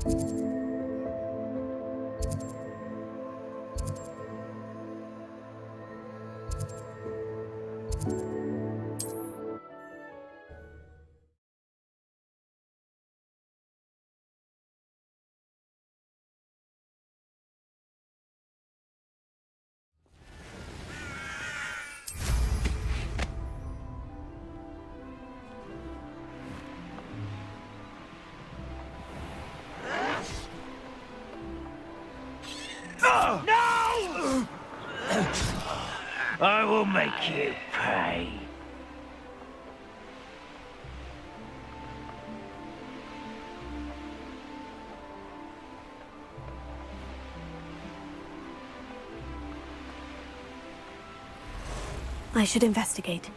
No! I will make you pay. I should investigate.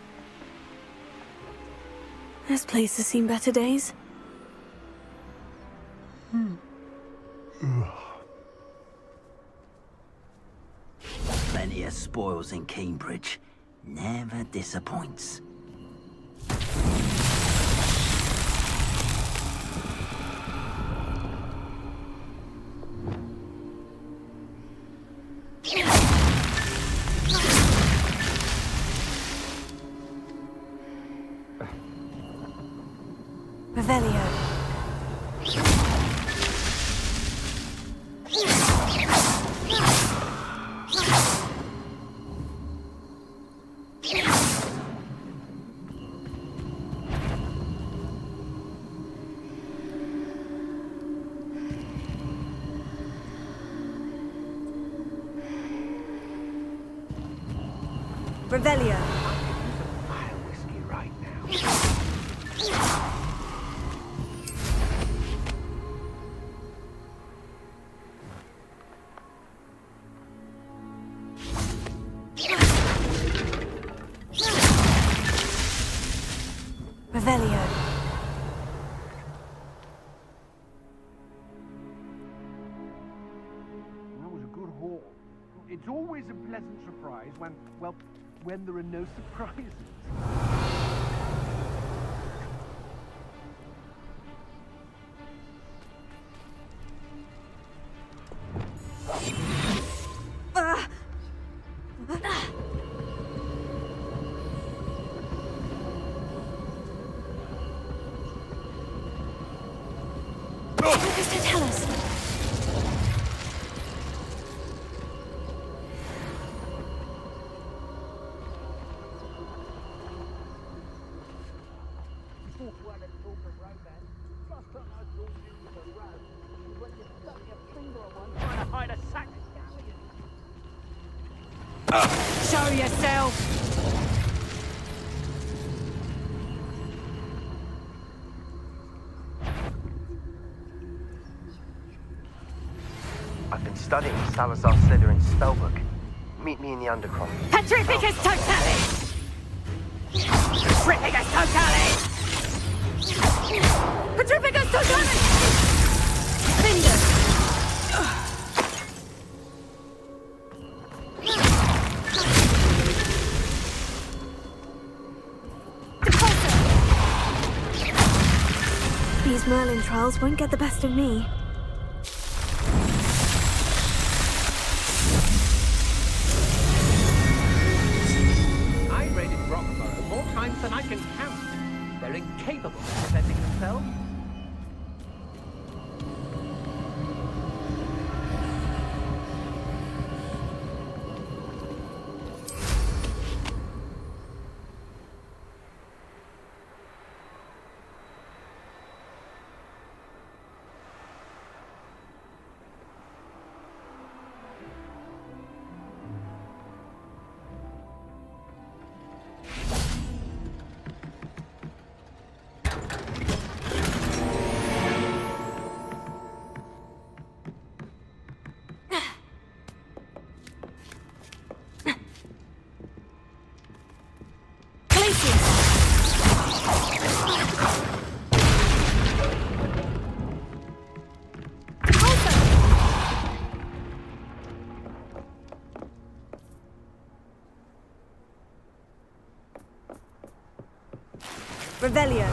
This place has seen better days. Plenty of spoils in Cambridge. Never disappoints. Revelio. Revelio. Whiskey right now. Revelio. That was a good haul. It's always a pleasant surprise when, well, when there are no surprises. What does it tell us? Show yourself! I've been studying Salazar Slytherin's spellbook. Meet me in the Undercroft. Petrificus Totalis! Petrificus Totalis! Petrificus Totalis! Finger! These Merlin trials won't get the best of me. I raided Roxborough more times than I can count. They're incapable of defending themselves. Revelio.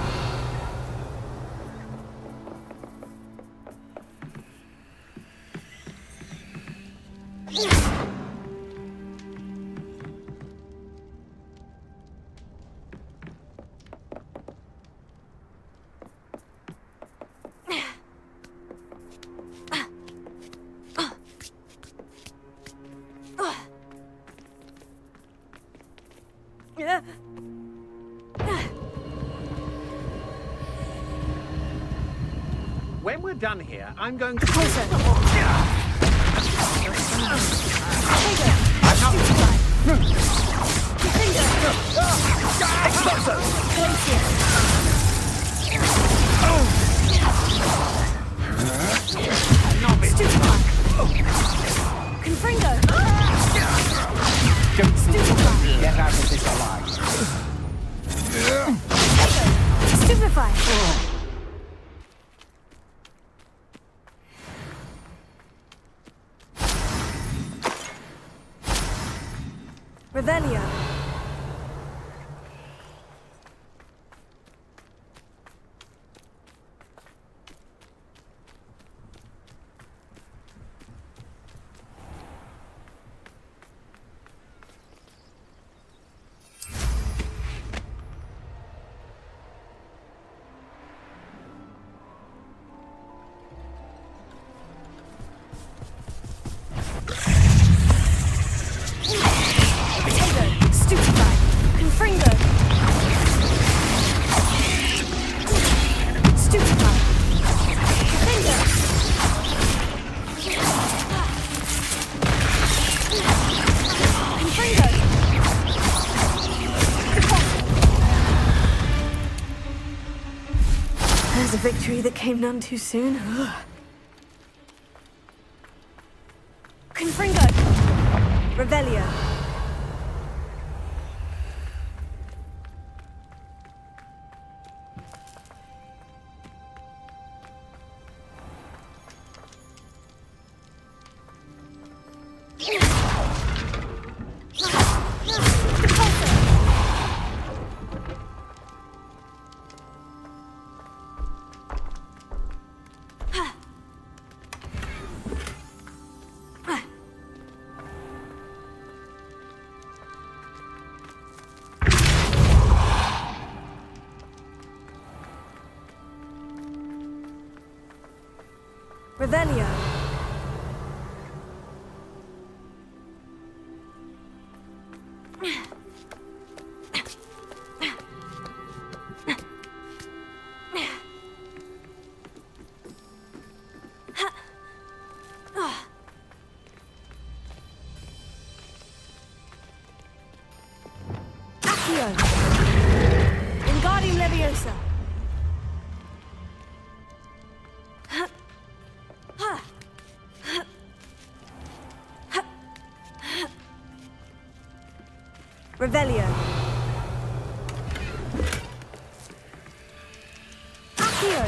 When we're done here, I'm going to... Closer. Confringo! Stupefy! Get out of this alive. Stupefy! Revelio. There's a victory that came none too soon. Confringo! Revelio. Revelio. Accio. Wingardium Leviosa. Revelio. Accio.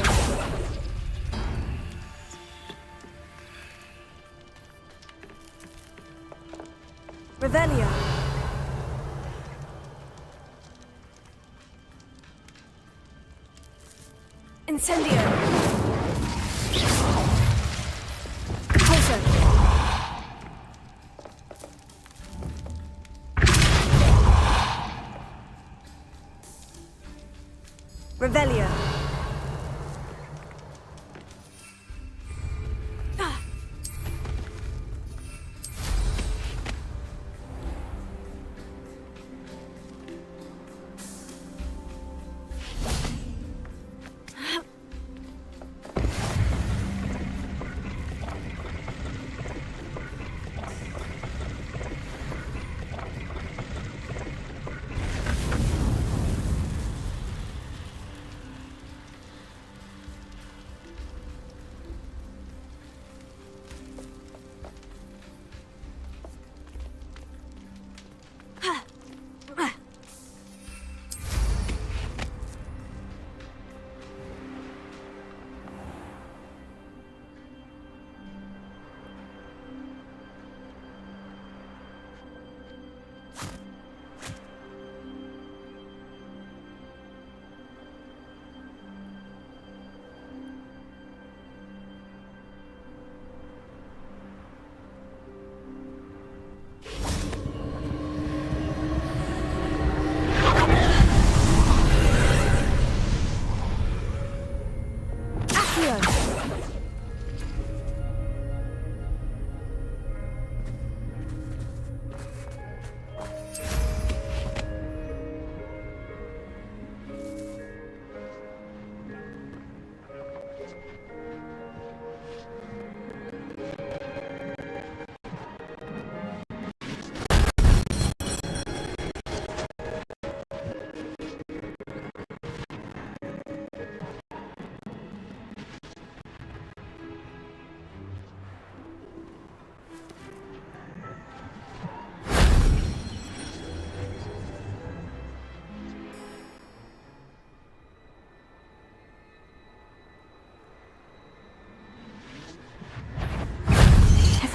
Revelio. Incendio. Repulsor. Revelio.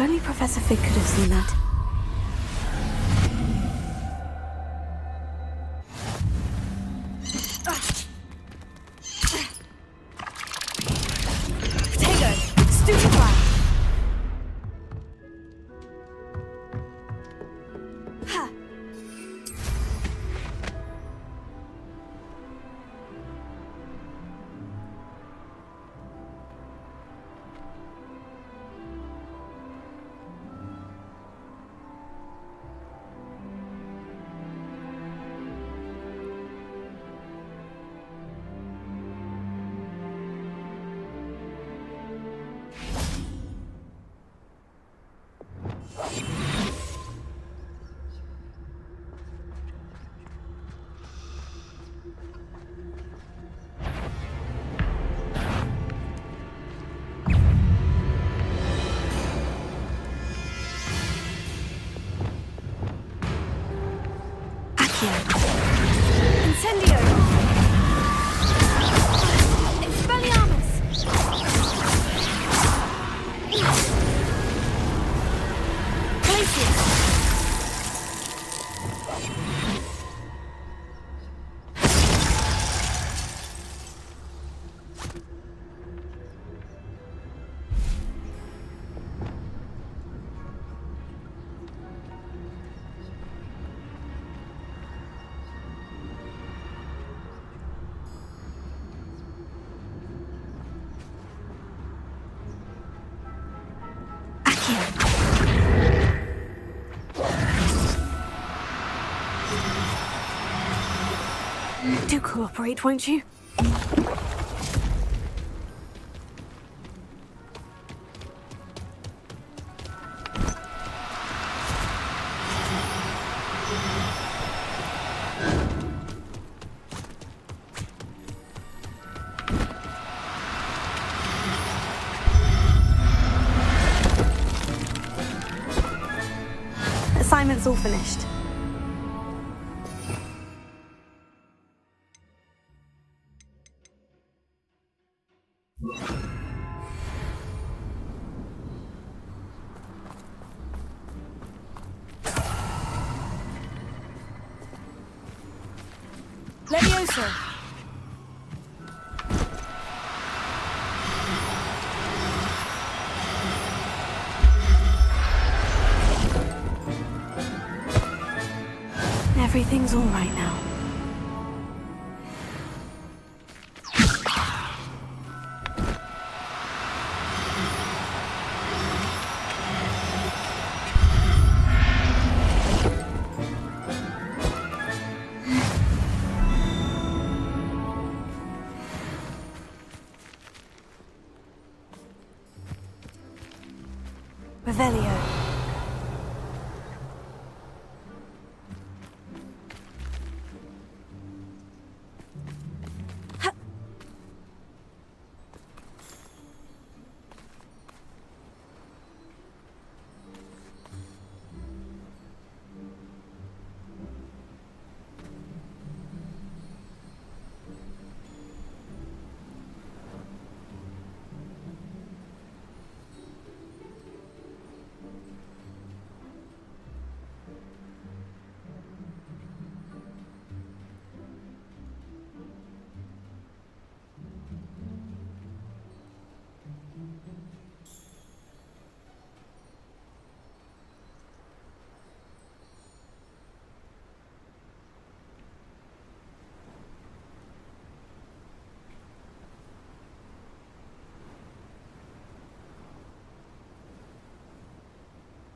only Professor Fig could have seen that. Potato! Stupefy! Ha! Incendio! Expelliarmus! Glacius! Do cooperate, won't you? Assignment's all finished. Levioso! Everything's all right now. Revelio.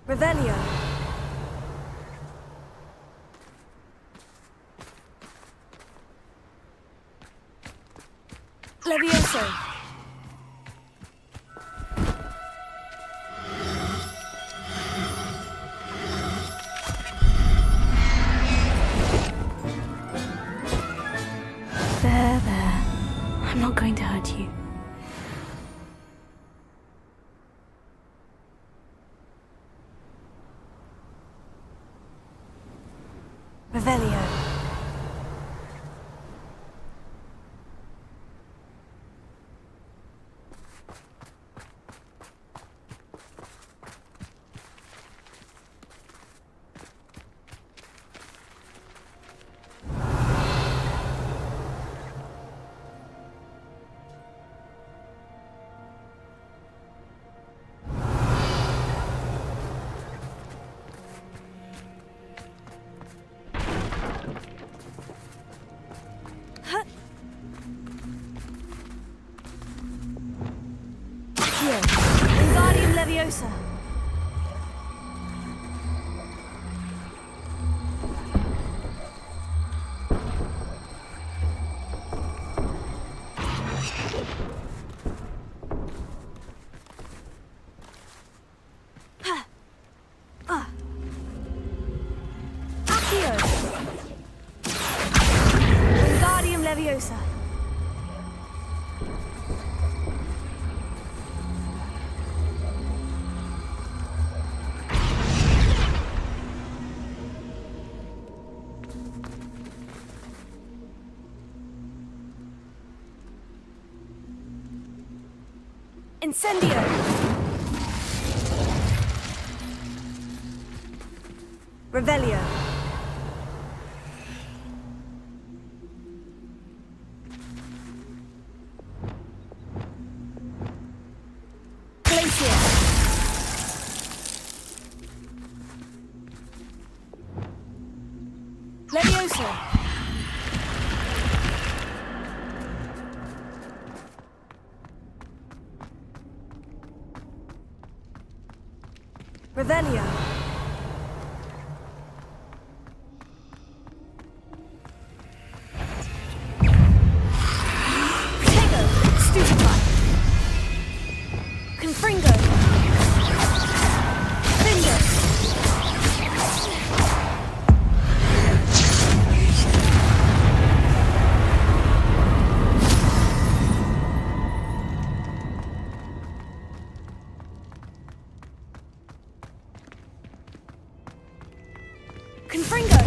Revelio. Levioso. There. I'm not going to hurt you. Revelio. Leviosa. Accio. Wingardium Leviosa. Incendio! Revelio. Glacier. Leviosa. Revelio. Protego. Stupefy. Confringo. Finger. Confringo.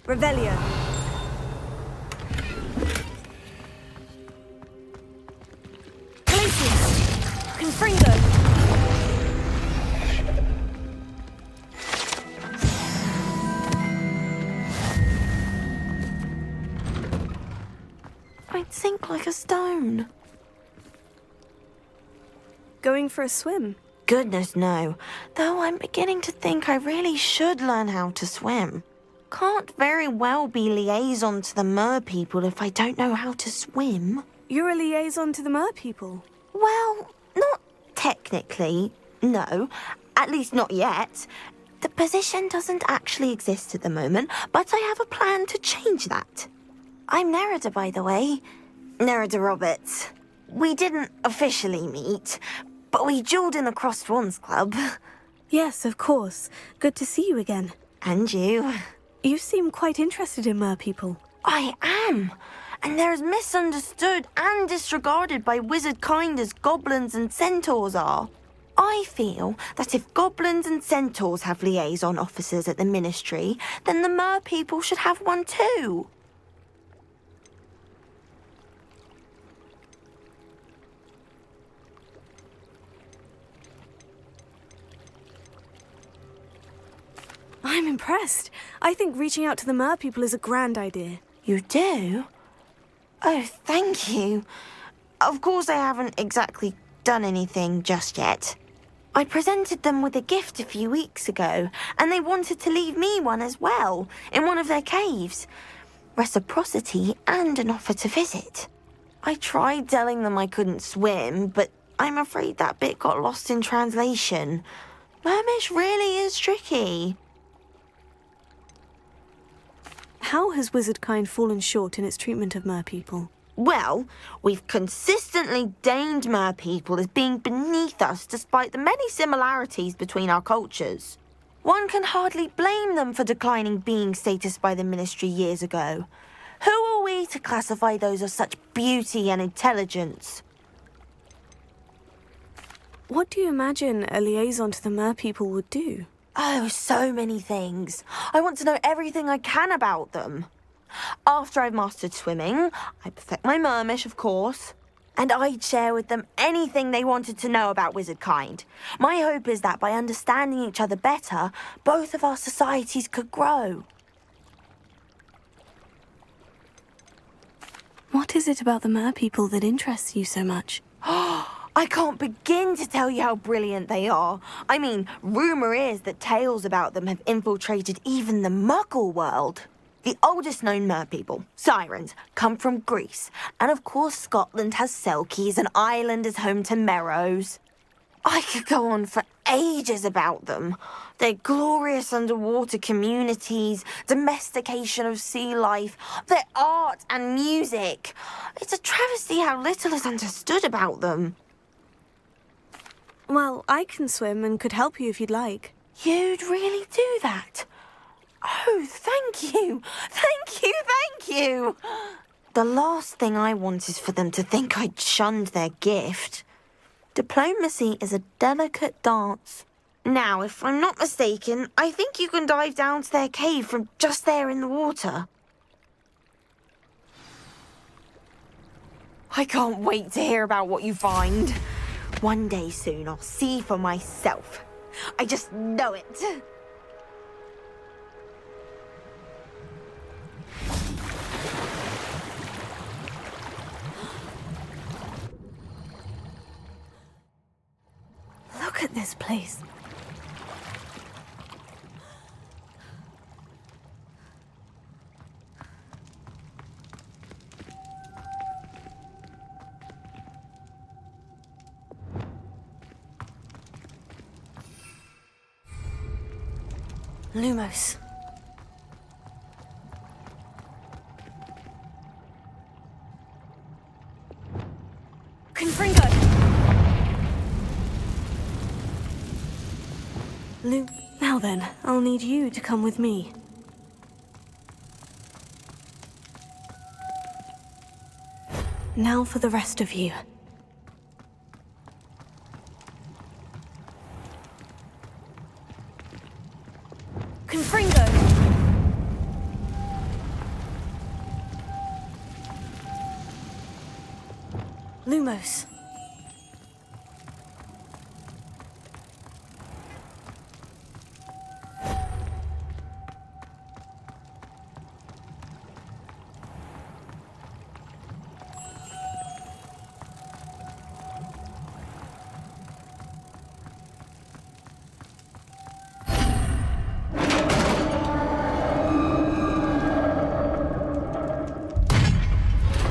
Revelio. Glacius. Confringo. I'd sink like a stone. Going for a swim? Goodness, no. Though I'm beginning to think I really should learn how to swim. Can't very well be liaison to the mer people if I don't know how to swim. You're a liaison to the mer people. Well, not technically, no. At least not yet. The position doesn't actually exist at the moment, but I have a plan to change that. I'm Nerida, by the way. Nerida Roberts. We didn't officially meet, but we duelled in the Crossed Swans Club. Yes, of course. Good to see you again. And you. You seem quite interested in mer people. I am. And they're as misunderstood and disregarded by wizard kind as goblins and centaurs are. I feel that if goblins and centaurs have liaison officers at the ministry, then the mer people should have one too. I'm impressed. I think reaching out to the mer people is a grand idea. You do? Oh, thank you. Of course I haven't exactly done anything just yet. I presented them with a gift a few weeks ago, and they wanted to leave me one as well, in one of their caves. Reciprocity and an offer to visit. I tried telling them I couldn't swim, but I'm afraid that bit got lost in translation. Mermish really is tricky. How has wizardkind fallen short in its treatment of mer people? Well, we've consistently deemed mer people as being beneath us despite the many similarities between our cultures. One can hardly blame them for declining being status by the ministry years ago. Who are we to classify those of such beauty and intelligence? What do you imagine a liaison to the mer people would do? Oh, so many things. I want to know everything I can about them. After I've mastered swimming, I perfect my mermish, of course, and I'd share with them anything they wanted to know about wizardkind. My hope is that by understanding each other better, both of our societies could grow. What is it about the mer people that interests you so much? I can't begin to tell you how brilliant they are. I mean, rumour is that tales about them have infiltrated even the Muggle world. The oldest known mer people, sirens, come from Greece. And of course Scotland has Selkies and Ireland is home to Merrows. I could go on for ages about them. Their glorious underwater communities, domestication of sea life, their art and music. It's a travesty how little is understood about them. Well, I can swim and could help you if you'd like. You'd really do that? Oh, thank you. Thank you, thank you. The last thing I want is for them to think I'd shunned their gift. Diplomacy is a delicate dance. Now, if I'm not mistaken, I think you can dive down to their cave from just there in the water. I can't wait to hear about what you find. One day soon, I'll see for myself. I just know it. Look at this place. Lumos. Confringo! Now then, I'll need you to come with me. Now for the rest of you. Confringo! Lumos.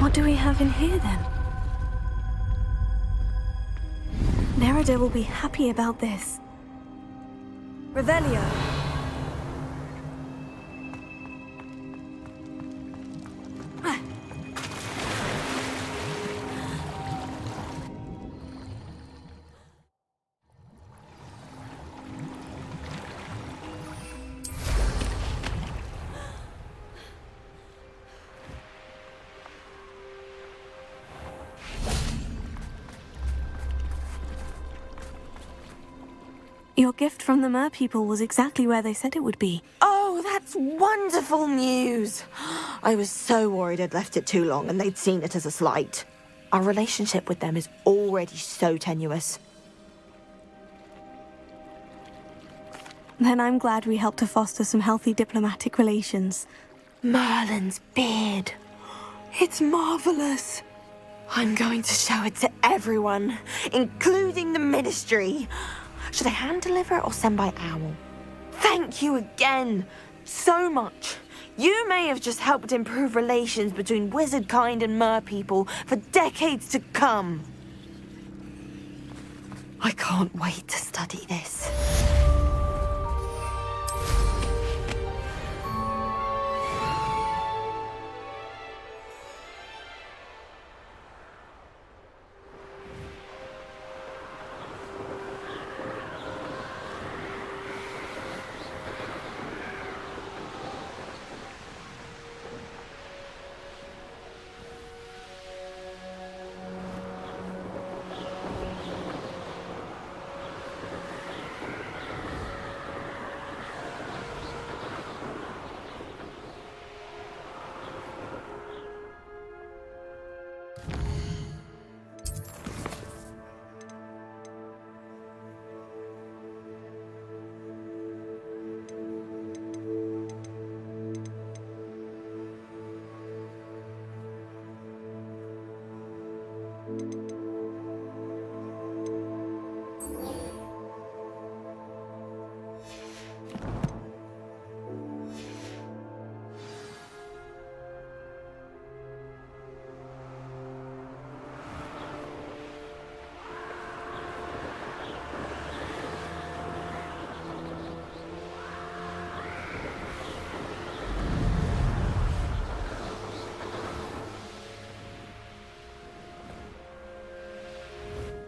What do we have in here, then? Nerida will be happy about this. Revelio. Your gift from the Mer people was exactly where they said it would be. Oh, that's wonderful news. I was so worried I'd left it too long and they'd seen it as a slight. Our relationship with them is already so tenuous. Then I'm glad we helped to foster some healthy diplomatic relations. Merlin's beard. It's marvelous. I'm going to show it to everyone, including the Ministry. Should I hand deliver it or send by owl? Thank you again, so much. You may have just helped improve relations between wizard kind and mer people for decades to come. I can't wait to study this.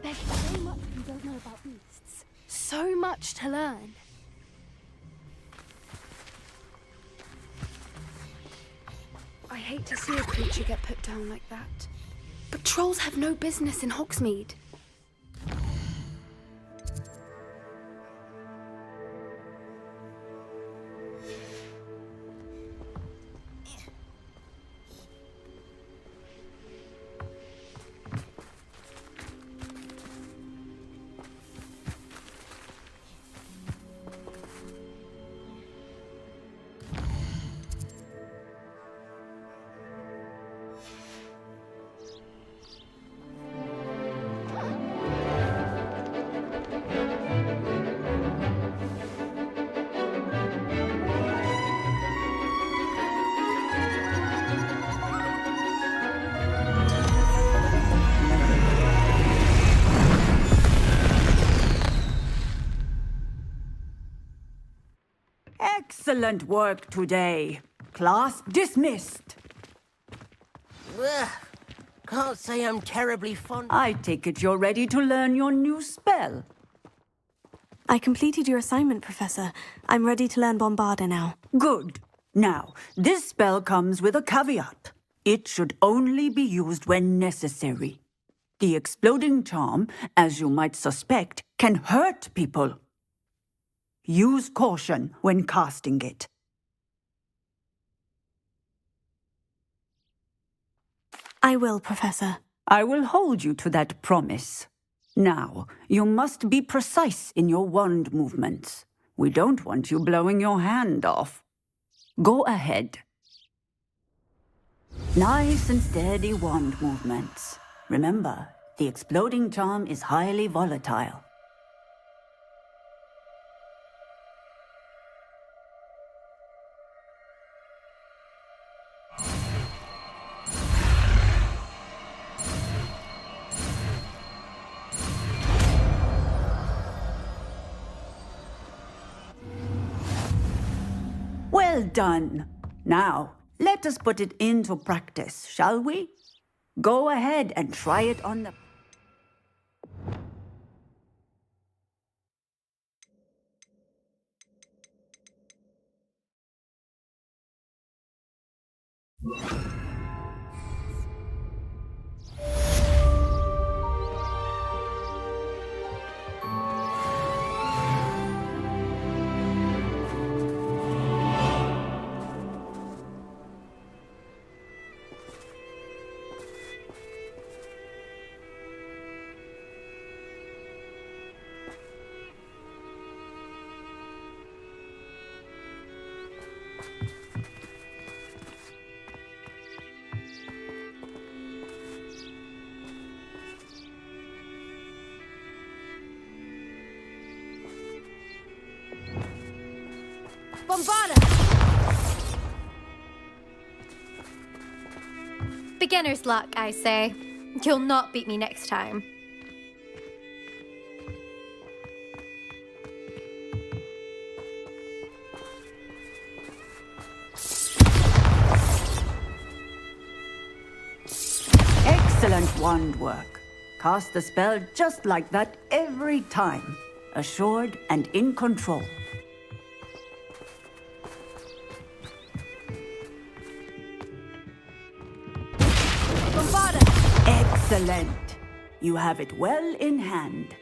There's so much we don't know about beasts. So much to learn. I hate to see a creature get put down like that. But trolls have no business in Hogsmeade. Excellent work today. Class dismissed. Ugh, can't say I'm terribly fond. I take it you're ready to learn your new spell. I completed your assignment, Professor. I'm ready to learn Bombarda now. Good. Now, this spell comes with a caveat. It should only be used when necessary. The exploding charm, as you might suspect, can hurt people. Use caution when casting it. I will, Professor. I will hold you to that promise. Now, you must be precise in your wand movements. We don't want you blowing your hand off. Go ahead. Nice and steady wand movements. Remember, the exploding charm is highly volatile. Well done. Now, let us put it into practice, shall we? Go ahead and try it on the... Bombarda! Beginner's luck, I say. You'll not beat me next time. Excellent wand work. Cast the spell just like that every time. Assured and in control. Bombarda! Excellent. You have it well in hand.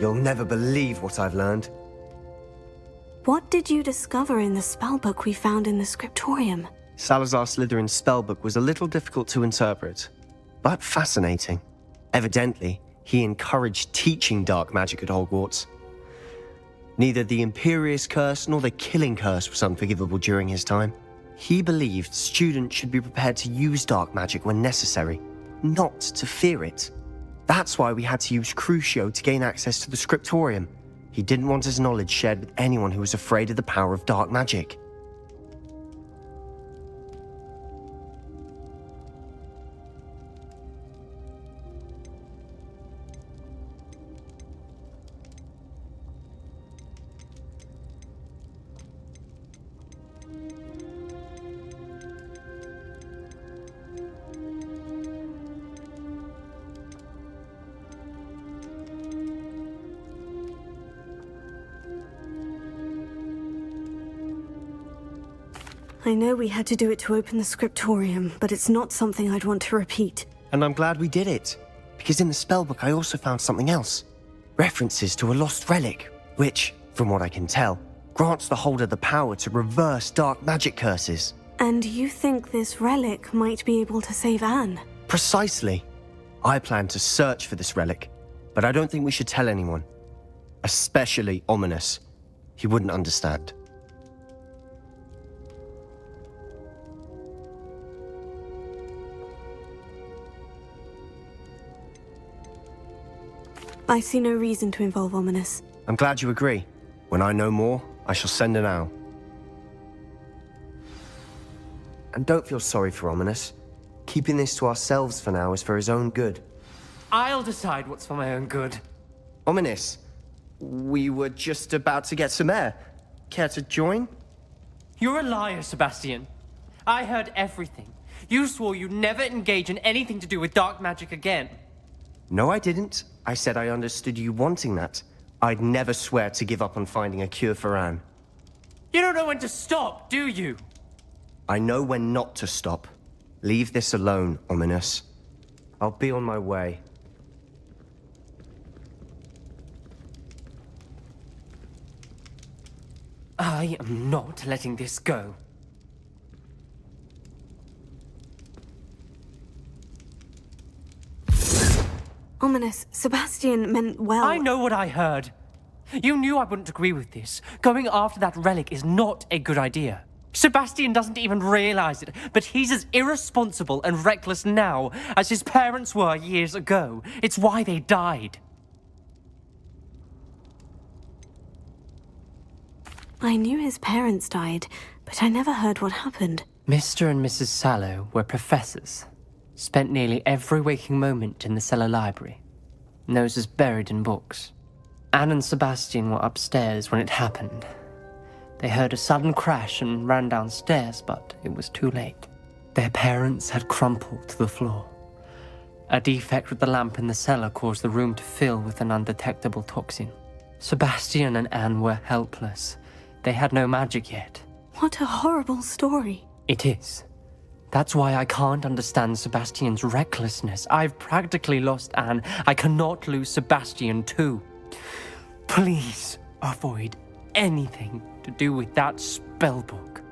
You'll never believe what I've learned. What did you discover in the spellbook we found in the scriptorium? Salazar Slytherin's spellbook was a little difficult to interpret, but fascinating. Evidently, he encouraged teaching dark magic at Hogwarts. Neither the Imperious Curse nor the Killing Curse was unforgivable during his time. He believed students should be prepared to use dark magic when necessary, not to fear it. That's why we had to use Crucio to gain access to the scriptorium. He didn't want his knowledge shared with anyone who was afraid of the power of dark magic. I know we had to do it to open the scriptorium, but it's not something I'd want to repeat. And I'm glad we did it, because in the spellbook I also found something else. References to a lost relic, which, from what I can tell, grants the holder the power to reverse dark magic curses. And you think this relic might be able to save Anne? Precisely. I plan to search for this relic, but I don't think we should tell anyone. Especially Ominous. He wouldn't understand. I see no reason to involve Ominous. I'm glad you agree. When I know more, I shall send an owl. And don't feel sorry for Ominous. Keeping this to ourselves for now is for his own good. I'll decide what's for my own good. Ominous, we were just about to get some air. Care to join? You're a liar, Sebastian. I heard everything. You swore you'd never engage in anything to do with dark magic again. No, I didn't. I said I understood you wanting that. I'd never swear to give up on finding a cure for Anne. You don't know when to stop, do you? I know when not to stop. Leave this alone, Ominous. I'll be on my way. I am not letting this go. Ominous, Sebastian meant well. I know what I heard. You knew I wouldn't agree with this. Going after that relic is not a good idea. Sebastian doesn't even realize it, but he's as irresponsible and reckless now as his parents were years ago. It's why they died. I knew his parents died, but I never heard what happened. Mr. and Mrs. Sallow were professors. Spent nearly every waking moment in the cellar library. Noses buried in books. Anne and Sebastian were upstairs when it happened. They heard a sudden crash and ran downstairs, but it was too late. Their parents had crumpled to the floor. A defect with the lamp in the cellar caused the room to fill with an undetectable toxin. Sebastian and Anne were helpless. They had no magic yet. What a horrible story. It is. That's why I can't understand Sebastian's recklessness. I've practically lost Anne. I cannot lose Sebastian too. Please avoid anything to do with that spellbook.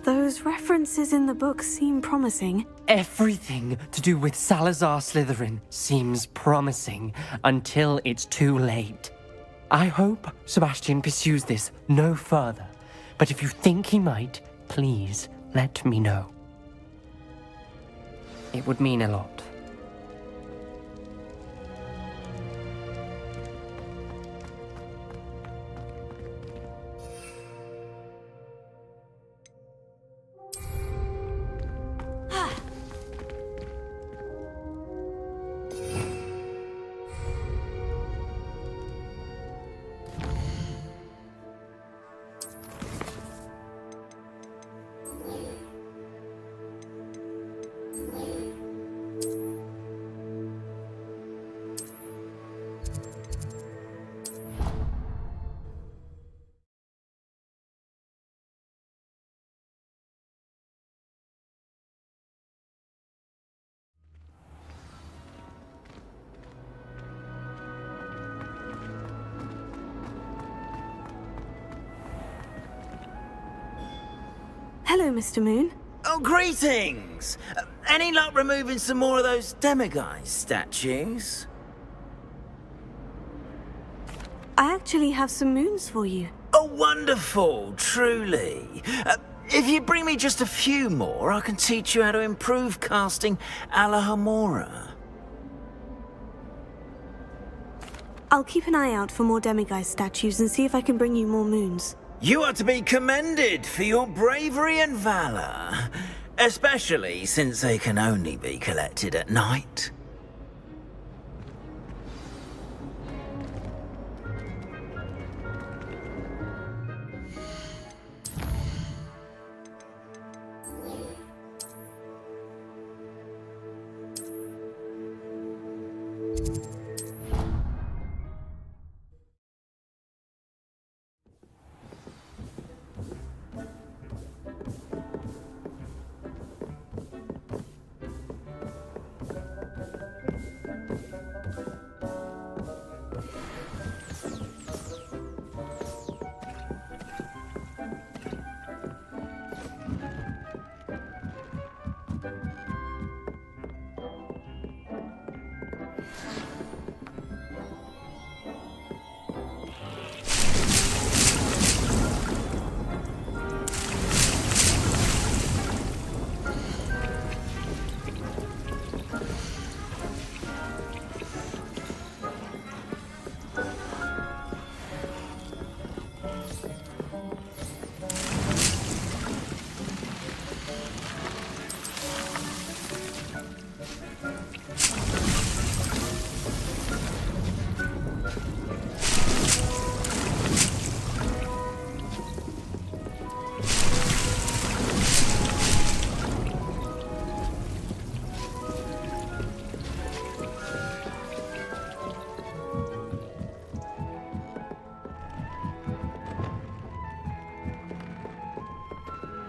Those references in the book seem promising. Everything to do with Salazar Slytherin seems promising until it's too late. I hope Sebastian pursues this no further, but if you think he might, please let me know. It would mean a lot. Hello, Mr. Moon. Oh, greetings! Any luck removing some more of those demiguise statues? I actually have some moons for you. Oh, wonderful, truly. If you bring me just a few more, I can teach you how to improve casting a la Hamora. I'll keep an eye out for more demiguise statues and see if I can bring you more moons. You are to be commended for your bravery and valor, especially since they can only be collected at night.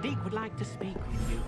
Deke would like to speak with you.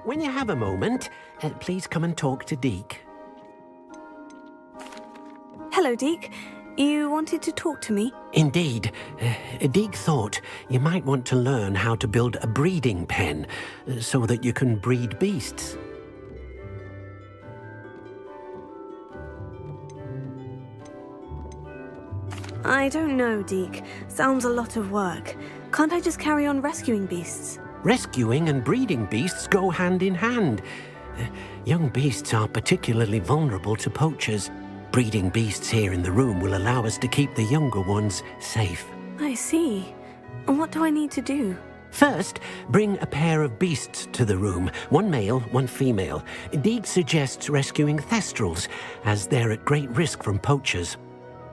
When you have a moment, please come and talk to Deke. Hello, Deke. You wanted to talk to me? Indeed. Deke thought you might want to learn how to build a breeding pen so that you can breed beasts. I don't know, Deke. Sounds a lot of work. Can't I just carry on rescuing beasts? Rescuing and breeding beasts go hand in hand. Young beasts are particularly vulnerable to poachers. Breeding beasts here in the room will allow us to keep the younger ones safe. I see. And what do I need to do? First, bring a pair of beasts to the room. One male, one female. Deke suggests rescuing thestrals, as they're at great risk from poachers.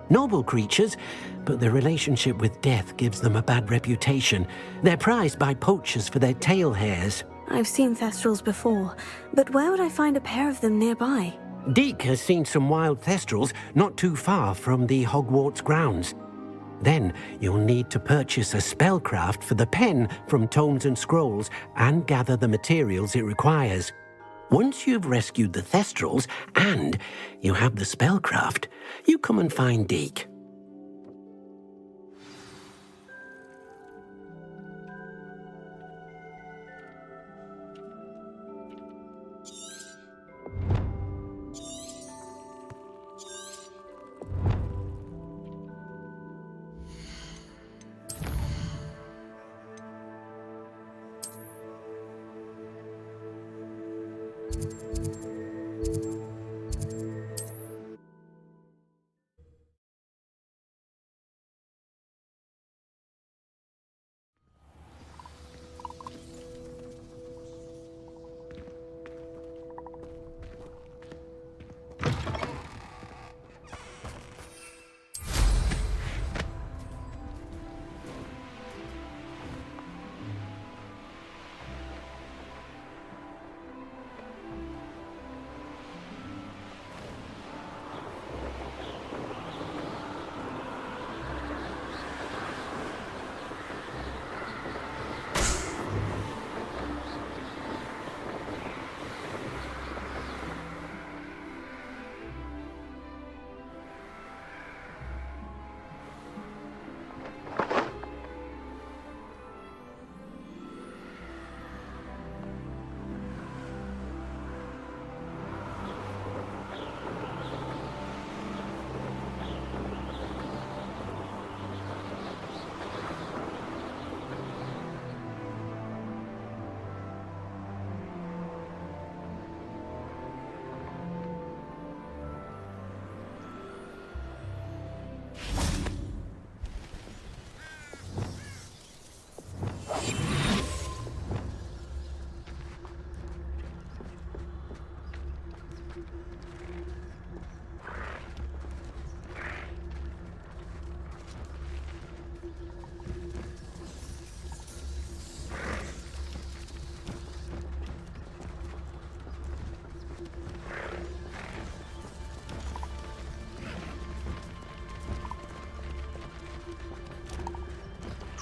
Noble creatures, but their relationship with death gives them a bad reputation. They're prized by poachers for their tail hairs. I've seen Thestrals before, but where would I find a pair of them nearby? Deke has seen some wild Thestrals not too far from the Hogwarts grounds. Then you'll need to purchase a spellcraft for the pen from Tomes and Scrolls and gather the materials it requires. Once you've rescued the Thestrals and you have the spellcraft, you come and find Deke.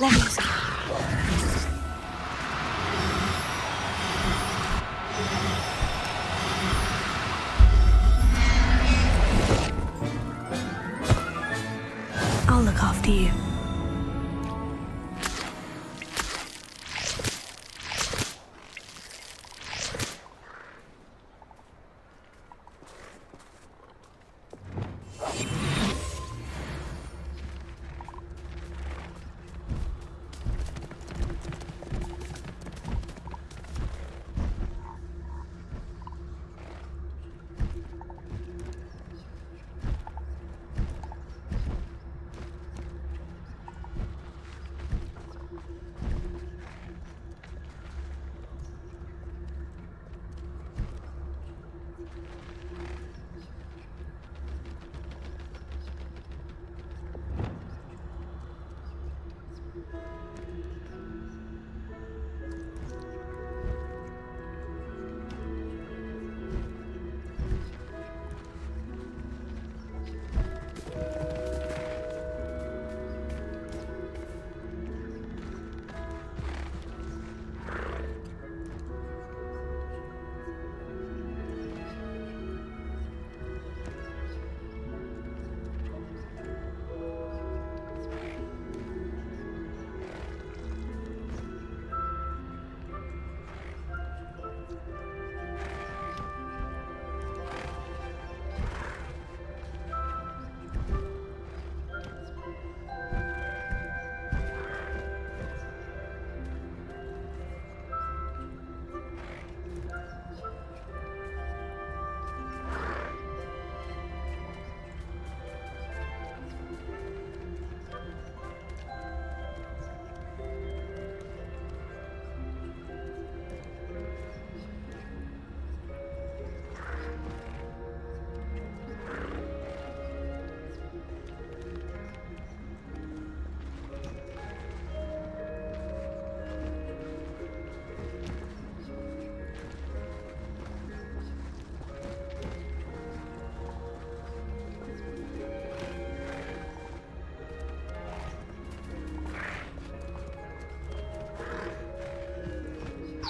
Let me see. I'll look after you.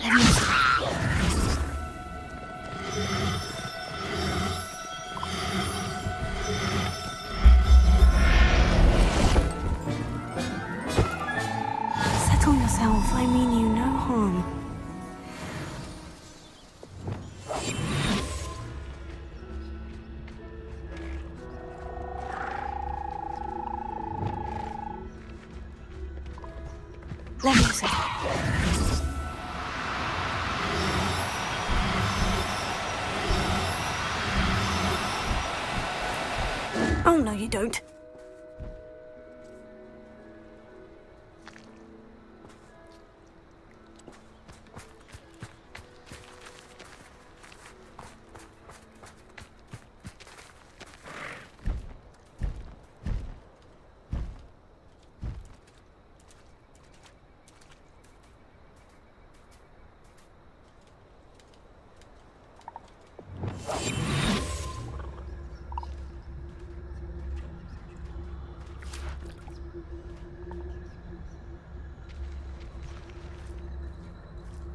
Settle yourself. I mean you no harm. Leviosa. Oh, no, you don't.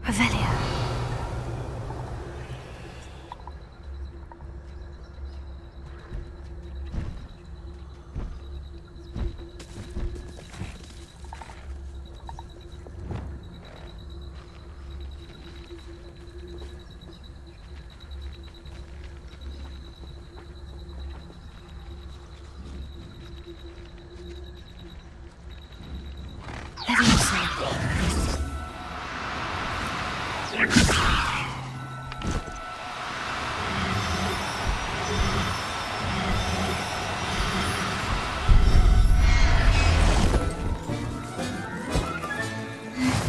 Revelio.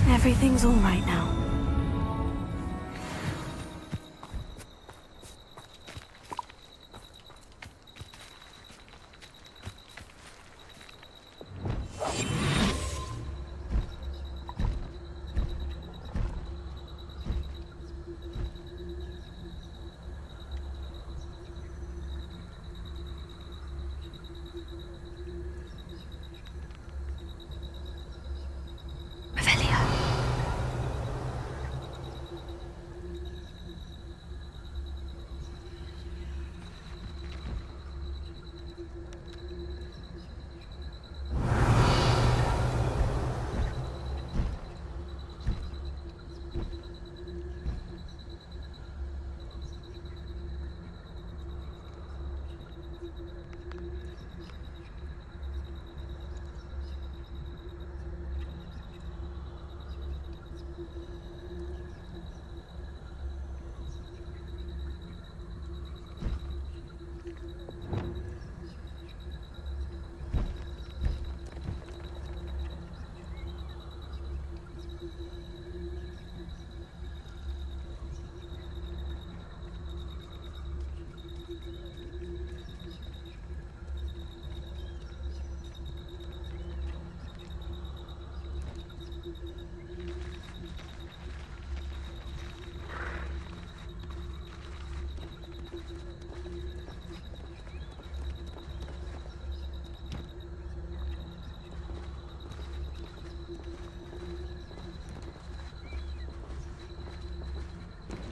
Everything's all right now.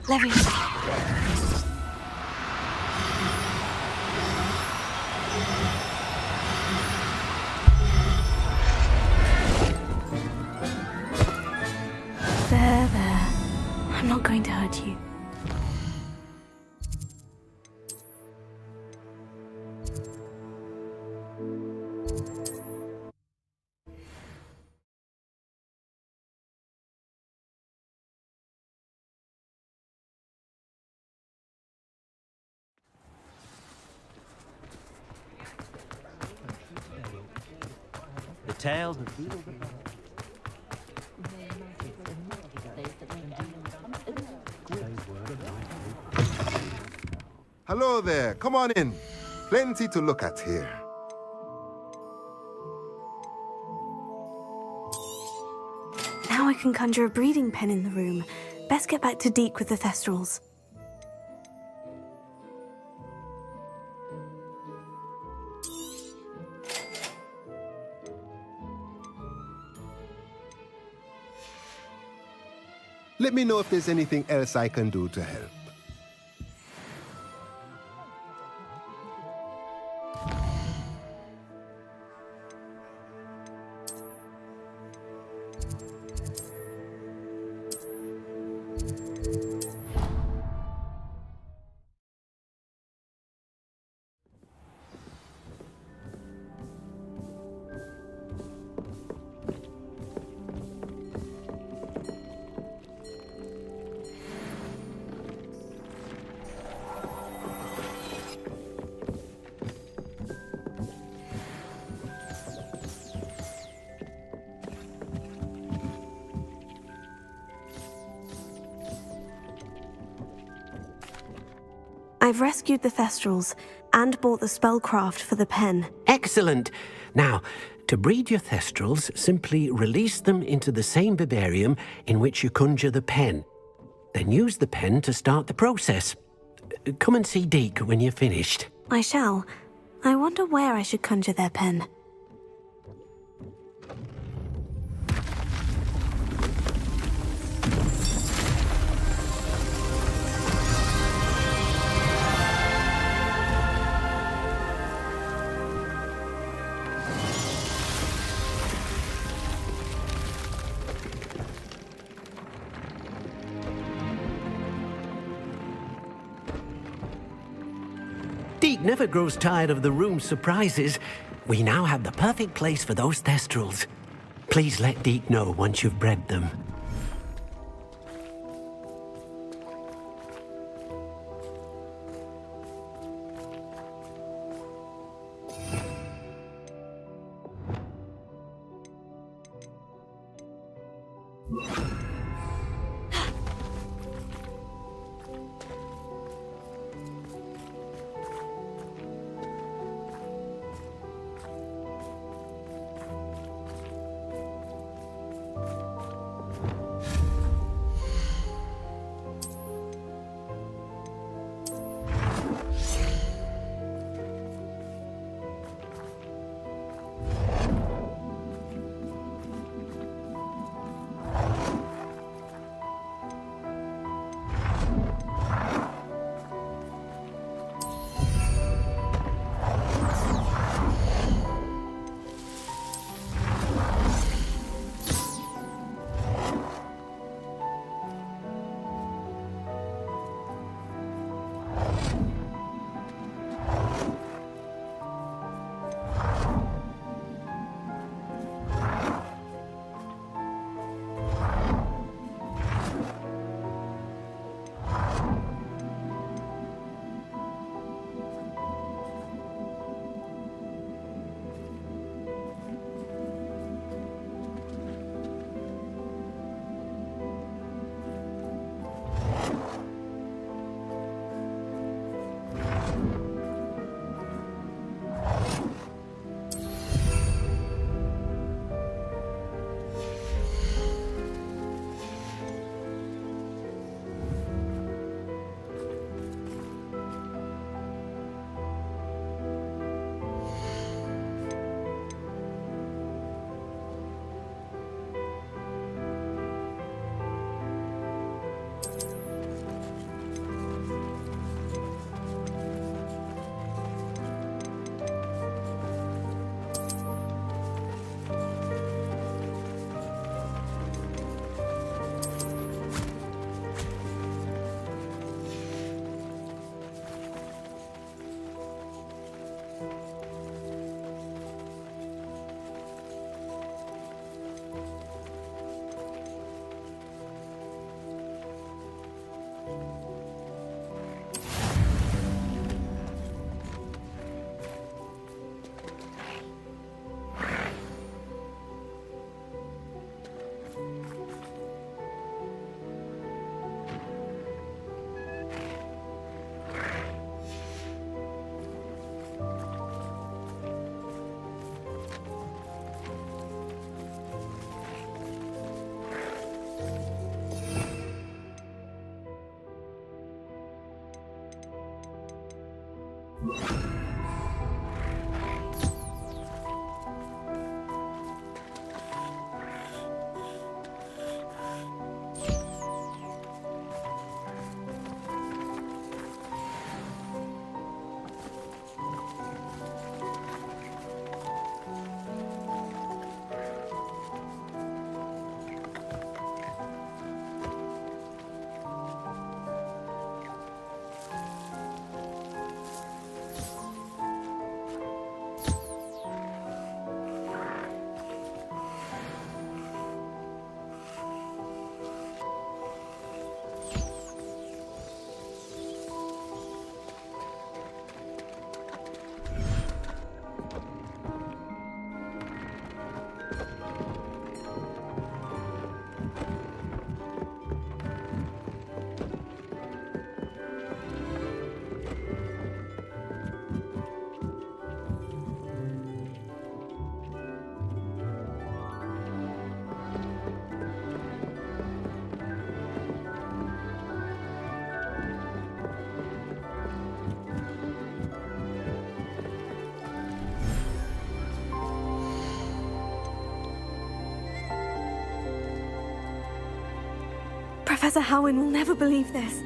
Leviosa. There. I'm not going to hurt you. The tales of Hello there, come on in. Plenty to look at here. Now I can conjure a breeding pen in the room. Best get back to Deke with the Thestrals. Let me know if there's anything else I can do to help. I've rescued the Thestrals and bought the spellcraft for the pen. Excellent. Now, to breed your Thestrals, simply release them into the same vivarium in which you conjure the pen. Then use the pen to start the process. Come and see Deke when you're finished. I shall. I wonder where I should conjure their pen. Deke never grows tired of the room's surprises. We now have the perfect place for those Thestrals. Please let Deke know once you've bred them. Professor Howin will never believe this.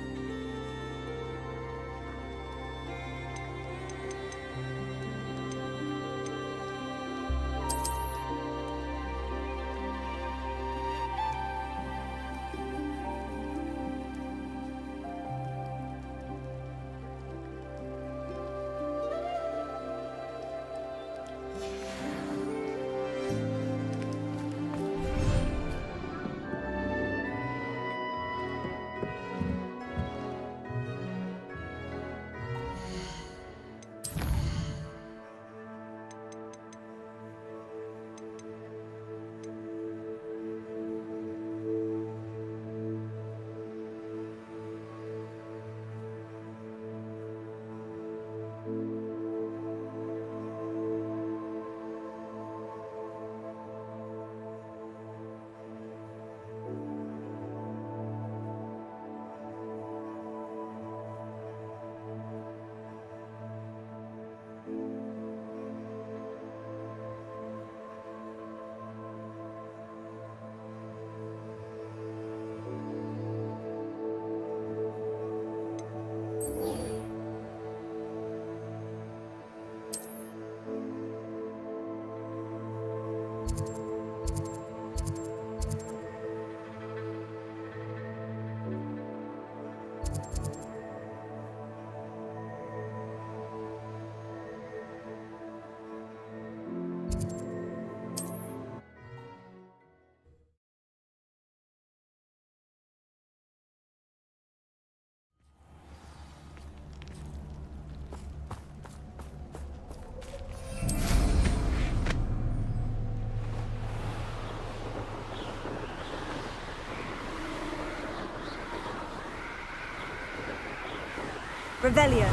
Revelio.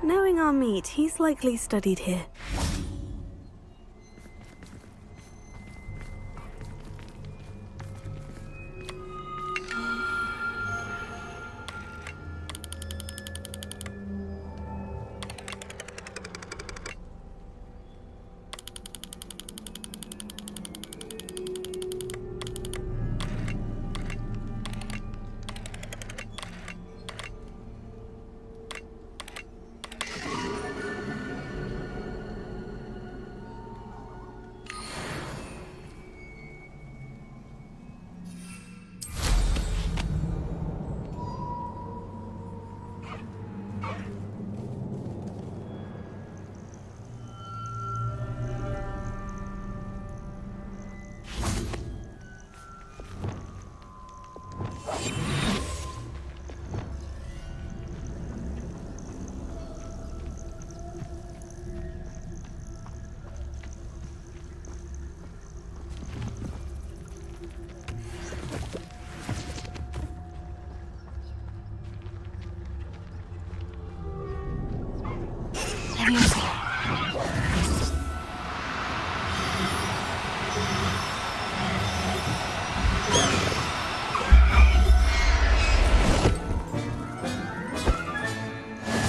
Knowing our meet, he's likely studied here.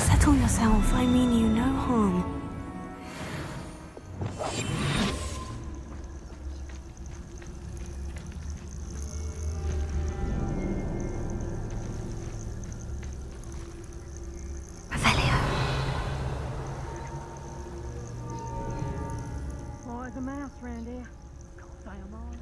Settle yourself. I mean you no harm. Boy, the mouse around here. Can't say I'm on.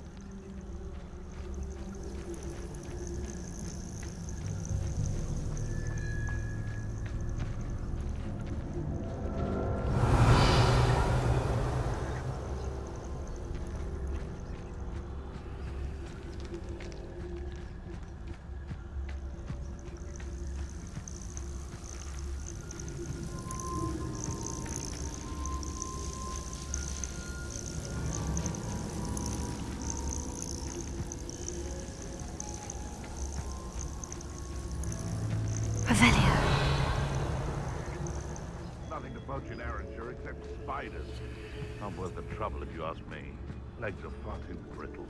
Nothing to poach in Arranshire except spiders. Not worth the trouble if you ask me. Legs are far too brittle.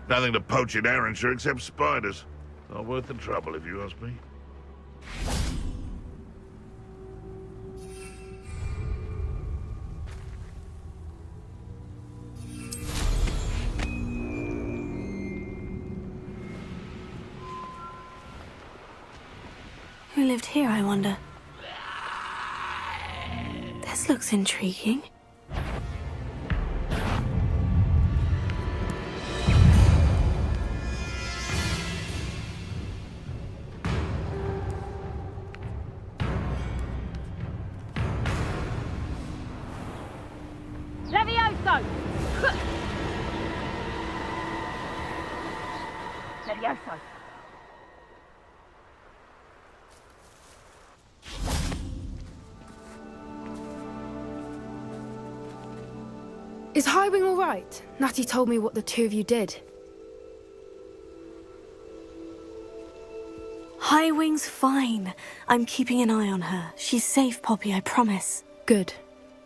Nothing to poach in Arrowshire except spiders. Not worth the trouble, if you ask me. Who lived here, I wonder? This looks intriguing. Levioso! Levioso. Is Highwing all right? Natty told me what the two of you did. Highwing's fine. I'm keeping an eye on her. She's safe, Poppy, I promise. Good.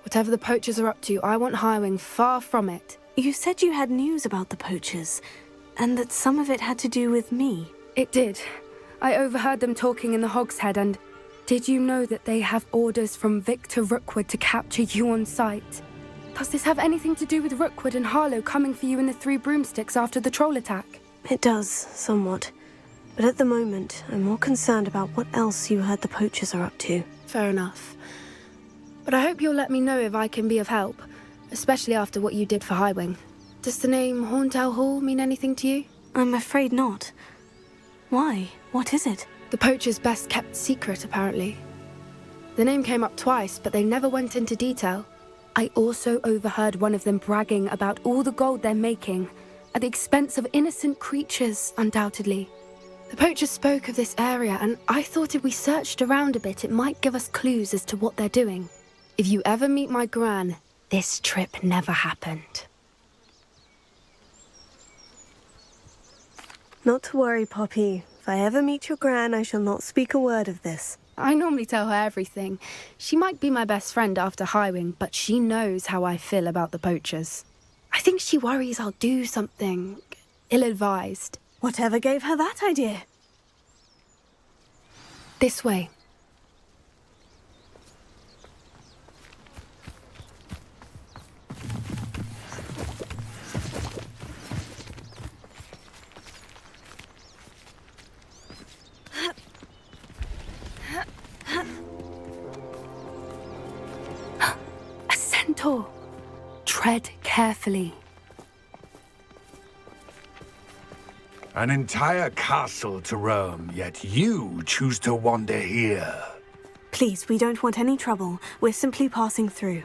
Whatever the poachers are up to, I want Highwing far from it. You said you had news about the poachers, and that some of it had to do with me. It did. I overheard them talking in the Hogshead, and did you know that they have orders from Victor Rookwood to capture you on sight? Does this have anything to do with Rookwood and Harlow coming for you in the Three Broomsticks after the troll attack? It does, somewhat. But at the moment, I'm more concerned about what else you heard the poachers are up to. Fair enough. But I hope you'll let me know if I can be of help, especially after what you did for Highwing. Does the name Horntail Hall mean anything to you? I'm afraid not. Why? What is it? The poachers' best kept secret, apparently. The name came up twice, but they never went into detail. I also overheard one of them bragging about all the gold they're making, at the expense of innocent creatures, undoubtedly. The poachers spoke of this area, and I thought if we searched around a bit, it might give us clues as to what they're doing. If you ever meet my gran, this trip never happened. Not to worry, Poppy. If I ever meet your gran, I shall not speak a word of this. I normally tell her everything. She might be my best friend after Highwing, but she knows how I feel about the poachers. I think she worries I'll do something ill-advised. Whatever gave her that idea? This way. A centaur. Tread carefully. An entire castle to roam, yet you choose to wander here. Please, we don't want any trouble. We're simply passing through.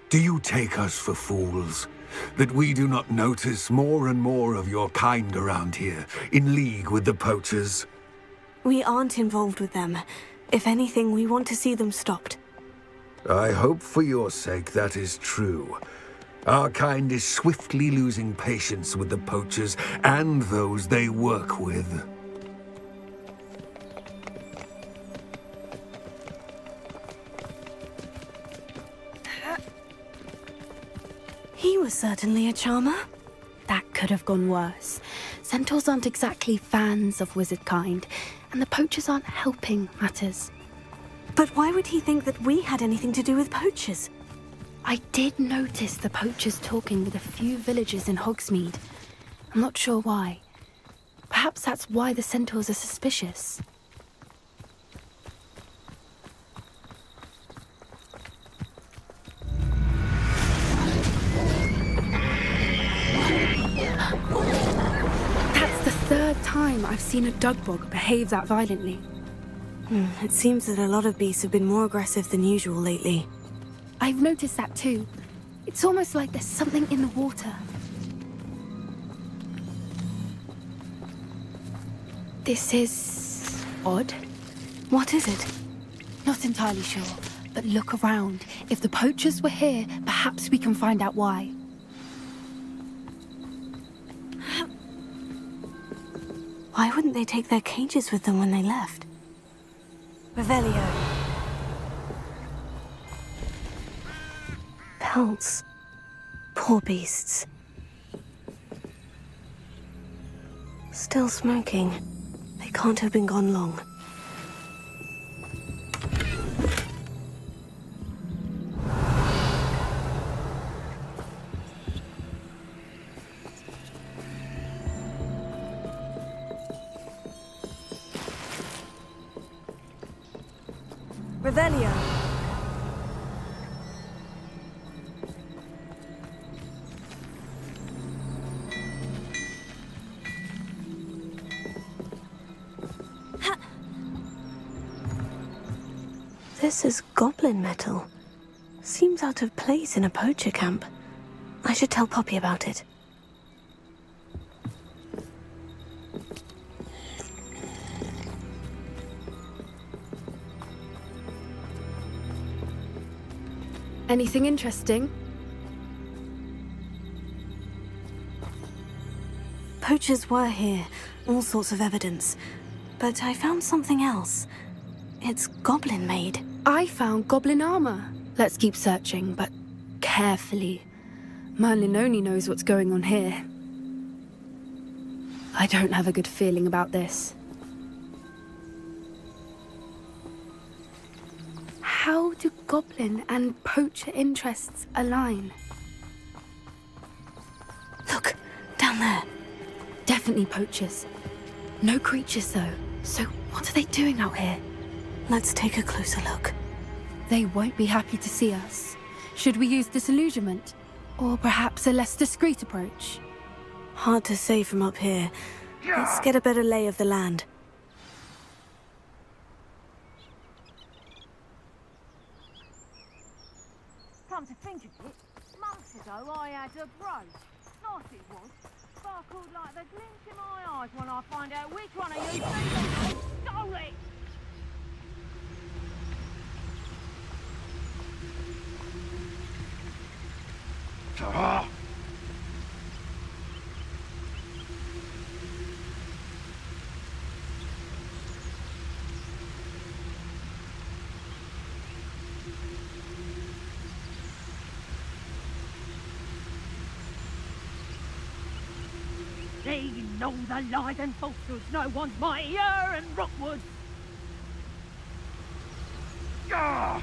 Do you take us for fools? That we do not notice more and more of your kind around here, in league with the poachers? We aren't involved with them. If anything, we want to see them stopped. I hope for your sake that is true. Our kind is swiftly losing patience with the poachers and those they work with. He was certainly a charmer. That could have gone worse. Centaurs aren't exactly fans of wizard kind, and the poachers aren't helping matters. But why would he think that we had anything to do with poachers? I did notice the poachers talking with a few villagers in Hogsmeade. I'm not sure why. Perhaps that's why the centaurs are suspicious. That's the third time I've seen a dugbog behave that violently. It seems that a lot of beasts have been more aggressive than usual lately. I've noticed that too. It's almost like there's something in the water. This is odd. What is it? Not entirely sure, but look around. If the poachers were here, perhaps we can find out why. Why wouldn't they take their cages with them when they left? Revelio. Pelts. Poor beasts. Still smoking. They can't have been gone long. Revelio. This is goblin metal. Seems out of place in a poacher camp. I should tell Poppy about it. Anything interesting? Poachers were here, all sorts of evidence. But I found something else. It's goblin-made. I found goblin armor. Let's keep searching, but carefully. Merlin only knows what's going on here. I don't have a good feeling about this. How do goblin and poacher interests align? Look, down there. Definitely poachers. No creatures, though. So what are they doing out here? Let's take a closer look. They won't be happy to see us. Should we use disillusionment? Or perhaps a less discreet approach? Hard to say from up here. Let's get a better lay of the land. Come to think of it, months ago I had a brooch. Nice it was. Sparkled like the glint in my eyes when I find out which one of you stole it. They know the lies and falsehoods no one's mightier and Rookwood. Ah!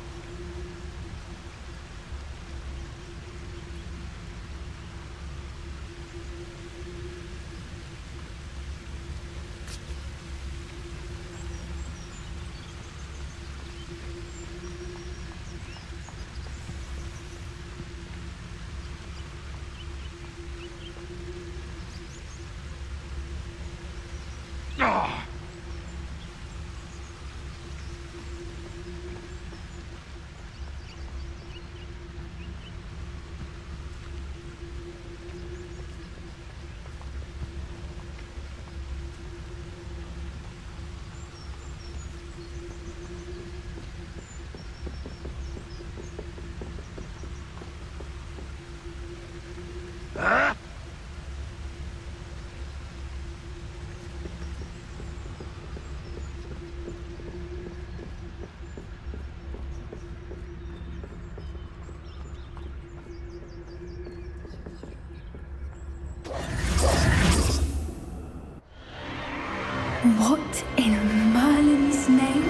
What in Merlin's name?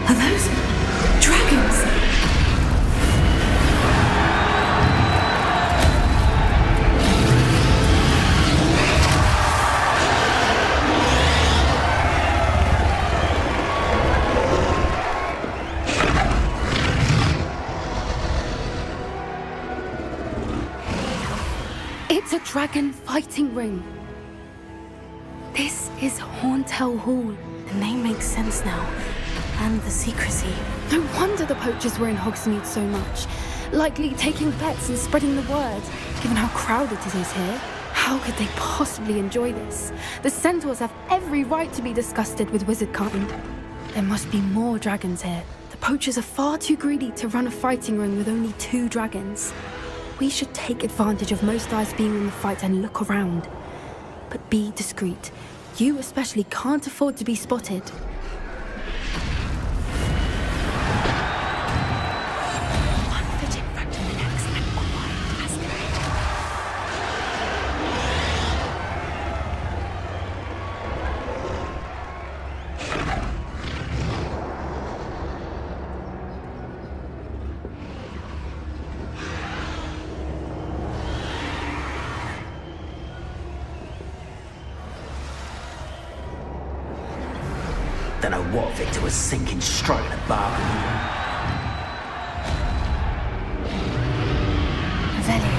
Are those dragons? It's a dragon fighting ring. This is Hauntel Hall. The name makes sense now. And the secrecy. No wonder the poachers were in Hogsmeade so much. Likely taking bets and spreading the word, given how crowded it is here. How could they possibly enjoy this? The centaurs have every right to be disgusted with wizard kind. There must be more dragons here. The poachers are far too greedy to run a fighting ring with only 2 dragons. We should take advantage of most eyes being on the fight and look around. But be discreet. You especially can't afford to be spotted. One foot in front of the next and quiet as Don't know what Victor was thinking, striking a bargain. Revelio.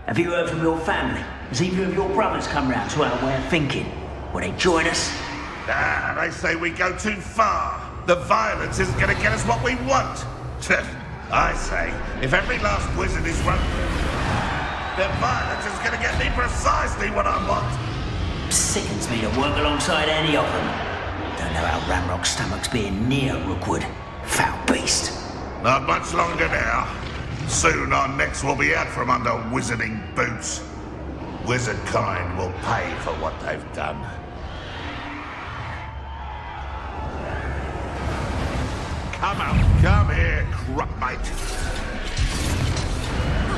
Have you heard from your family? Has either of your brothers come round to our way of thinking? Will they join us? Ah, they say we go too far. The violence isn't going to get us what we want. I say, if every last wizard is run, then violence is going to get me precisely what I want. Sickens me to work alongside any of them. Don't know how Ramrock's stomach's being near Rookwood. Foul beast. Not much longer now. Soon our necks will be out from under wizarding boots. Wizard kind will pay for what they've done. Come out, come here, crupmate.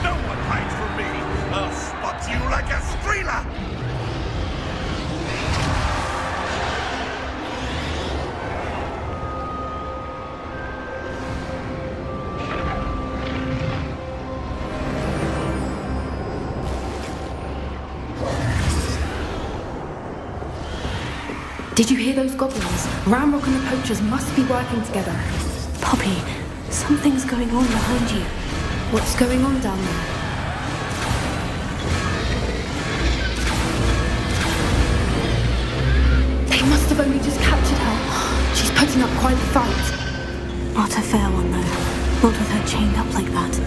No one hides from me. I'll spot you like a streeler. Did you hear those goblins? Ramrock and the poachers must be working together. Poppy, something's going on behind you. What's going on down there? They must have only just captured her. She's putting up quite a fight. Not a fair one, though. Not with her chained up like that.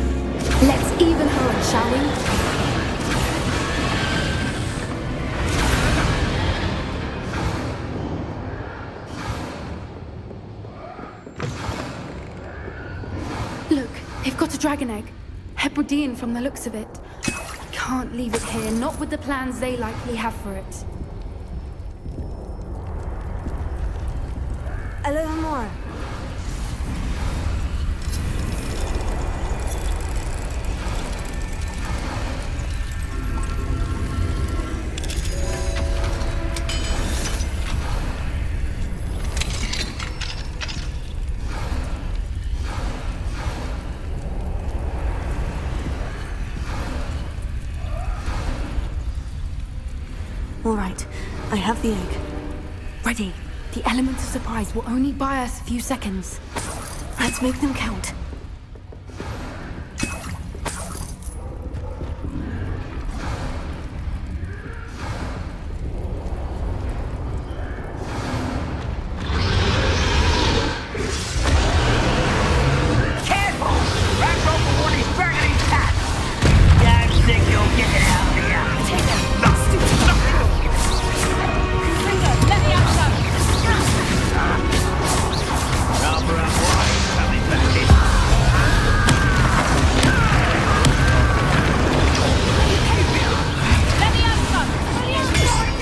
Let's even her up, shall we? Look, they've got a dragon egg. Hebridean from the looks of it. Can't leave it here, not with the plans they likely have for it. A little more. All right, I have the egg. Ready. The element of surprise will only buy us a few seconds. Let's make them count. Careful! Ramrock will want his dragon in cat! Don't think you'll get it out of here! Let me out, son! Rather unwise coming back in. Let me out, son! Let me out!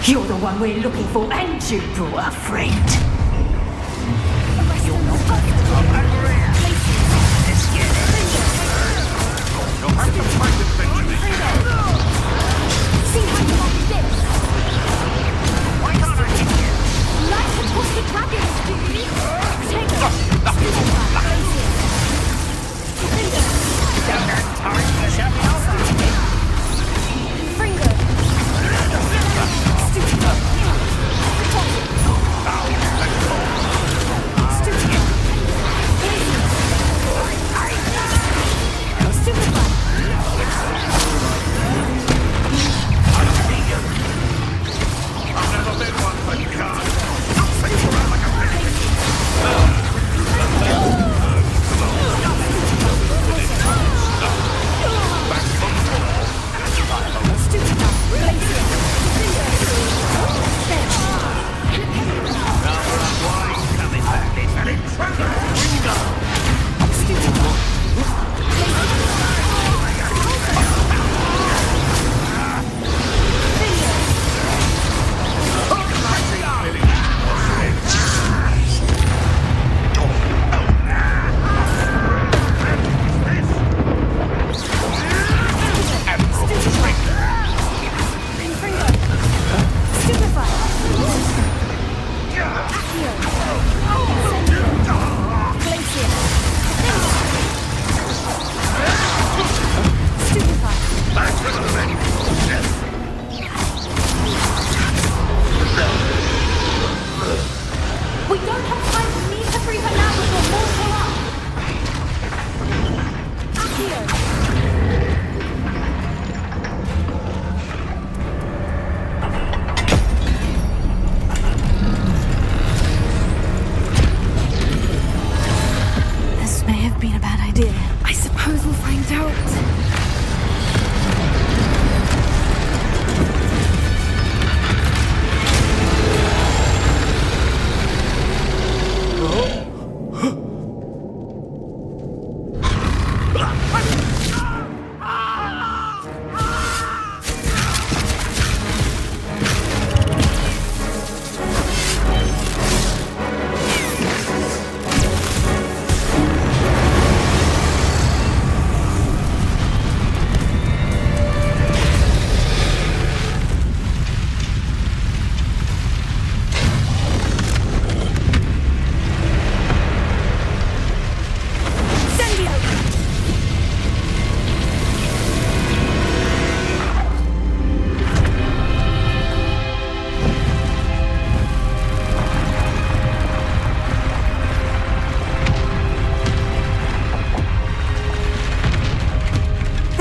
You're the one we're looking for, and you brought a friend. You're not going to come over here. Let's get it. You'll have to fight eventually. See how you like this? Why can't I hit you? Like to toss the dragons, do you? Take it. Don't have time to shut me off.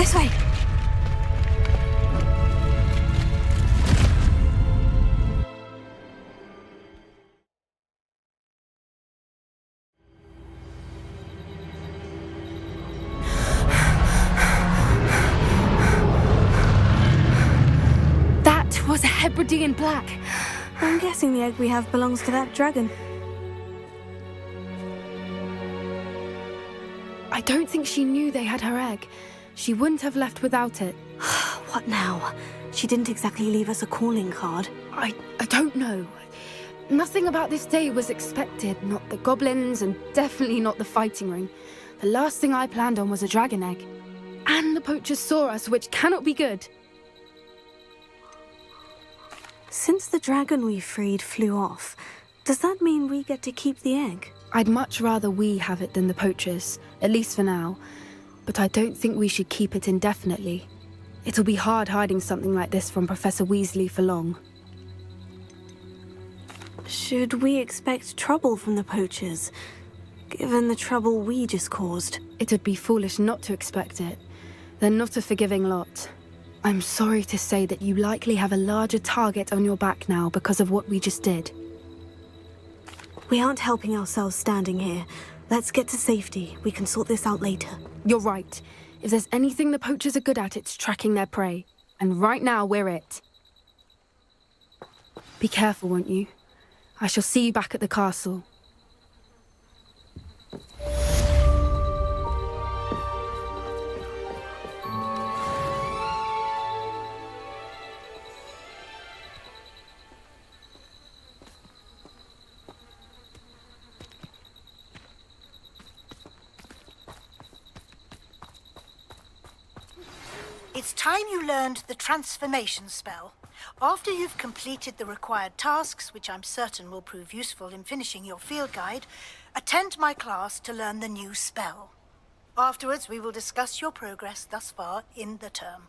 This way. That was a Hebridean black. I'm guessing the egg we have belongs to that dragon. I don't think she knew they had her egg. She wouldn't have left without it. What now? She didn't exactly leave us a calling card. I don't know. Nothing about this day was expected. Not the goblins, and definitely not the fighting ring. The last thing I planned on was a dragon egg. And the poachers saw us, which cannot be good. Since the dragon we freed flew off, does that mean we get to keep the egg? I'd much rather we have it than the poachers, at least for now. But I don't think we should keep it indefinitely. It'll be hard hiding something like this from Professor Weasley for long. Should we expect trouble from the poachers, given the trouble we just caused? It'd be foolish not to expect it. They're not a forgiving lot. I'm sorry to say that you likely have a larger target on your back now because of what we just did. We aren't helping ourselves standing here. Let's get to safety. We can sort this out later. You're right. If there's anything the poachers are good at, it's tracking their prey. And right now, we're it. Be careful, won't you? I shall see you back at the castle. It's time you learned the transformation spell. After you've completed the required tasks, which I'm certain will prove useful in finishing your field guide, attend my class to learn the new spell. Afterwards, we will discuss your progress thus far in the term.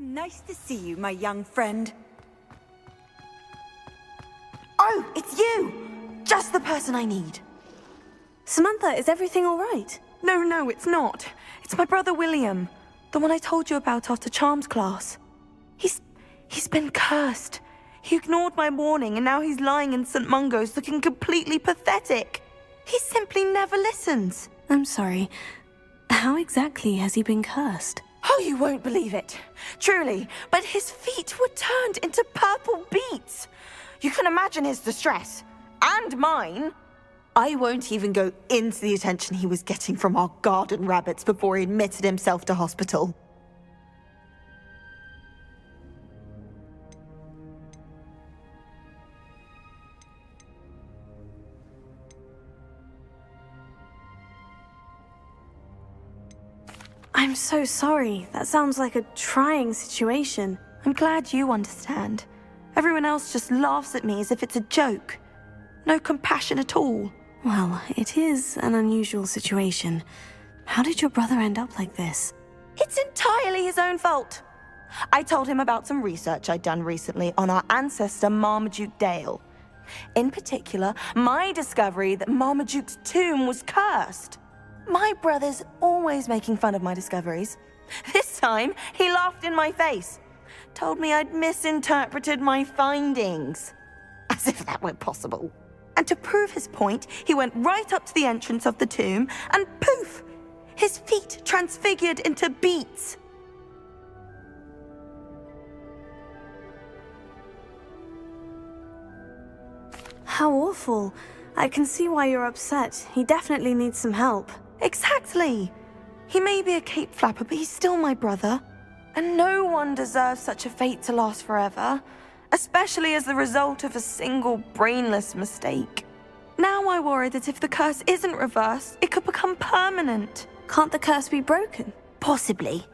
Nice to see you, my young friend. Oh, it's you! just the person I need. Samantha, is everything all right? No, it's not. It's my brother William, the one I told you about after Charms class. He's been cursed. He ignored my warning and now he's lying in St. Mungo's looking completely pathetic. He simply never listens. I'm sorry. How exactly has he been cursed? Oh, you won't believe it. Truly, but his feet were turned into purple beets. You can imagine his distress. And mine. I won't even go into the attention he was getting from our garden rabbits before he admitted himself to hospital. I'm so sorry. That sounds like a trying situation. I'm glad you understand. Everyone else just laughs at me as if it's a joke. No compassion at all. Well, it is an unusual situation. How did your brother end up like this? It's entirely his own fault. I told him about some research I'd done recently on our ancestor Marmaduke Dale. In particular, my discovery that Marmaduke's tomb was cursed. My brother's always making fun of my discoveries. This time, he laughed in my face. Told me I'd misinterpreted my findings. As if that were possible. And to prove his point, he went right up to the entrance of the tomb and poof! His feet transfigured into beets. How awful. I can see why you're upset. He definitely needs some help. Exactly. He may be a cape flapper, but he's still my brother. And no one deserves such a fate to last forever, especially as the result of a single brainless mistake. Now I worry that if the curse isn't reversed, it could become permanent. Can't the curse be broken? Possibly.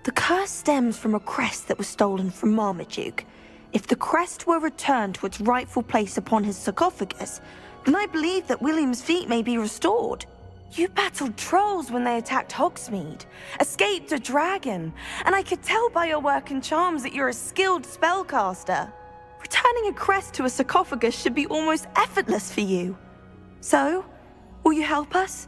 The curse stems from a crest that was stolen from Marmaduke. If the crest were returned to its rightful place upon his sarcophagus, then I believe that William's feet may be restored. You battled trolls when they attacked Hogsmeade, escaped a dragon, and I could tell by your work in charms that you're a skilled spellcaster. Returning a crest to a sarcophagus should be almost effortless for you. So, will you help us?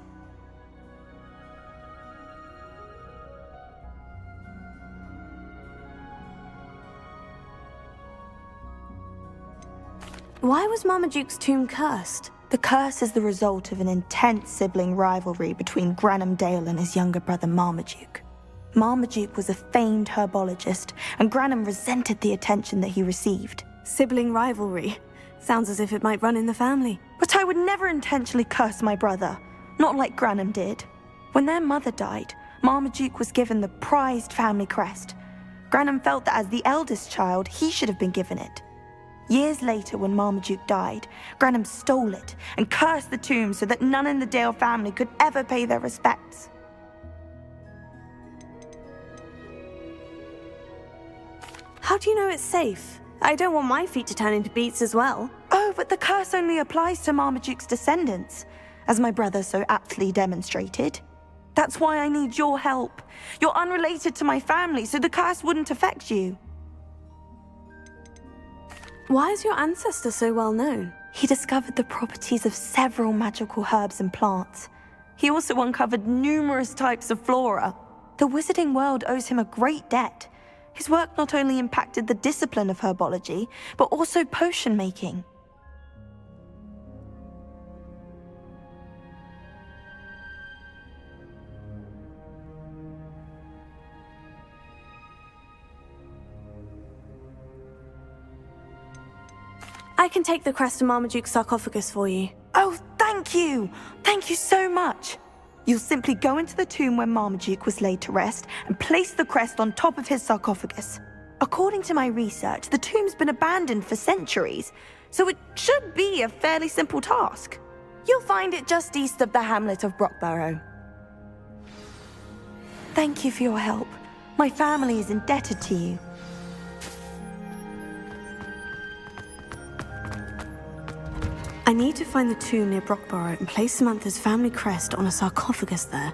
Why was Marmaduke's tomb cursed? The curse is the result of an intense sibling rivalry between Granham Dale and his younger brother Marmaduke. Marmaduke was a famed herbologist, and Granham resented the attention that he received. Sibling rivalry. Sounds as if it might run in the family. But I would never intentionally curse my brother, not like Granham did. When their mother died, Marmaduke was given the prized family crest. Granham felt that as the eldest child, he should have been given it. Years later, when Marmaduke died, Granham stole it and cursed the tomb so that none in the Dale family could ever pay their respects. How do you know it's safe? I don't want my feet to turn into beets as well. Oh, but the curse only applies to Marmaduke's descendants, as my brother so aptly demonstrated. That's why I need your help. You're unrelated to my family, so the curse wouldn't affect you. Why is your ancestor so well known? He discovered the properties of several magical herbs and plants. He also uncovered numerous types of flora. The wizarding world owes him a great debt. His work not only impacted the discipline of herbology, but also potion making. I can take the crest to Marmaduke's sarcophagus for you. Oh, thank you! Thank you so much! You'll simply go into the tomb where Marmaduke was laid to rest and place the crest on top of his sarcophagus. According to my research, the tomb's been abandoned for centuries, so it should be a fairly simple task. You'll find it just east of the hamlet of Brockborough. Thank you for your help. My family is indebted to you. I need to find the tomb near Brockborough and place Samantha's family crest on a sarcophagus there.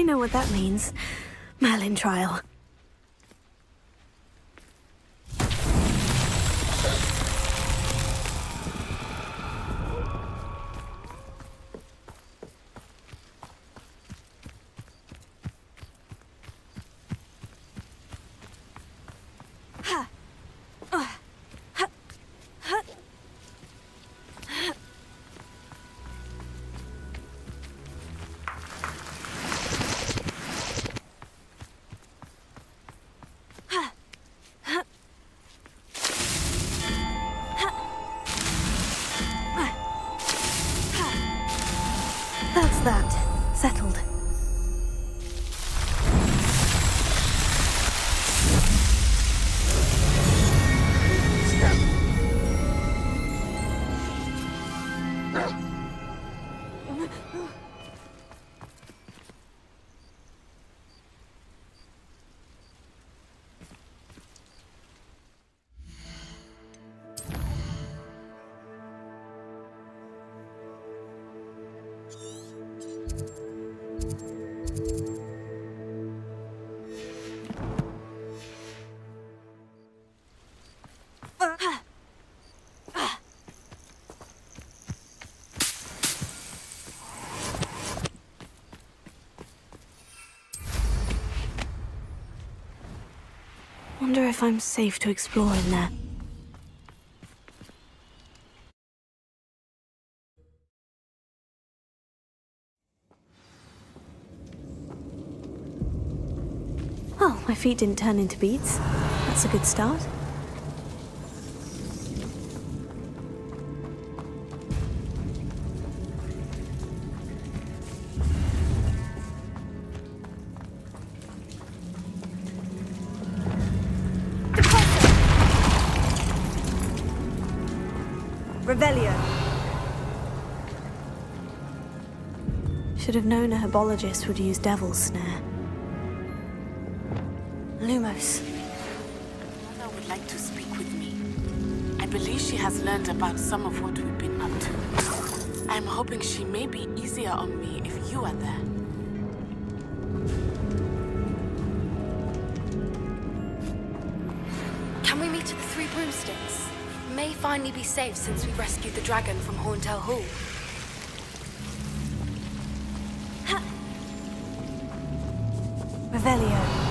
I know what that means. Merlin trial. That's that. Settled. Wonder if I'm safe to explore in there. Oh, my feet didn't turn into beads. That's a good start. Revelio. Should have known a herbologist would use Devil's Snare. Lumos. Mother would like to speak with me. I believe she has learned about some of what we've been up to. I'm hoping she may be easier on me if you are there. Can we meet at the Three Broomsticks? May finally be safe since we rescued the dragon from Horntail Hall. Revelio.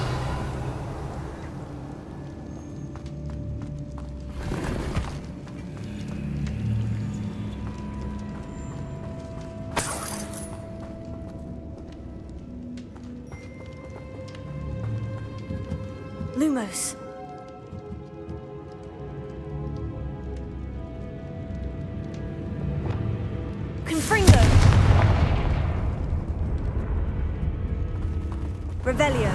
Lumos. Confringo. Revelio.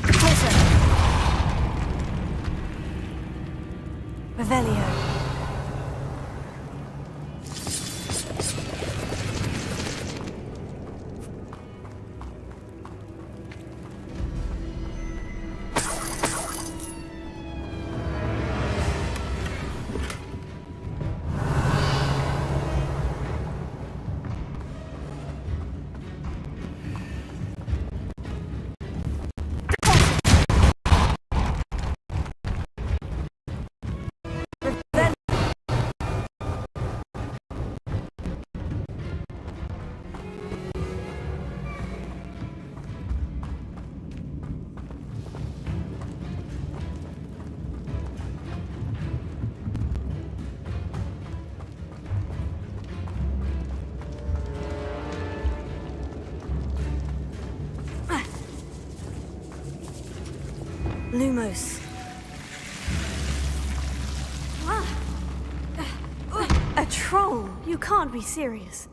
Repulsor. Revelio. Lumos. A troll? You can't be serious.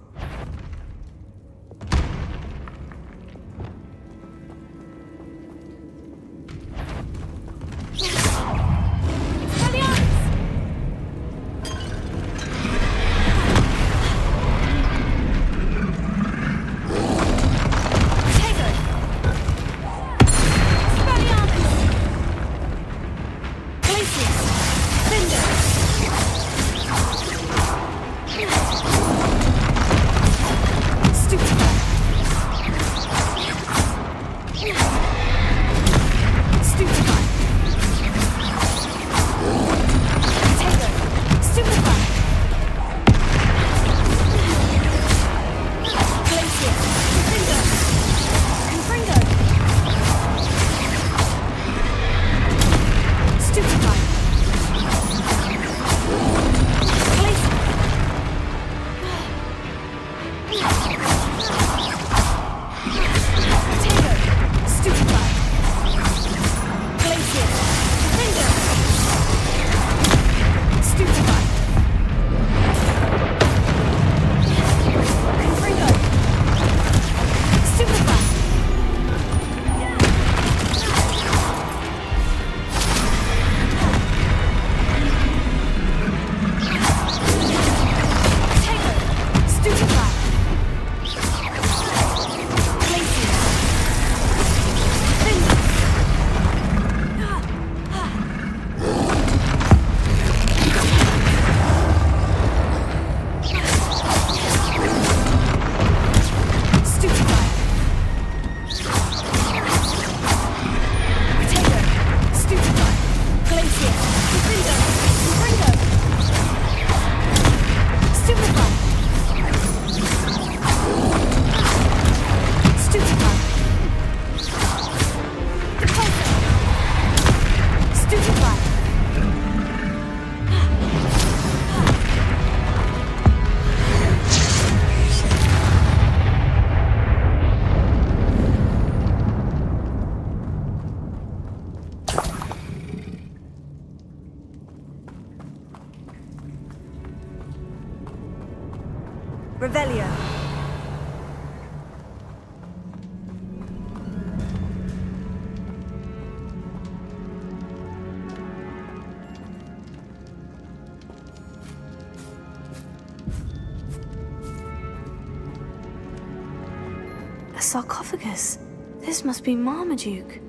A sarcophagus. This must be Marmaduke.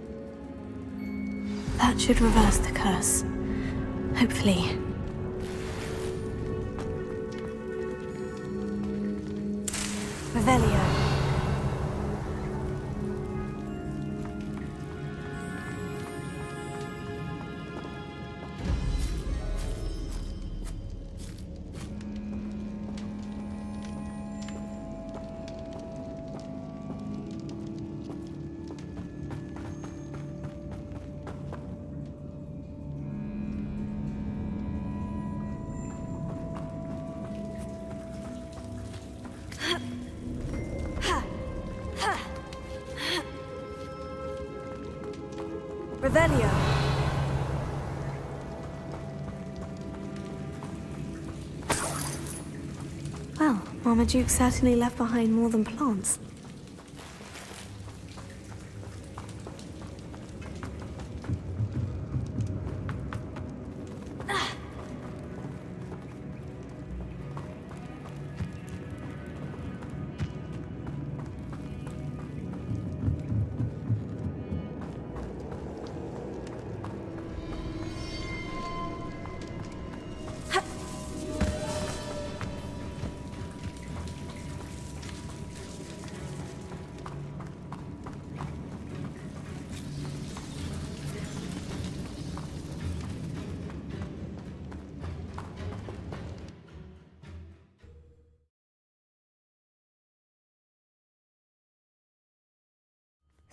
That should reverse the curse. Hopefully. Revelio. Revelio. Well, Marmaduke certainly left behind more than plants.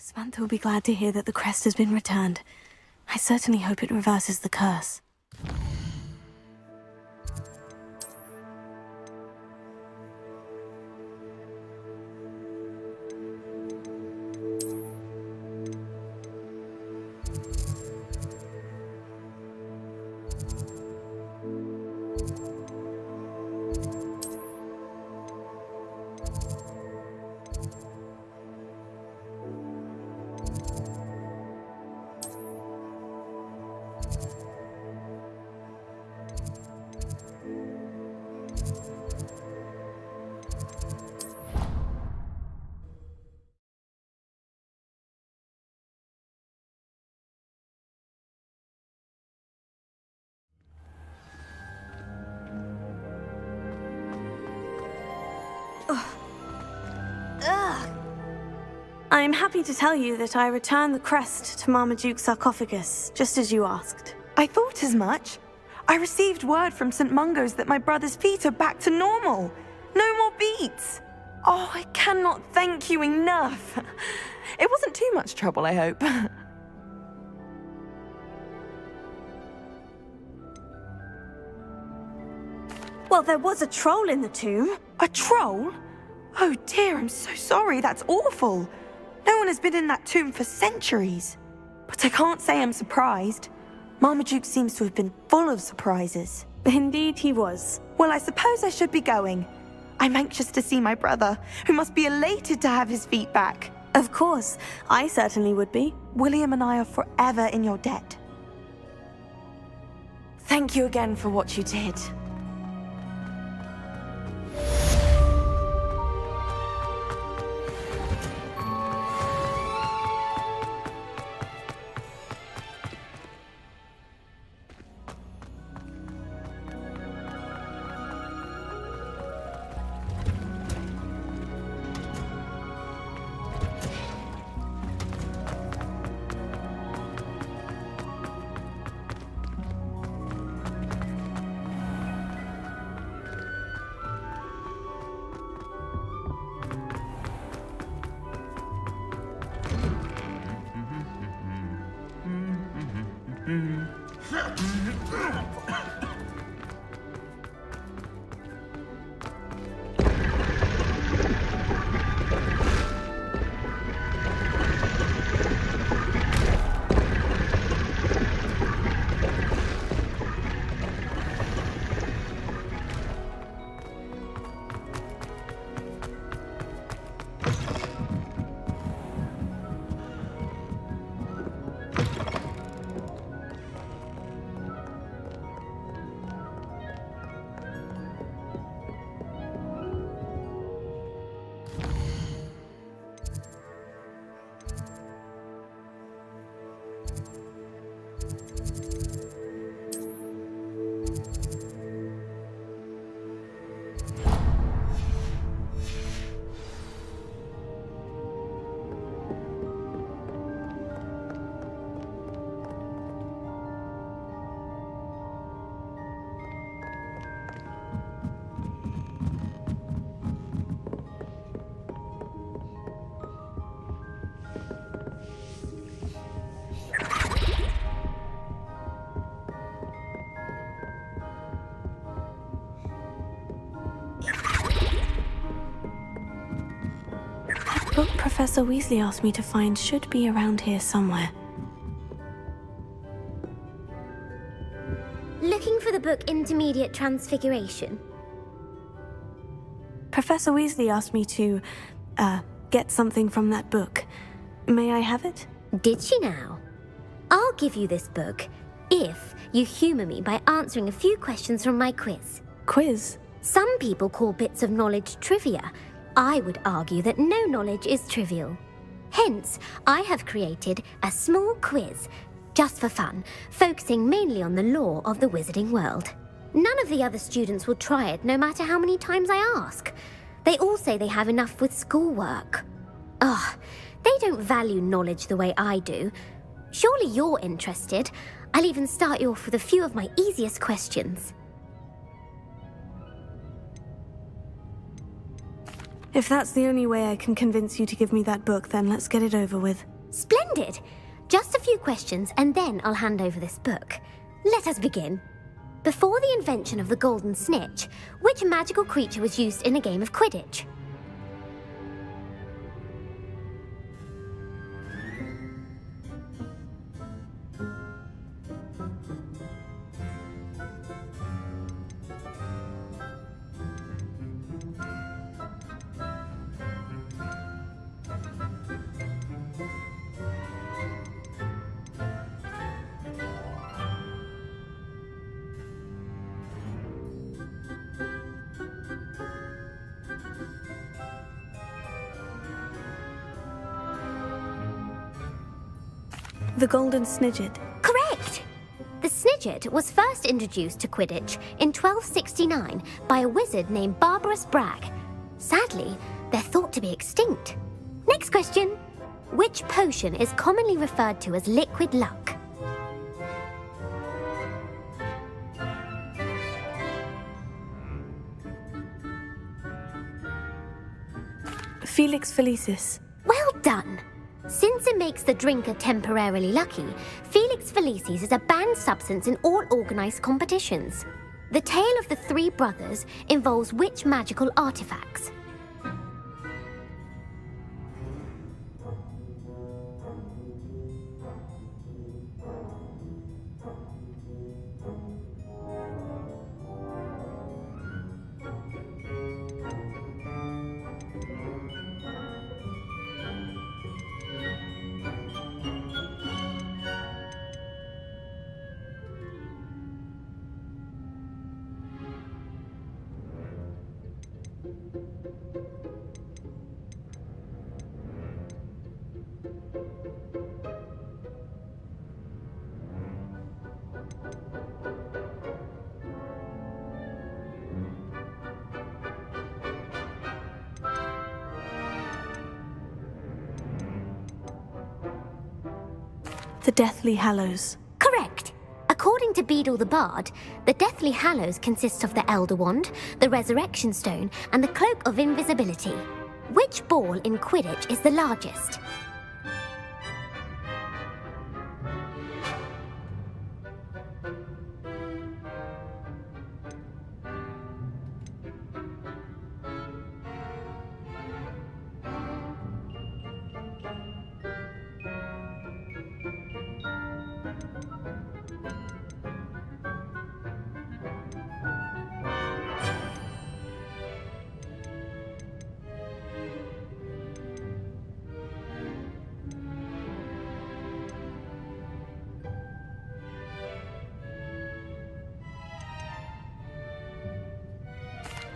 Samantha will be glad to hear that the crest has been returned. I certainly hope it reverses the curse. I'm happy to tell you that I returned the crest to Marmaduke's sarcophagus, just as you asked. I thought as much. I received word from St. Mungo's that my brother's feet are back to normal. No more beats. Oh, I cannot thank you enough. It wasn't too much trouble, I hope. Well, there was a troll in the tomb. A troll? Oh dear, I'm so sorry. That's awful. No one has been in that tomb for centuries. But I can't say I'm surprised. Marmaduke seems to have been full of surprises. Indeed he was. Well, I suppose I should be going. I'm anxious to see my brother, who must be elated to have his feet back. Of course, I certainly would be. William and I are forever in your debt. Thank you again for what you did. book Professor Weasley asked me to find should be around here somewhere. Looking for the book Intermediate Transfiguration? Professor Weasley asked me to, get something from that book. May I have it? Did she now? I'll give you this book if you humour me by answering a few questions from my quiz. Quiz? Some people call bits of knowledge trivia. I would argue that no knowledge is trivial. Hence, I have created a small quiz, just for fun, focusing mainly on the lore of the wizarding world. None of the other students will try it, no matter how many times I ask. They all say they have enough with schoolwork. Ugh, they don't value knowledge the way I do. Surely you're interested. I'll even start you off with a few of my easiest questions. If that's the only way I can convince you to give me that book, then let's get it over with. Splendid! Just a few questions, and then I'll hand over this book. Let us begin. Before the invention of the golden snitch, which magical creature was used in a game of Quidditch? The Golden Snidget. Correct! The Snidget was first introduced to Quidditch in 1269 by a wizard named Barbarous Bragg. Sadly, they're thought to be extinct. Next question. Which potion is commonly referred to as liquid luck? Felix Felicis. Well done! Since it makes the drinker temporarily lucky, Felix Felicis is a banned substance in all organised competitions. The tale of the three brothers involves which magical artifacts? The Deathly Hallows. Correct! According to Beedle the Bard, the Deathly Hallows consists of the Elder Wand, the Resurrection Stone, and the Cloak of Invisibility. Which ball in Quidditch is the largest?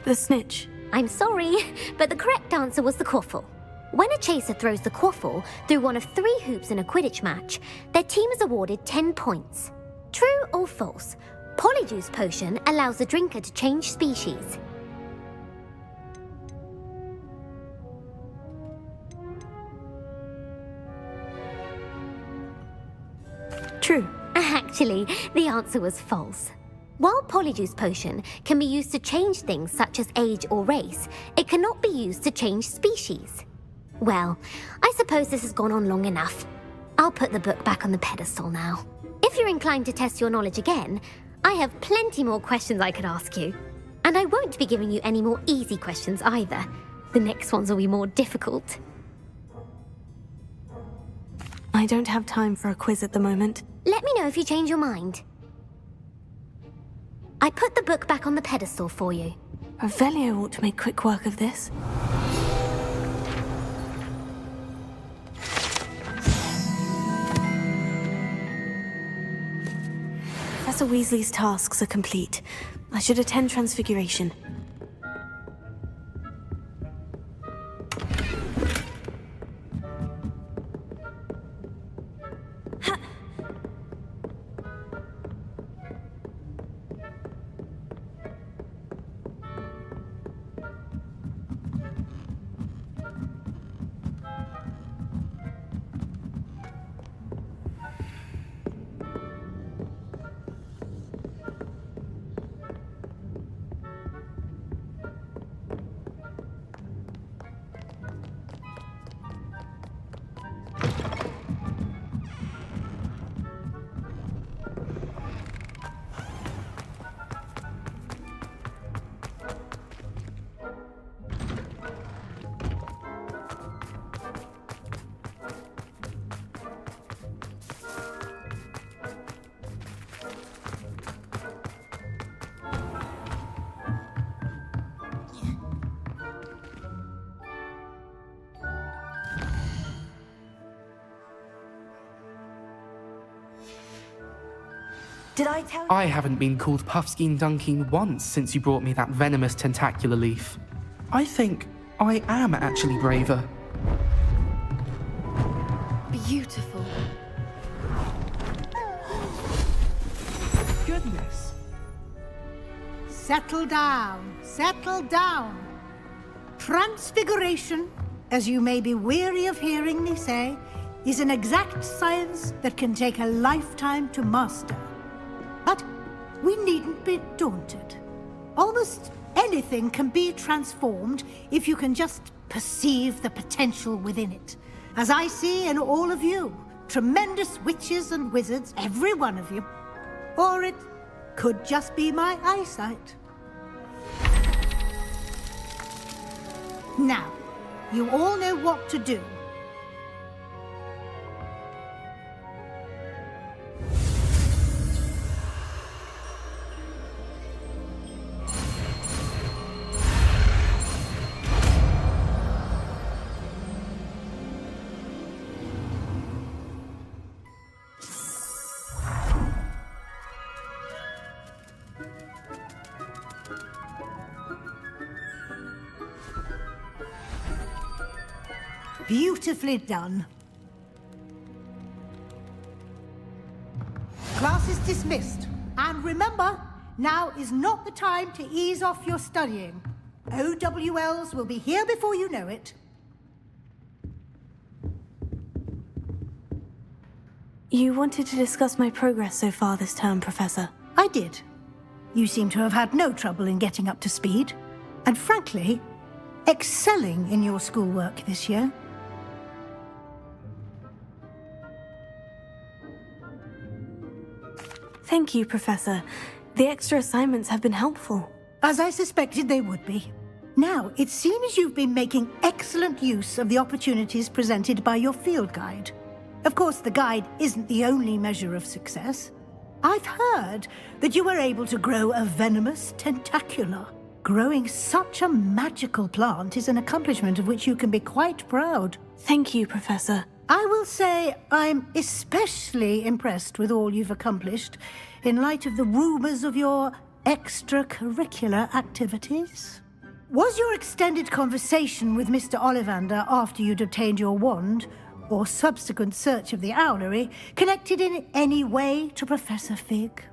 The Snitch. I'm sorry, but the correct answer was the Quaffle. When a chaser throws the Quaffle through one of 3 hoops in a Quidditch match, their team is awarded 10 points. True or false? Polyjuice Potion allows the drinker to change species. True. Actually, the answer was false. While Polyjuice Potion can be used to change things such as age or race, it cannot be used to change species. Well, I suppose this has gone on long enough. I'll put the book back on the pedestal now. If you're inclined to test your knowledge again, I have plenty more questions I could ask you. And I won't be giving you any more easy questions either. The next ones will be more difficult. I don't have time for a quiz at the moment. Let me know if you change your mind. I put the book back on the pedestal for you. Revelio ought to make quick work of this. Professor Weasley's tasks are complete. I should attend Transfiguration. Did I tell you? I haven't been called Puffskein Dunking once since you brought me that venomous tentacular leaf. I think I am actually braver. Beautiful. Goodness. Settle down, settle down. Transfiguration, as you may be weary of hearing me say, is an exact science that can take a lifetime to master. But we needn't be daunted. Almost anything can be transformed if you can just perceive the potential within it. As I see in all of you, tremendous witches and wizards, every one of you. Or it could just be my eyesight. Now, you all know what to do. Beautifully done. Class is dismissed. And remember, now is not the time to ease off your studying. OWLs will be here before you know it. You wanted to discuss my progress so far this term, Professor. I did. You seem to have had no trouble in getting up to speed. And frankly, excelling in your schoolwork this year. Thank you, Professor. The extra assignments have been helpful. As I suspected they would be. Now, it seems you've been making excellent use of the opportunities presented by your field guide. Of course, the guide isn't the only measure of success. I've heard that you were able to grow a venomous tentacula. Growing such a magical plant is an accomplishment of which you can be quite proud. Thank you, Professor. I will say I'm especially impressed with all you've accomplished in light of the rumors of your extracurricular activities. Was your extended conversation with Mr. Ollivander after you'd obtained your wand, or subsequent search of the owlery, connected in any way to Professor Fig?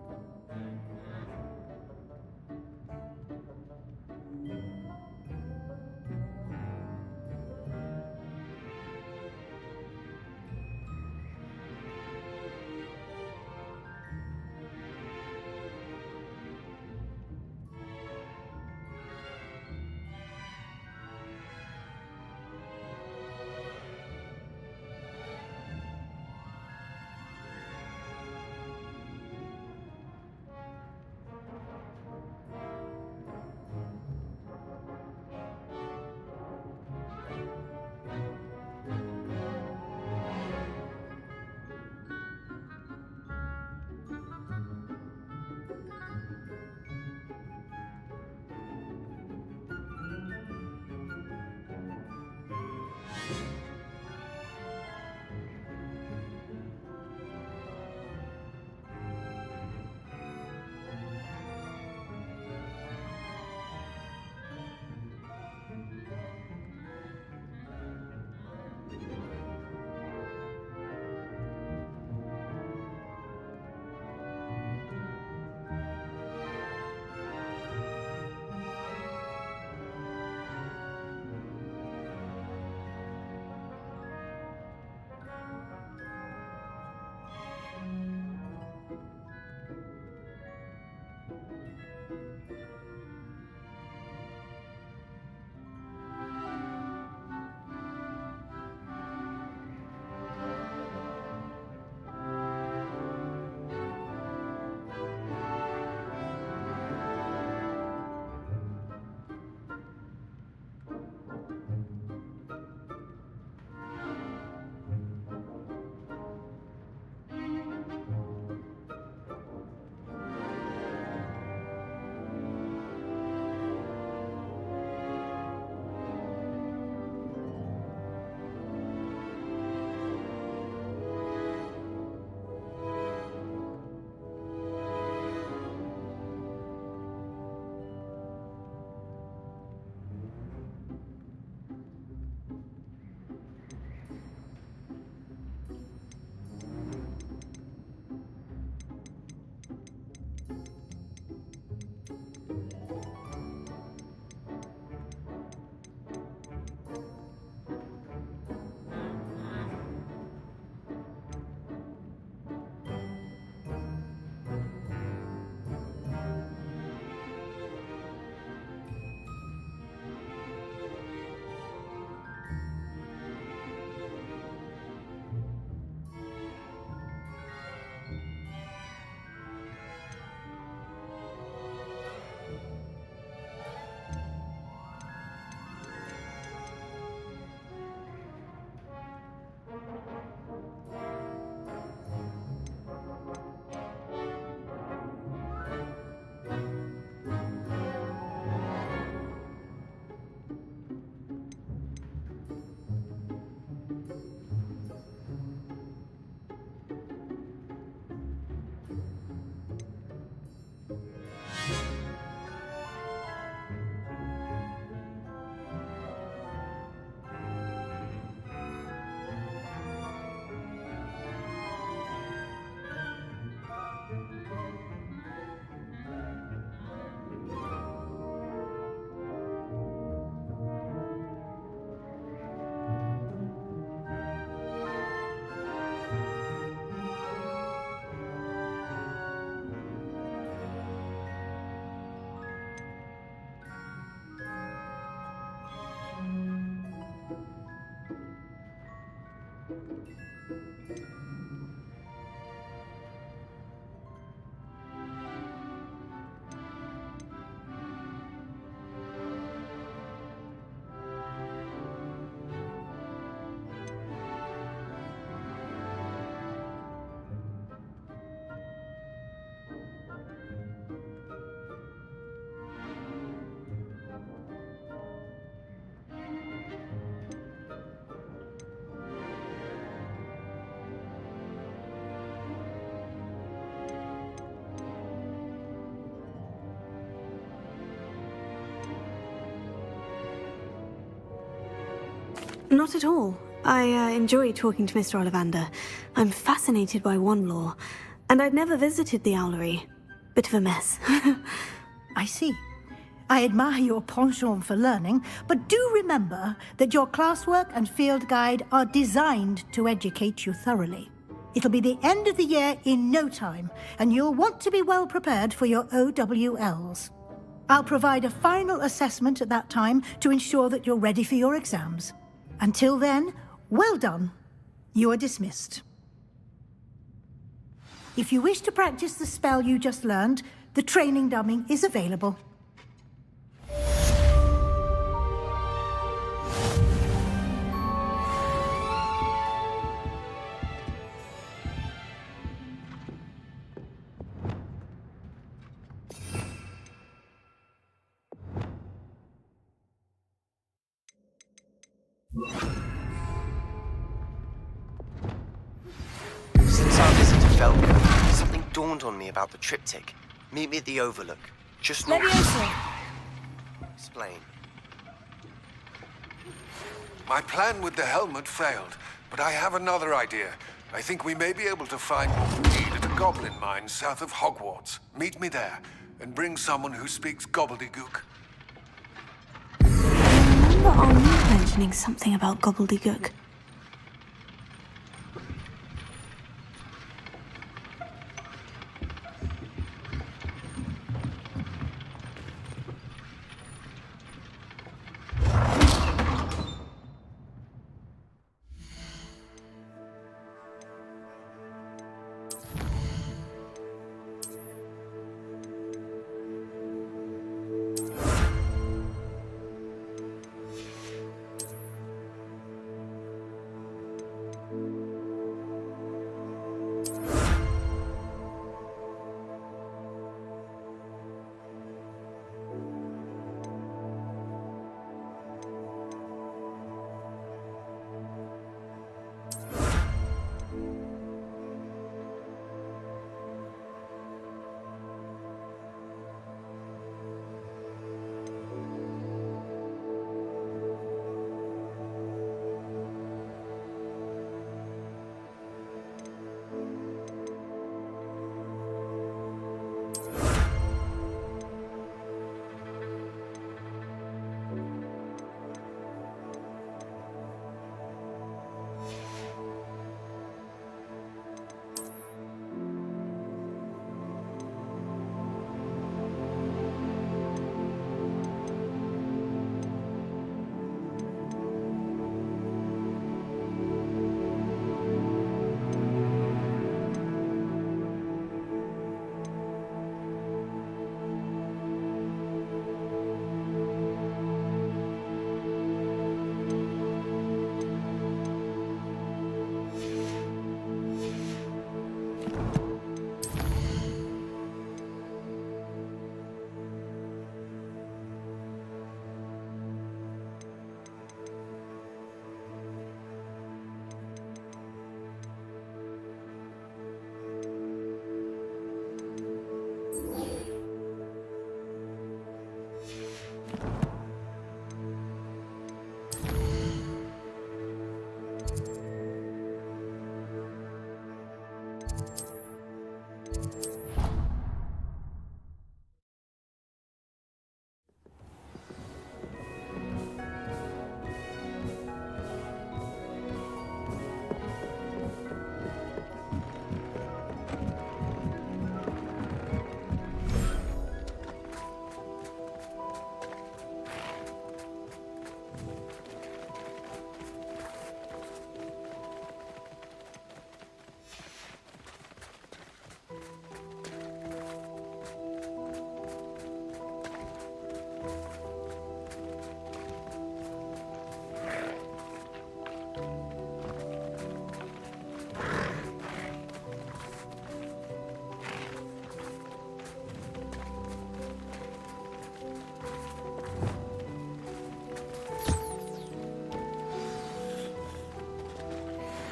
Not at all. I enjoy talking to Mr. Ollivander. I'm fascinated by wand lore, and I'd never visited the Owlery. Bit of a mess. I see. I admire your penchant for learning, but do remember that your classwork and field guide are designed to educate you thoroughly. It'll be the end of the year in no time, and you'll want to be well prepared for your OWLs. I'll provide a final assessment at that time to ensure that you're ready for your exams. Until then, well done. You are dismissed. If you wish to practice the spell you just learned, the training dummy is available. Since our visit to Felka, something dawned on me about the triptych. Meet me at the Overlook. Just north. Explain. My plan with the helmet failed, but I have another idea. I think we may be able to find what we need at a goblin mine south of Hogwarts. Meet me there, and bring someone who speaks gobbledygook. I remember Armin mentioning something about gobbledygook.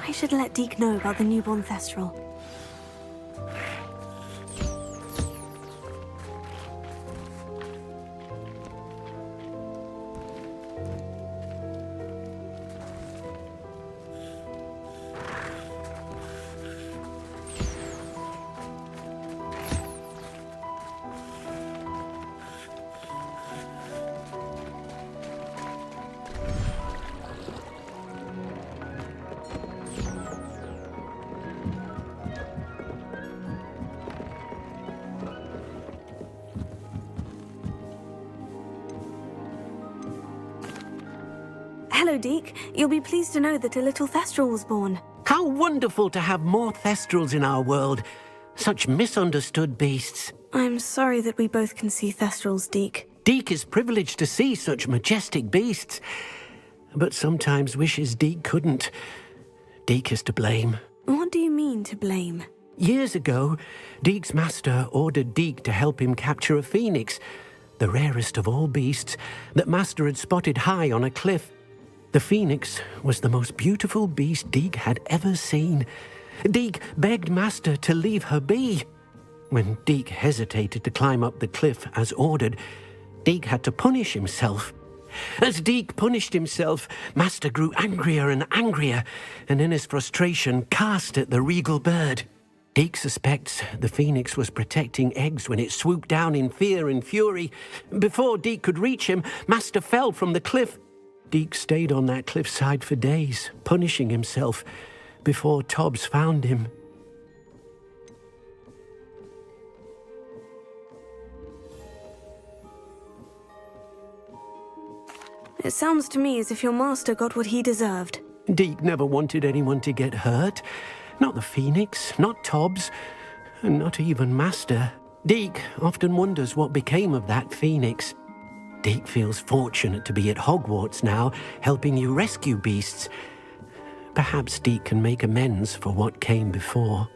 I should let Deke know about the newborn Thestral. Hello, Deke. You'll be pleased to know that a little Thestral was born. How wonderful to have more Thestrals in our world. Such misunderstood beasts. I'm sorry that we both can see Thestrals, Deke. Deke is privileged to see such majestic beasts, but sometimes wishes Deke couldn't. Deke is to blame. What do you mean, to blame? Years ago, Deke's master ordered Deke to help him capture a phoenix, the rarest of all beasts, that master had spotted high on a cliff. The phoenix was the most beautiful beast Deke had ever seen. Deke begged master to leave her be. When Deke hesitated to climb up the cliff as ordered, Deke had to punish himself. As Deke punished himself, master grew angrier and angrier, and in his frustration cast at the regal bird. Deke suspects the phoenix was protecting eggs when it swooped down in fear and fury. Before Deke could reach him, master fell from the cliff. Deke stayed on that cliffside for days, punishing himself, before Tobbs found him. It sounds to me as if your master got what he deserved. Deke never wanted anyone to get hurt. Not the phoenix, not Tobbs, and not even master. Deke often wonders what became of that phoenix. Deke feels fortunate to be at Hogwarts now, helping you rescue beasts. Perhaps Deke can make amends for what came before.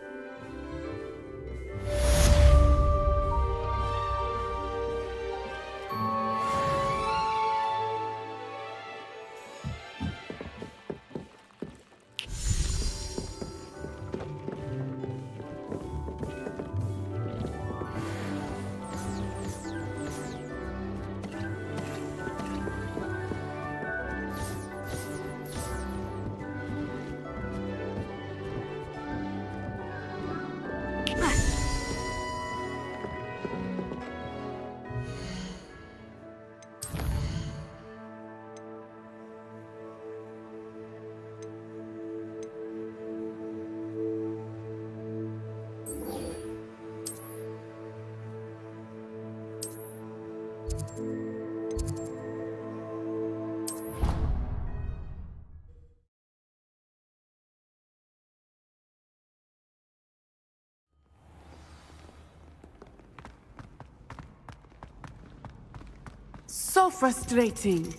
So frustrating.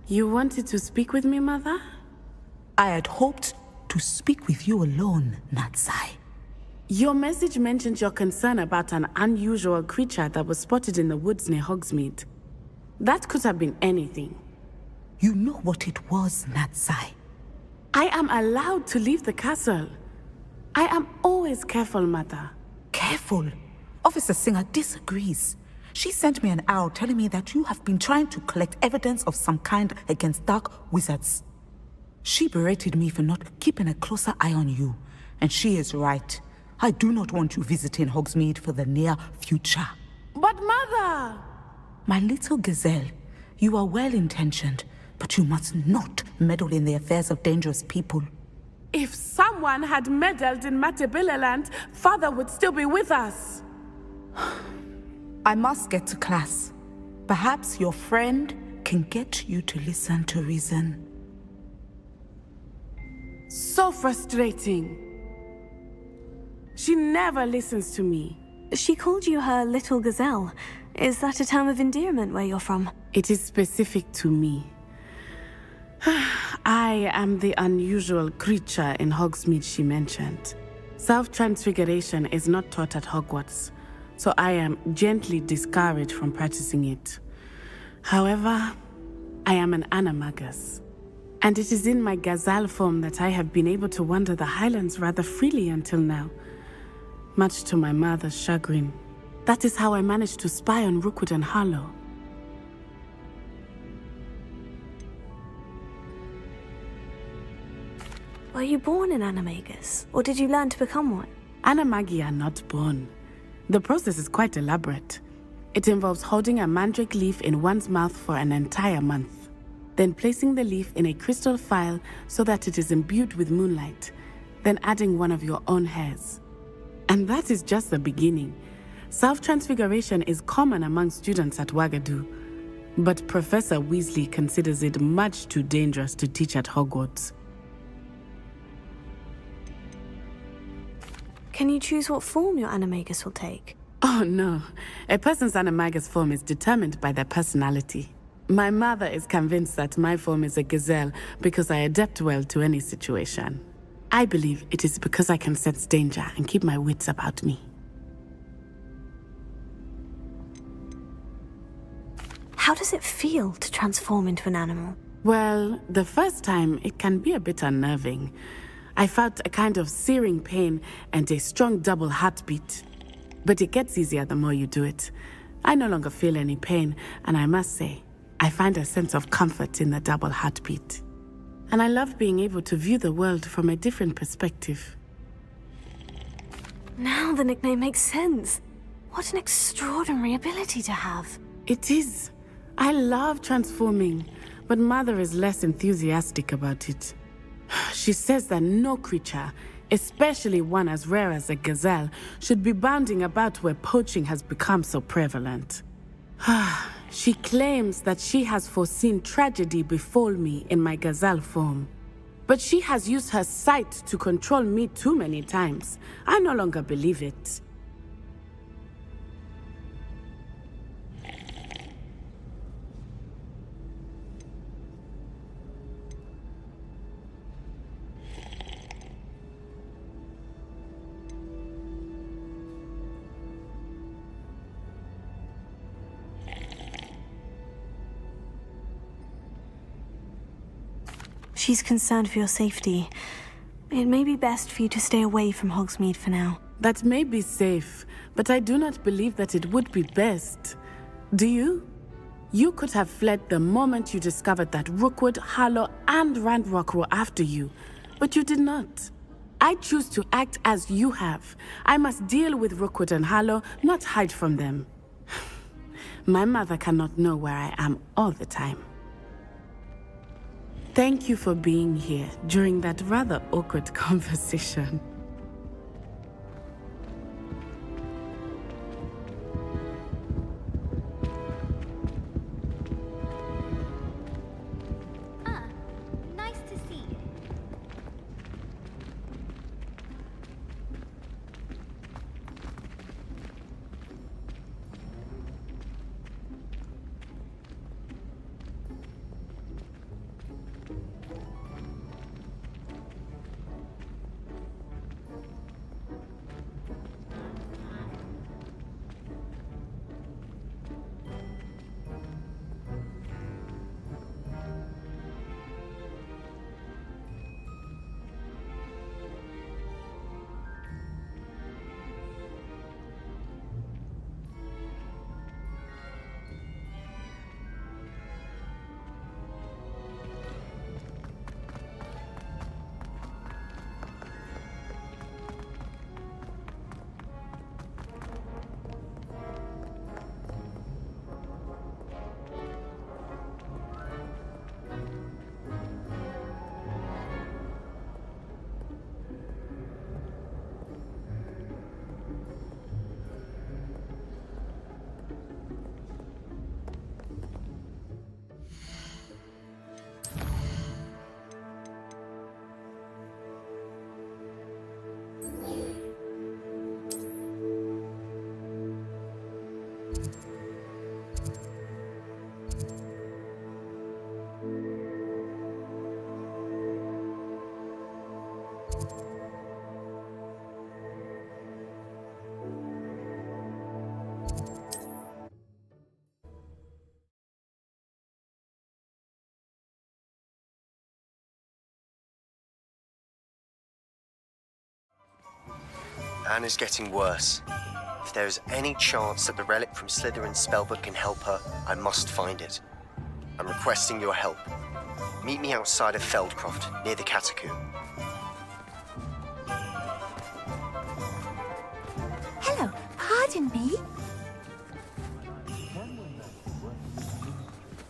You wanted to speak with me, Mother? I had hoped to speak with you alone, Natsai. Your message mentioned your concern about an unusual creature that was spotted in the woods near Hogsmeade. That could have been anything. You know what it was, Natsai. I am allowed to leave the castle. I am always careful, Mother. Careful? Officer Singer disagrees. She sent me an owl telling me that you have been trying to collect evidence of some kind against dark wizards. She berated me for not keeping a closer eye on you, and she is right. I do not want you visiting Hogsmeade for the near future. But Mother! My little gazelle, you are well-intentioned, but you must not meddle in the affairs of dangerous people. If someone had meddled in Matabeleland, Father would still be with us. I must get to class. Perhaps your friend can get you to listen to reason. So frustrating. She never listens to me. She called you her little gazelle. Is that a term of endearment where you're from? It is specific to me. I am the unusual creature in Hogsmeade she mentioned. Self-transfiguration is not taught at Hogwarts, so I am gently discouraged from practicing it. However, I am an animagus. And it is in my gazelle form that I have been able to wander the highlands rather freely until now. Much to my mother's chagrin. That is how I managed to spy on Rookwood and Harlow. Were you born an animagus, or did you learn to become one? Animagi are not born. The process is quite elaborate. It involves holding a mandrake leaf in one's mouth for an entire month, then placing the leaf in a crystal phial so that it is imbued with moonlight, then adding one of your own hairs. And that is just the beginning. Self-transfiguration is common among students at Wagadu, but Professor Weasley considers it much too dangerous to teach at Hogwarts. Can you choose what form your animagus will take? Oh no, a person's animagus form is determined by their personality. My mother is convinced that my form is a gazelle because I adapt well to any situation. I believe it is because I can sense danger and keep my wits about me. How does it feel to transform into an animal? Well, the first time it can be a bit unnerving. I felt a kind of searing pain and a strong double heartbeat. But it gets easier the more you do it. I no longer feel any pain, and I must say, I find a sense of comfort in the double heartbeat. And I love being able to view the world from a different perspective. Now the nickname makes sense. What an extraordinary ability to have. It is. I love transforming, but Mother is less enthusiastic about it. She says that no creature, especially one as rare as a gazelle, should be bounding about where poaching has become so prevalent. She claims that she has foreseen tragedy befall me in my gazelle form. But she has used her sight to control me too many times. I no longer believe it. She's concerned for your safety. It may be best for you to stay away from Hogsmeade for now. That may be safe, but I do not believe that it would be best. Do you? You could have fled the moment you discovered that Rookwood, Harlow, and Ranrock were after you, but you did not. I choose to act as you have. I must deal with Rookwood and Harlow, not hide from them. My mother cannot know where I am all the time. Thank you for being here during that rather awkward conversation. Nice to see you. Anne is getting worse. If there is any chance that the relic from Slytherin's spellbook can help her, I must find it. I'm requesting your help. Meet me outside of Feldcroft, near the catacomb. Hello, pardon me.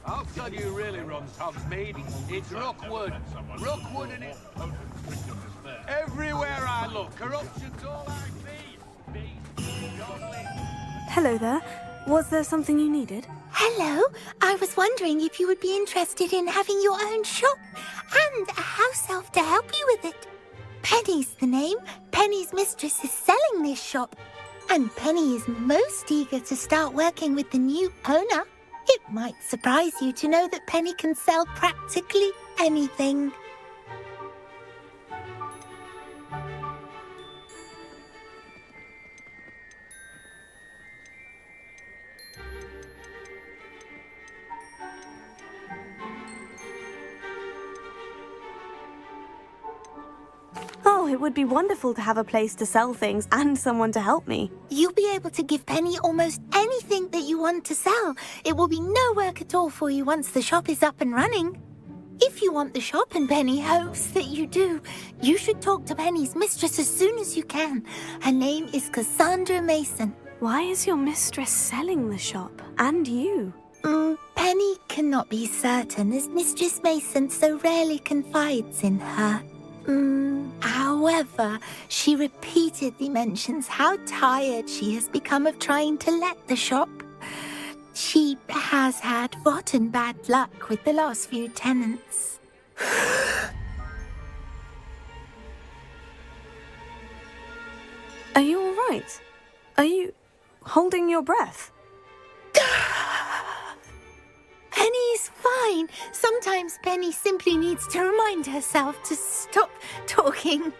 How can you really run Hogsmeade? It's Rookwood. Rookwood and it... Everywhere I look, corruption's all I see. Hello there. Was there something you needed? Hello, I was wondering if you would be interested in having your own shop and a house elf to help you with it. Penny's the name. Penny's mistress is selling this shop, and Penny is most eager to start working with the new owner. It might surprise you to know that Penny can sell practically anything. Oh, it would be wonderful to have a place to sell things and someone to help me. You'll be able to give Penny almost anything that you want to sell. It will be no work at all for you once the shop is up and running. If you want the shop and Penny hopes that you do, you should talk to Penny's mistress as soon as you can. Her name is Cassandra Mason. Why is your mistress selling the shop? And you? Penny cannot be certain, as Mistress Mason so rarely confides in her. However, she repeatedly mentions how tired she has become of trying to let the shop. She has had rotten bad luck with the last few tenants. Are you all right? Are you holding your breath? Penny's fine. Sometimes Penny simply needs to remind herself to stop talking.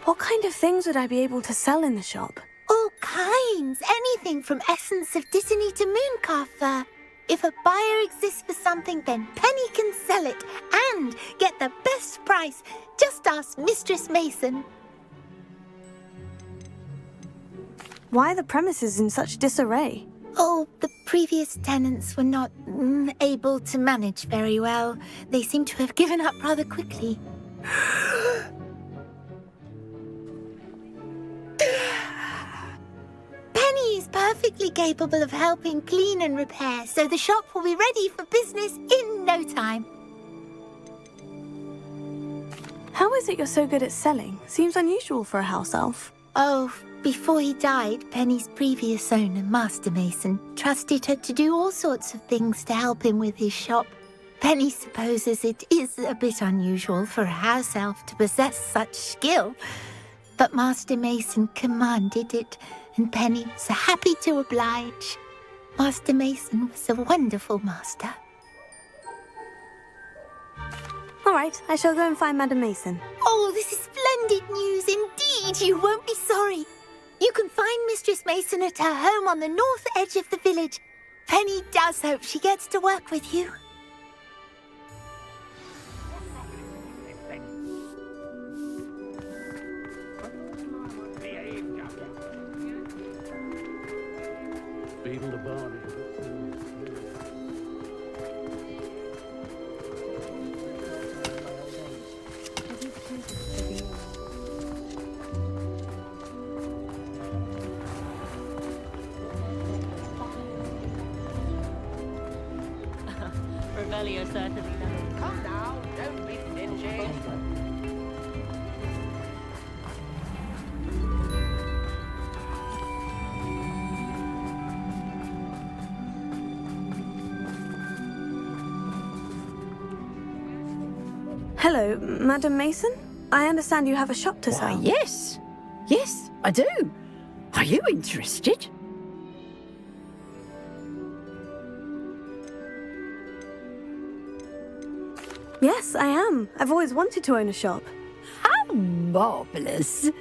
What kind of things would I be able to sell in the shop? All kinds. Anything from essence of Dittany to Mooncalf fur. If a buyer exists for something, then Penny can sell it and get the best price. Just ask Mistress Mason. Why are the premises in such disarray? Oh, the previous tenants were not able to manage very well. They seem to have given up rather quickly. Penny is perfectly capable of helping clean and repair, so the shop will be ready for business in no time. How is it you're so good at selling? Seems unusual for a house elf. Oh, before he died, Penny's previous owner, Master Mason, trusted her to do all sorts of things to help him with his shop. Penny supposes it is a bit unusual for a house elf to possess such skill, but Master Mason commanded it, and Penny was happy to oblige. Master Mason was a wonderful master. All right, I shall go and find Madam Mason. Oh, this is splendid news indeed. You won't be sorry. You can find Mistress Mason at her home on the north edge of the village. Penny does hope she gets to work with you. Beetle the body. Revelio certainly does. Come now, don't be stingy. Hello, Madam Mason? I understand you have a shop to sell. Yes. Yes, I do. Are you interested? Yes, I am. I've always wanted to own a shop. How marvellous.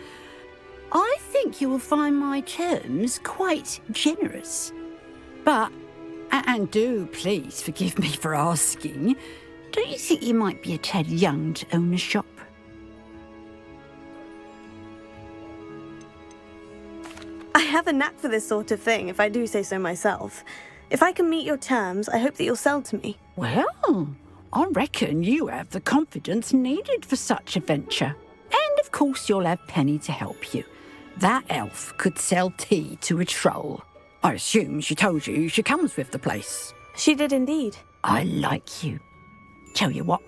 I think you will find my terms quite generous. But, and do please forgive me for asking, don't you think you might be a tad young to own a shop? have a knack for this sort of thing, if I do say so myself. If I can meet your terms, I hope that you'll sell to me. Well, I reckon you have the confidence needed for such a venture. And of course you'll have Penny to help you. That elf could sell tea to a troll. I assume she told you she comes with the place. She did indeed. I like you. Tell you what,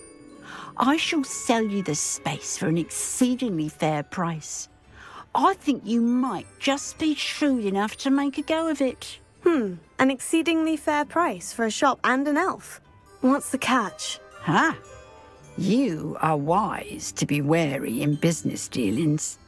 I shall sell you the space for an exceedingly fair price. I think you might just be shrewd enough to make a go of it. An exceedingly fair price for a shop and an elf. What's the catch? Ah, you are wise to be wary in business dealings.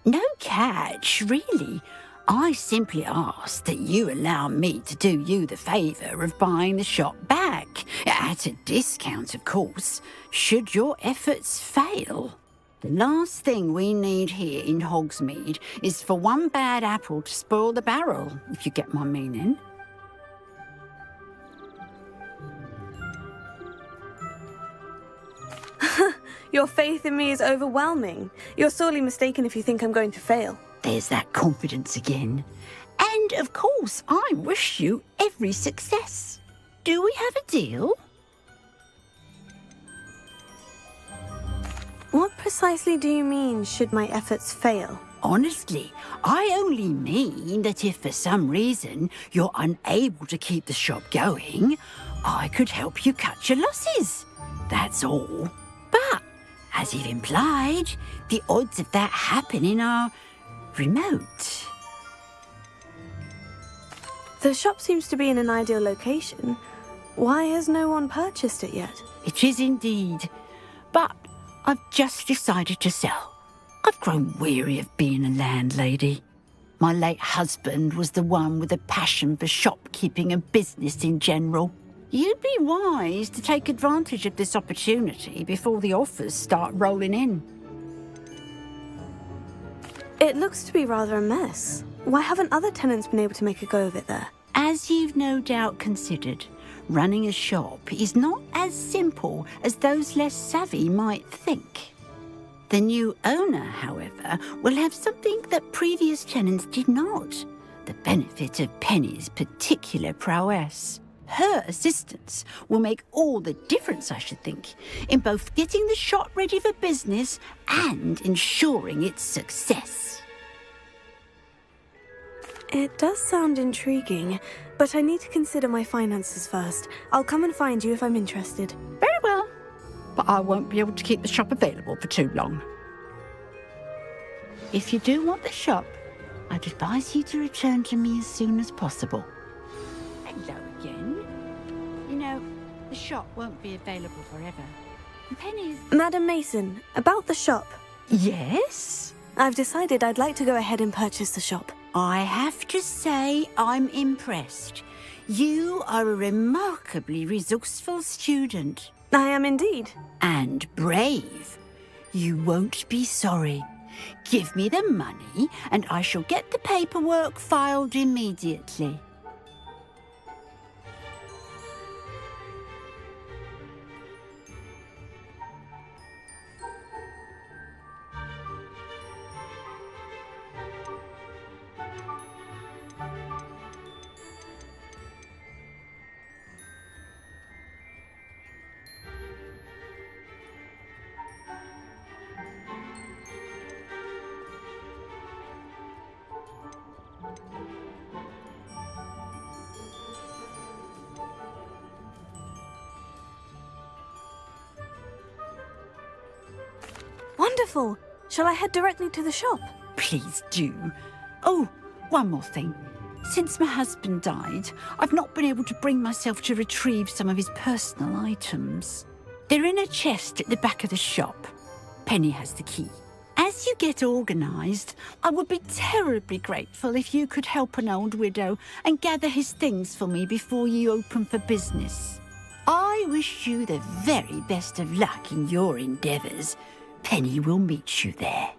No catch, really. I simply ask that you allow me to do you the favour of buying the shop back, at a discount, of course, should your efforts fail. The last thing we need here in Hogsmeade is for one bad apple to spoil the barrel, if you get my meaning. Your faith in me is overwhelming. You're sorely mistaken if you think I'm going to fail. There's that confidence again. And, of course, I wish you every success. Do we have a deal? What precisely do you mean, should my efforts fail? Honestly, I only mean that if for some reason you're unable to keep the shop going, I could help you cut your losses. That's all. But, as you've implied, the odds of that happening are remote. The shop seems to be in an ideal location. Why has no one purchased it yet? It is indeed. But I've just decided to sell. I've grown weary of being a landlady. My late husband was the one with a passion for shopkeeping and business in general. You'd be wise to take advantage of this opportunity before the offers start rolling in. It looks to be rather a mess. Why haven't other tenants been able to make a go of it there? As you've no doubt considered, running a shop is not as simple as those less savvy might think. The new owner, however, will have something that previous tenants did not, the benefit of Penny's particular prowess. Her assistance will make all the difference, I should think, in both getting the shop ready for business and ensuring its success. It does sound intriguing, but I need to consider my finances first. I'll come and find you if I'm interested. Very well, but I won't be able to keep the shop available for too long. If you do want the shop, I'd advise you to return to me as soon as possible. Hello again. You know, the shop won't be available forever. Penny's... Madam Mason, about the shop. Yes? I've decided I'd like to go ahead and purchase the shop. I have to say I'm impressed. You are a remarkably resourceful student. I am indeed. And brave. You won't be sorry. Give me the money and I shall get the paperwork filed immediately. Wonderful! Shall I head directly to the shop? Please do. Oh, one more thing. Since my husband died, I've not been able to bring myself to retrieve some of his personal items. They're in a chest at the back of the shop. Penny has the key. As you get organised, I would be terribly grateful if you could help an old widow and gather his things for me before you open for business. I wish you the very best of luck in your endeavours. Penny will meet you there.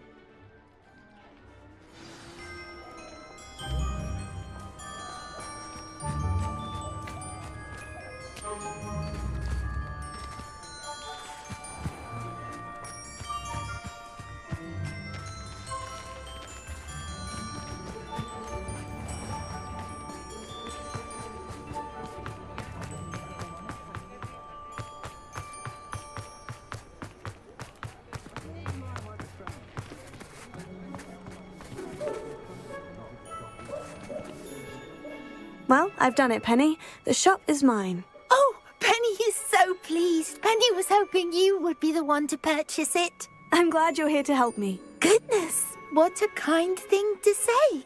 Well, I've done it, Penny. The shop is mine. Oh, Penny is so pleased. Penny was hoping you would be the one to purchase it. I'm glad you're here to help me. Goodness, what a kind thing to say.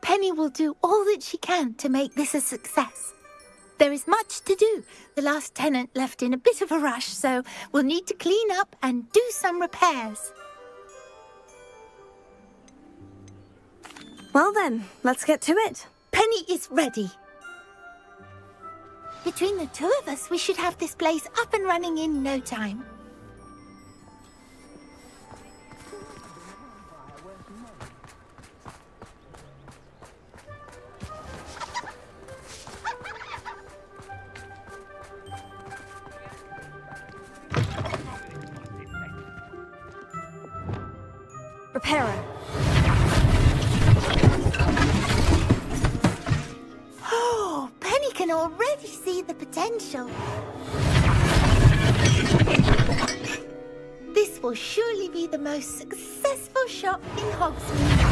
Penny will do all that she can to make this a success. There is much to do. The last tenant left in a bit of a rush, so we'll need to clean up and do some repairs. Well then, let's get to it. Penny is ready. Between the two of us, we should have this place up and running in no time. Repairer. Oh, Penny can already see the potential. This will surely be the most successful shop in Hogsmeade.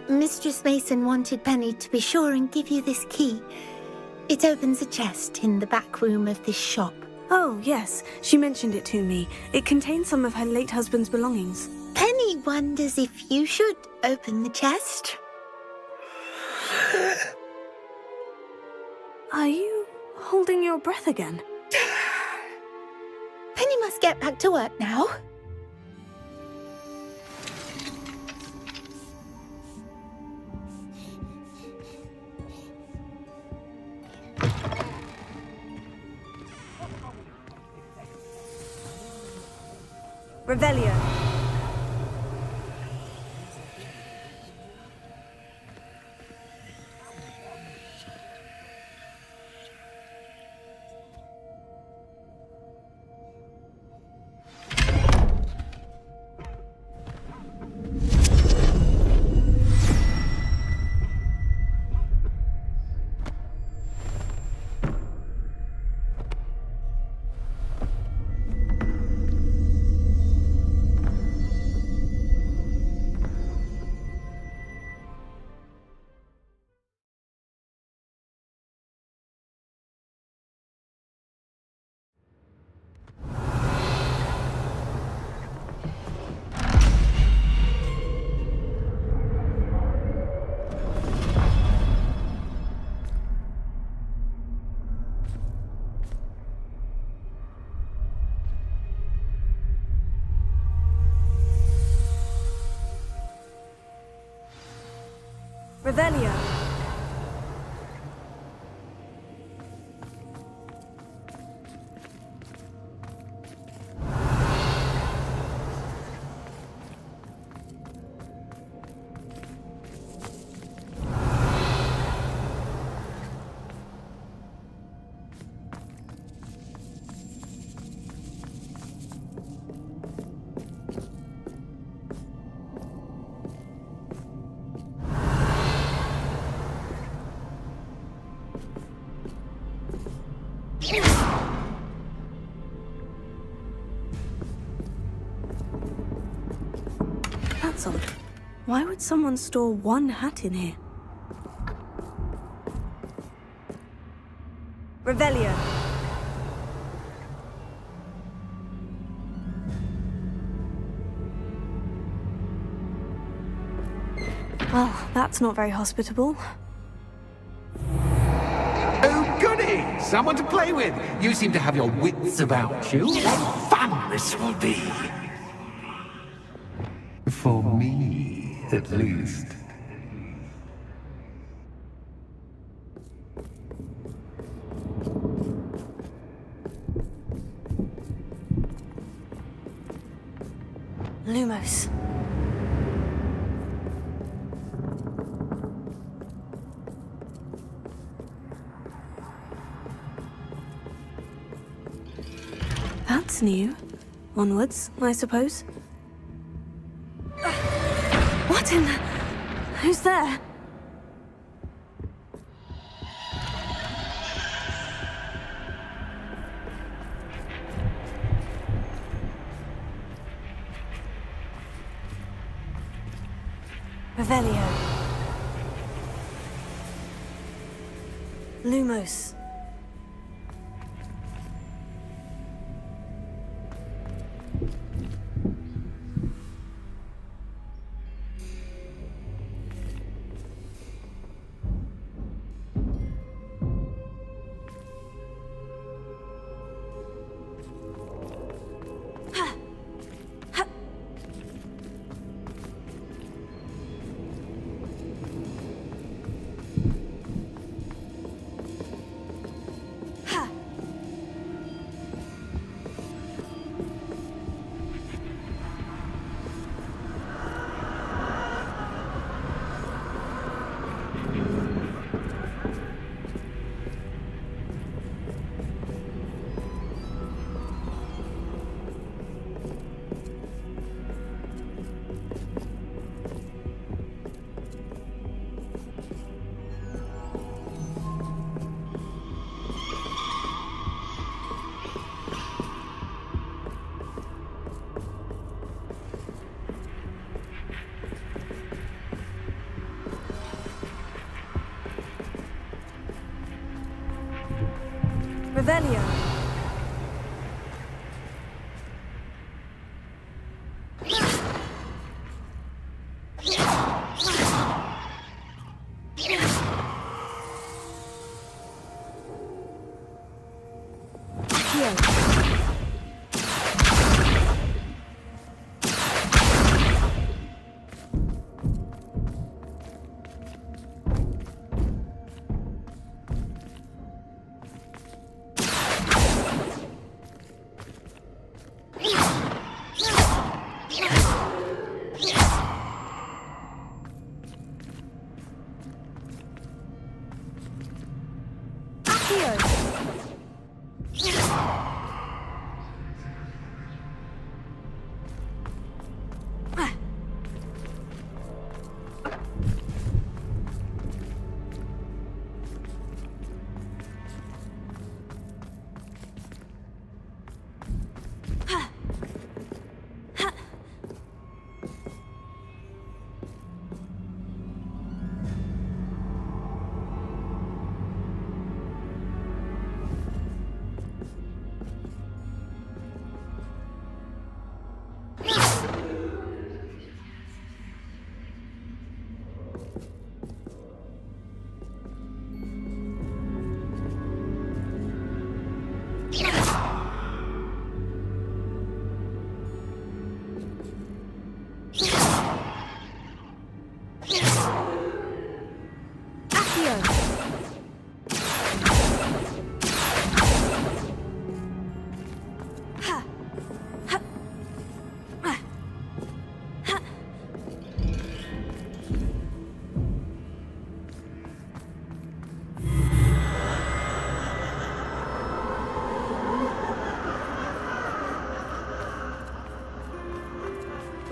Mistress Mason wanted Penny to be sure and give you this key. It opens a chest in the back room of this shop. Oh, yes. She mentioned it to me. It contains some of her late husband's belongings. Penny wonders if you should open the chest. Are you holding your breath again? Penny must get back to work now. Revelio. Revelio. That's odd. Why would someone store one hat in here? Revelio. Well, that's not very hospitable. Oh, goody! Someone to play with. You seem to have your wits about you. What fun this will be! For me, at least. Lumos. That's new. Onwards, I suppose. What in the... Who's there? Revelio. Lumos. Revelio.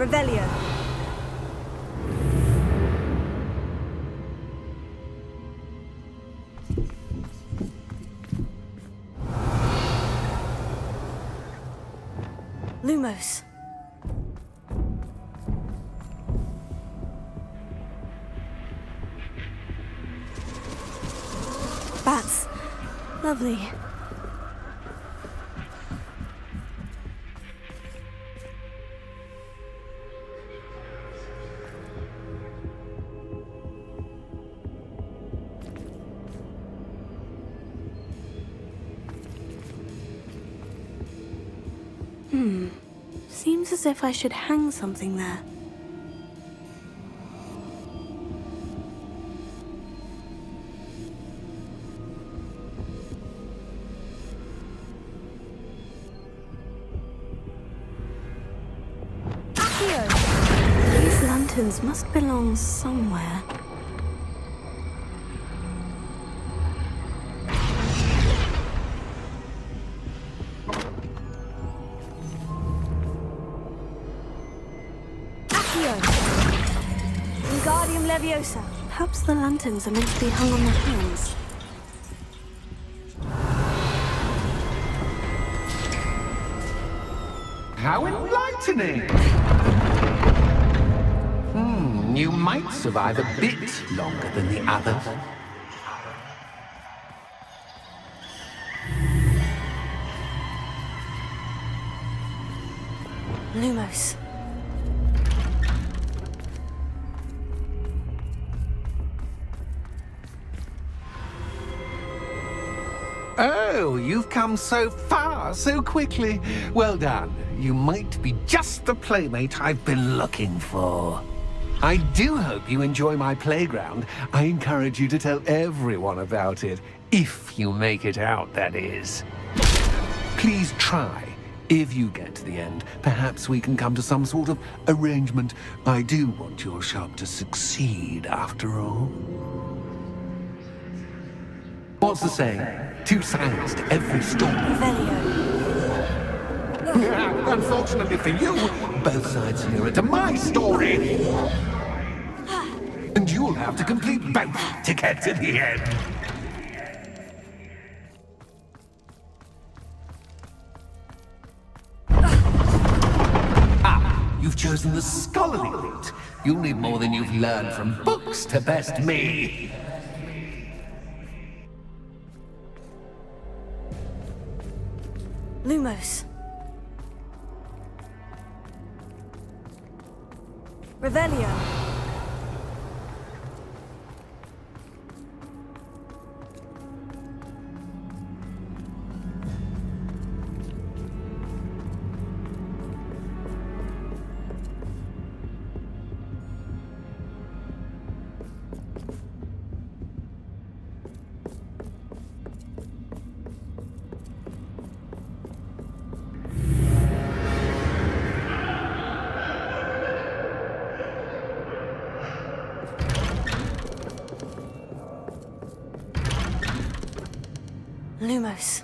Revelio. Lumos. Bats. Lovely. Seems as if I should hang something there. These lanterns must belong somewhere. Wingardium Leviosa. Perhaps the lanterns are meant to be hung on the hands. How enlightening! You might survive a bit longer than the others. Lumos. Oh, you've come so far so quickly. Well done. You might be just the playmate I've been looking for. I do hope you enjoy my playground. I encourage you to tell everyone about it. If you make it out, that is. Please try. If you get to the end, perhaps we can come to some sort of arrangement. I do want your shop to succeed, after all. What's the saying? Two sides to every story. Unfortunately for you, both sides here are to my story. And you'll have to complete both to get to the end. You've chosen the scholarly route. You'll need more than you've learned from books to best me. Lumos. Revelio. Lumos.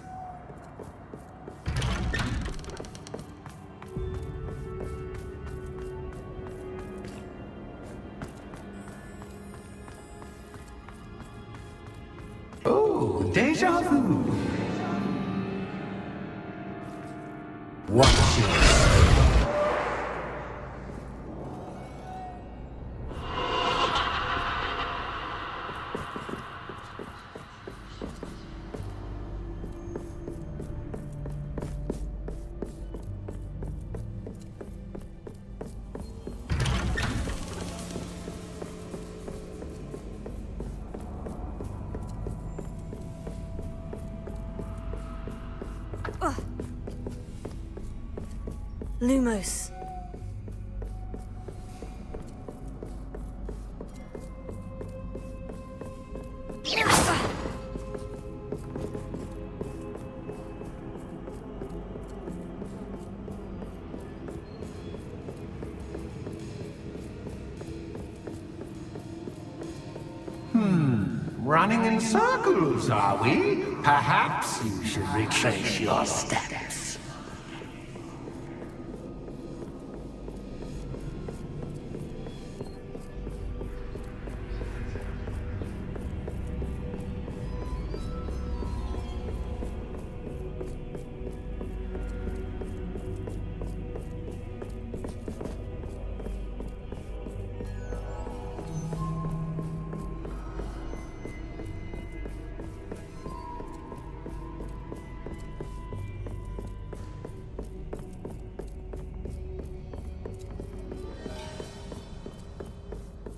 Oh, déjà vu. Watch it. Lumos. Running in circles, are we? Perhaps you should retrace your steps.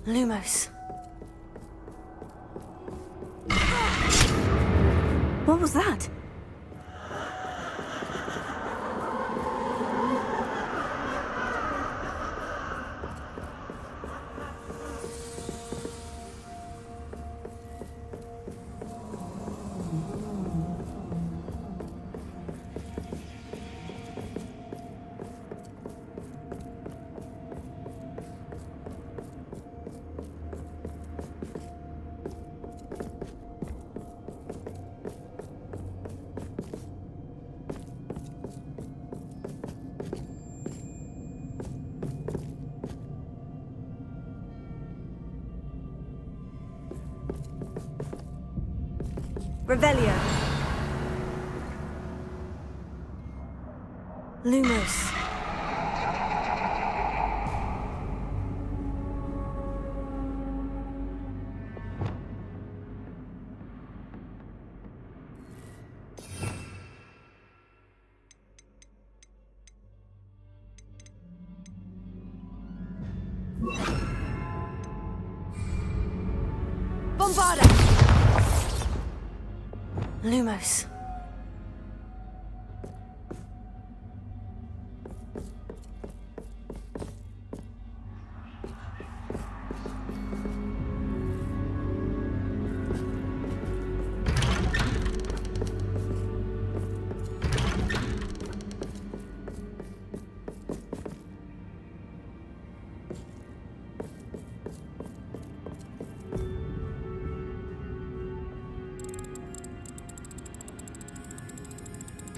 Lumos. What was that? Revelio. Lumos. Bombarda! Lumos.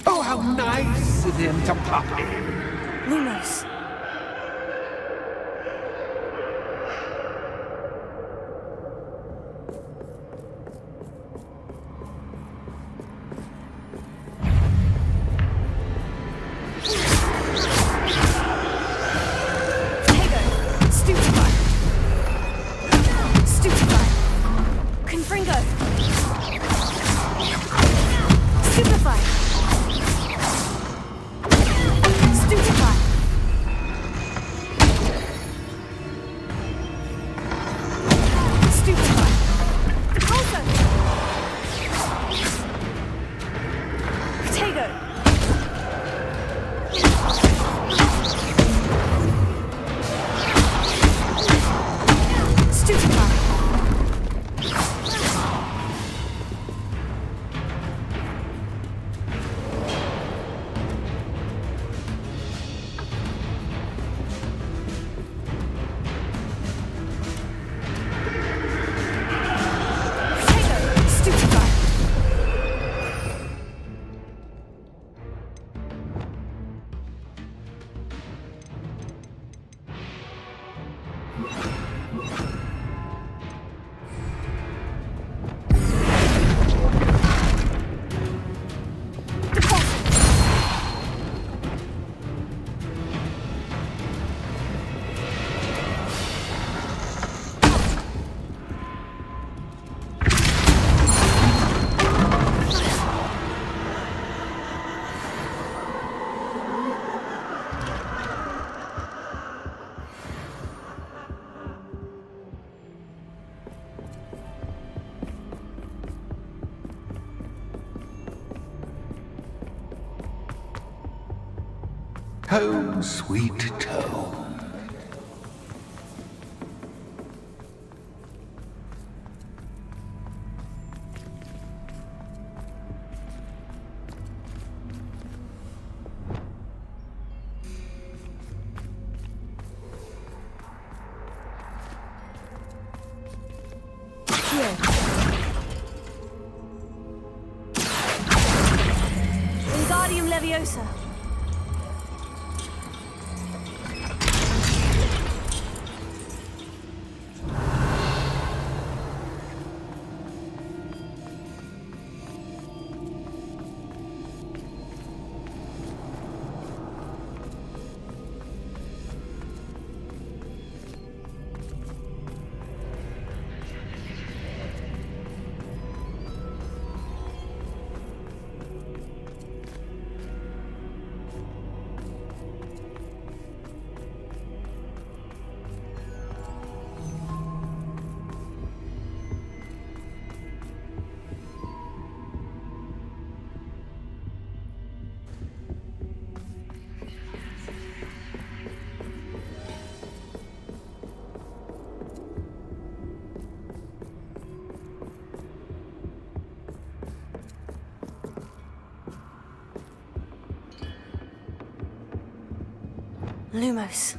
Oh, how nice of him to pop in. Lumos. Home, sweet home. Wingardium Leviosa. Lumos.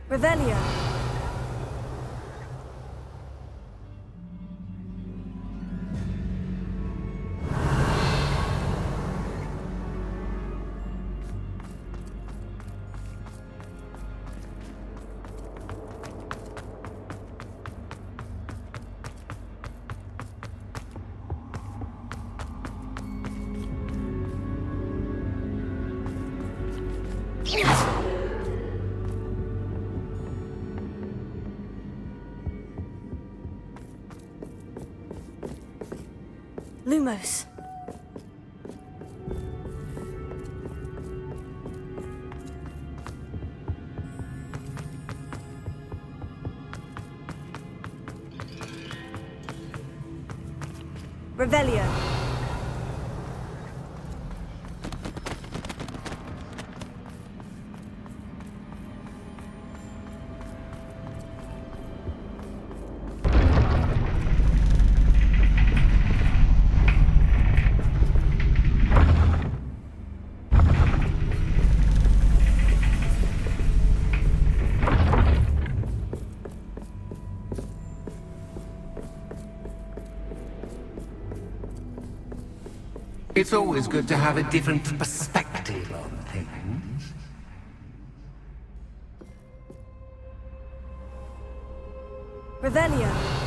Revelio. Lumos. Revelio. It's always good to have a different perspective on things. Revelio.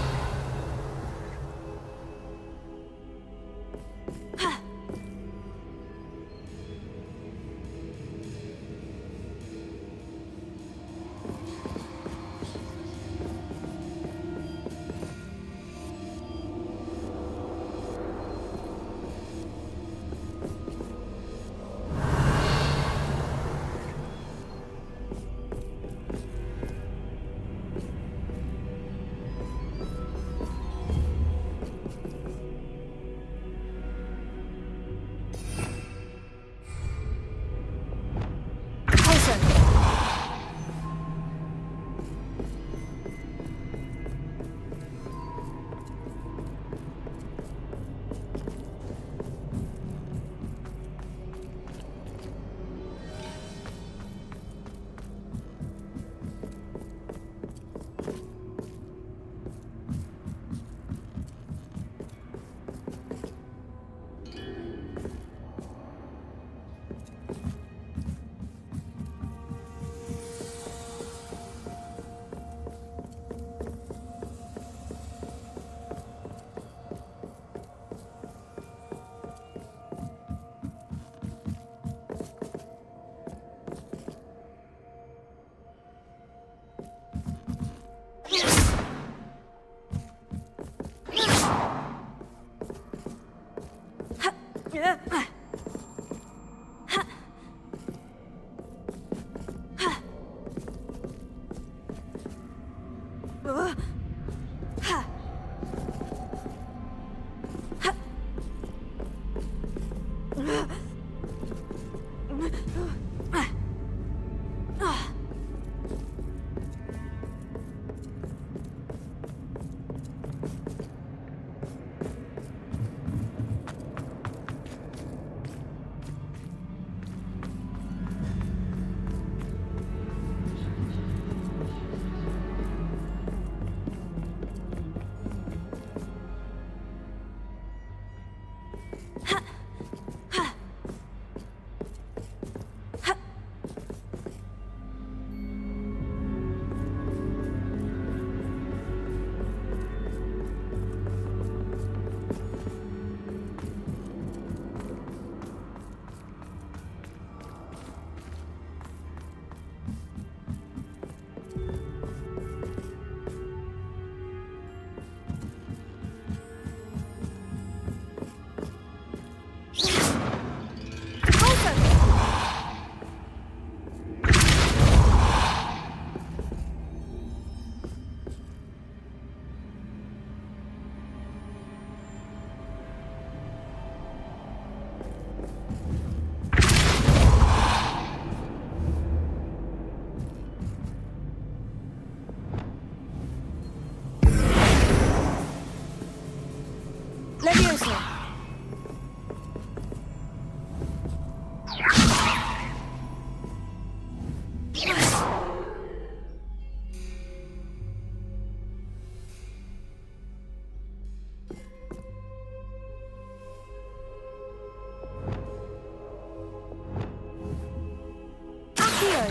Accio!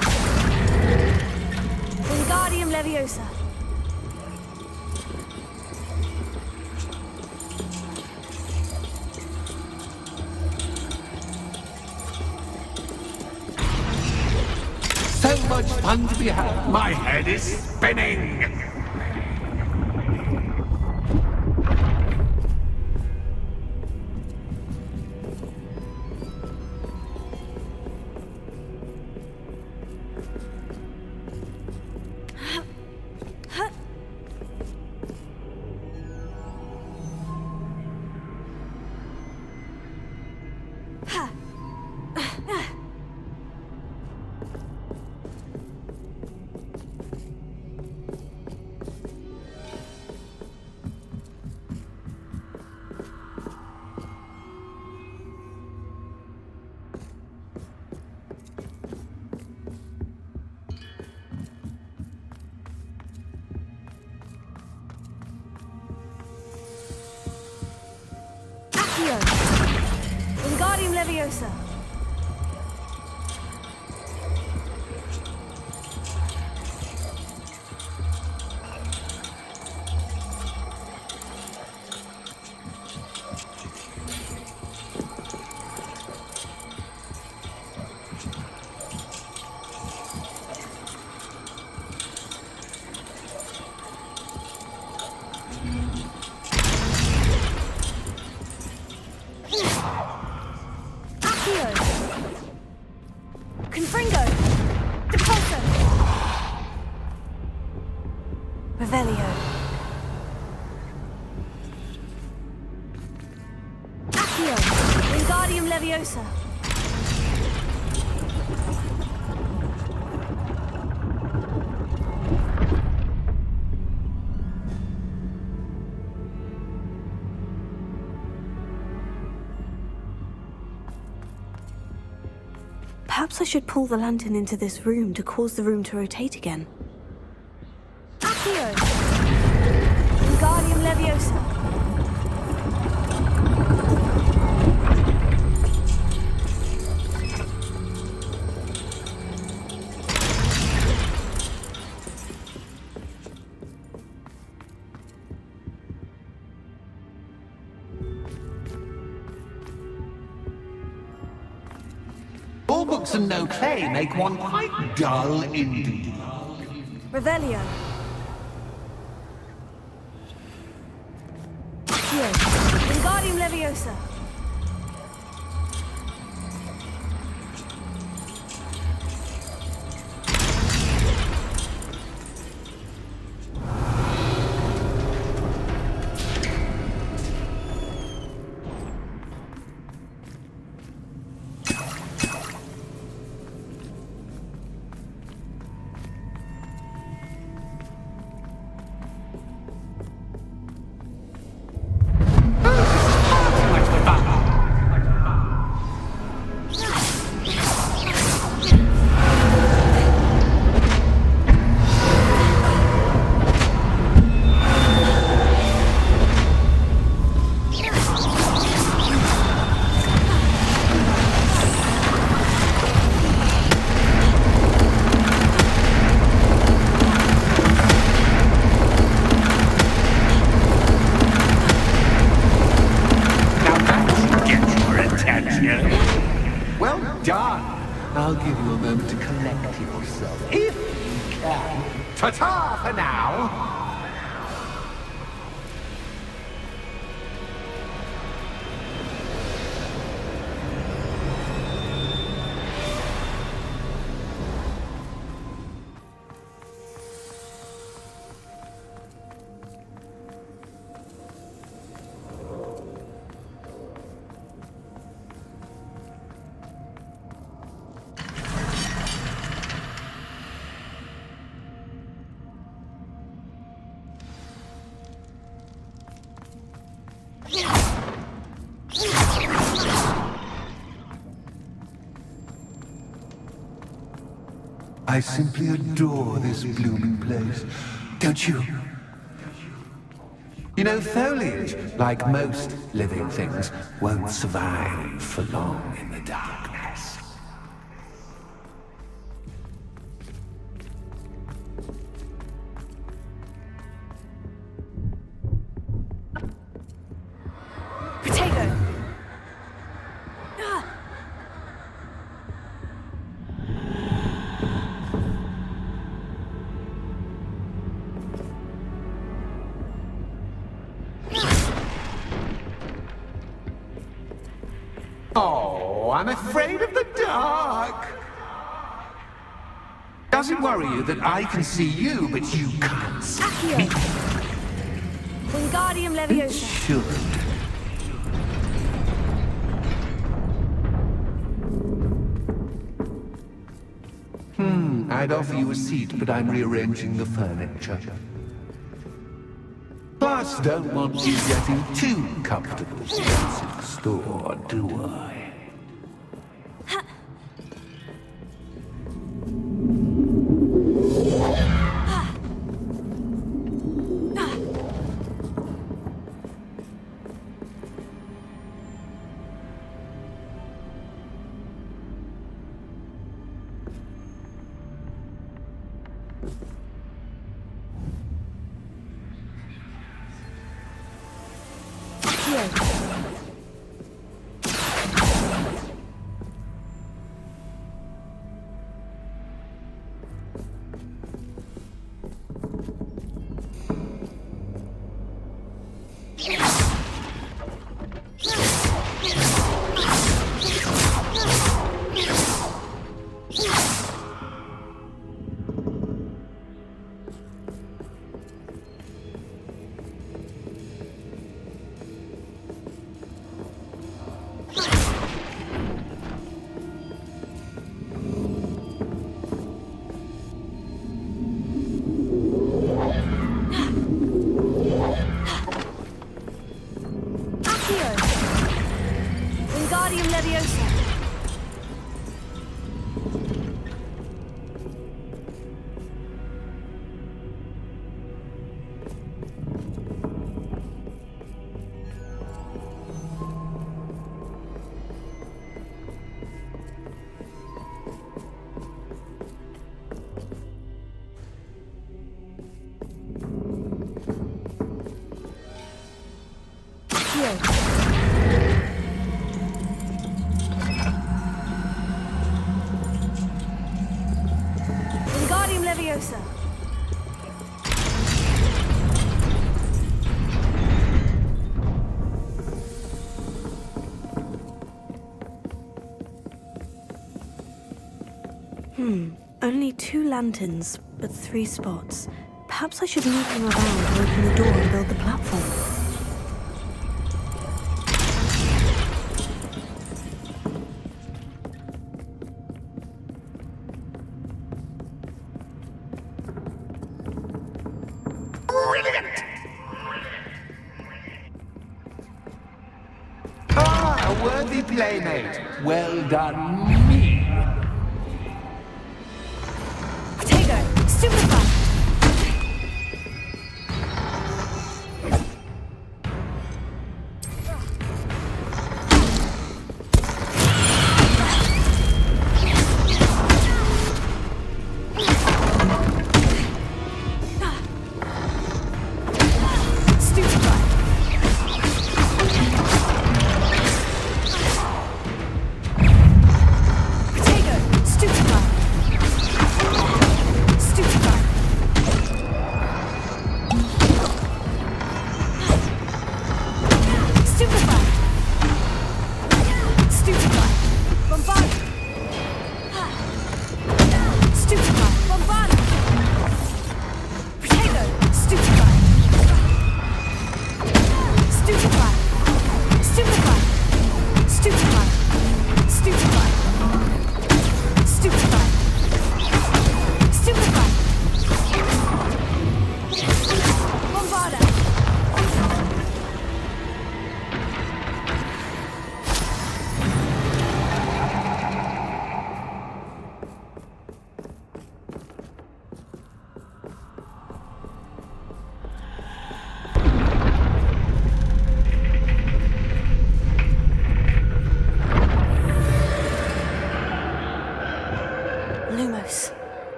Wingardium Leviosa! So much fun to be had. My head is spinning. Wingardium Leviosa! Confringo! Depulso! Revelio! Accio! Wingardium Leviosa! Perhaps I should pull the lantern into this room to cause the room to rotate again. Accio! Wingardium Leviosa! All books and no play make one quite dull indeed. Revelio! Accio! Wingardium Leviosa! Well done. I'll give you a moment to collect yourself, if you can. Ta-ta for now. I simply adore this blooming place, don't you? You know, foliage, like most living things, won't survive for long in the darkness. Oh, I'm afraid of the dark. Does it worry you that I can see you, but you can't see me? Wingardium Leviosa. It should. I'd offer you a seat, but I'm rearranging the furniture. Plus, don't want you getting too comfortable since it's store, do I? Wingardium Leviosa. Wingardium Leviosa. Only 2 lanterns, but 3 spots. Perhaps I should move them around to open the door and build the platform. Brilliant! Ah, a worthy playmate. Well done, me. Stupefy!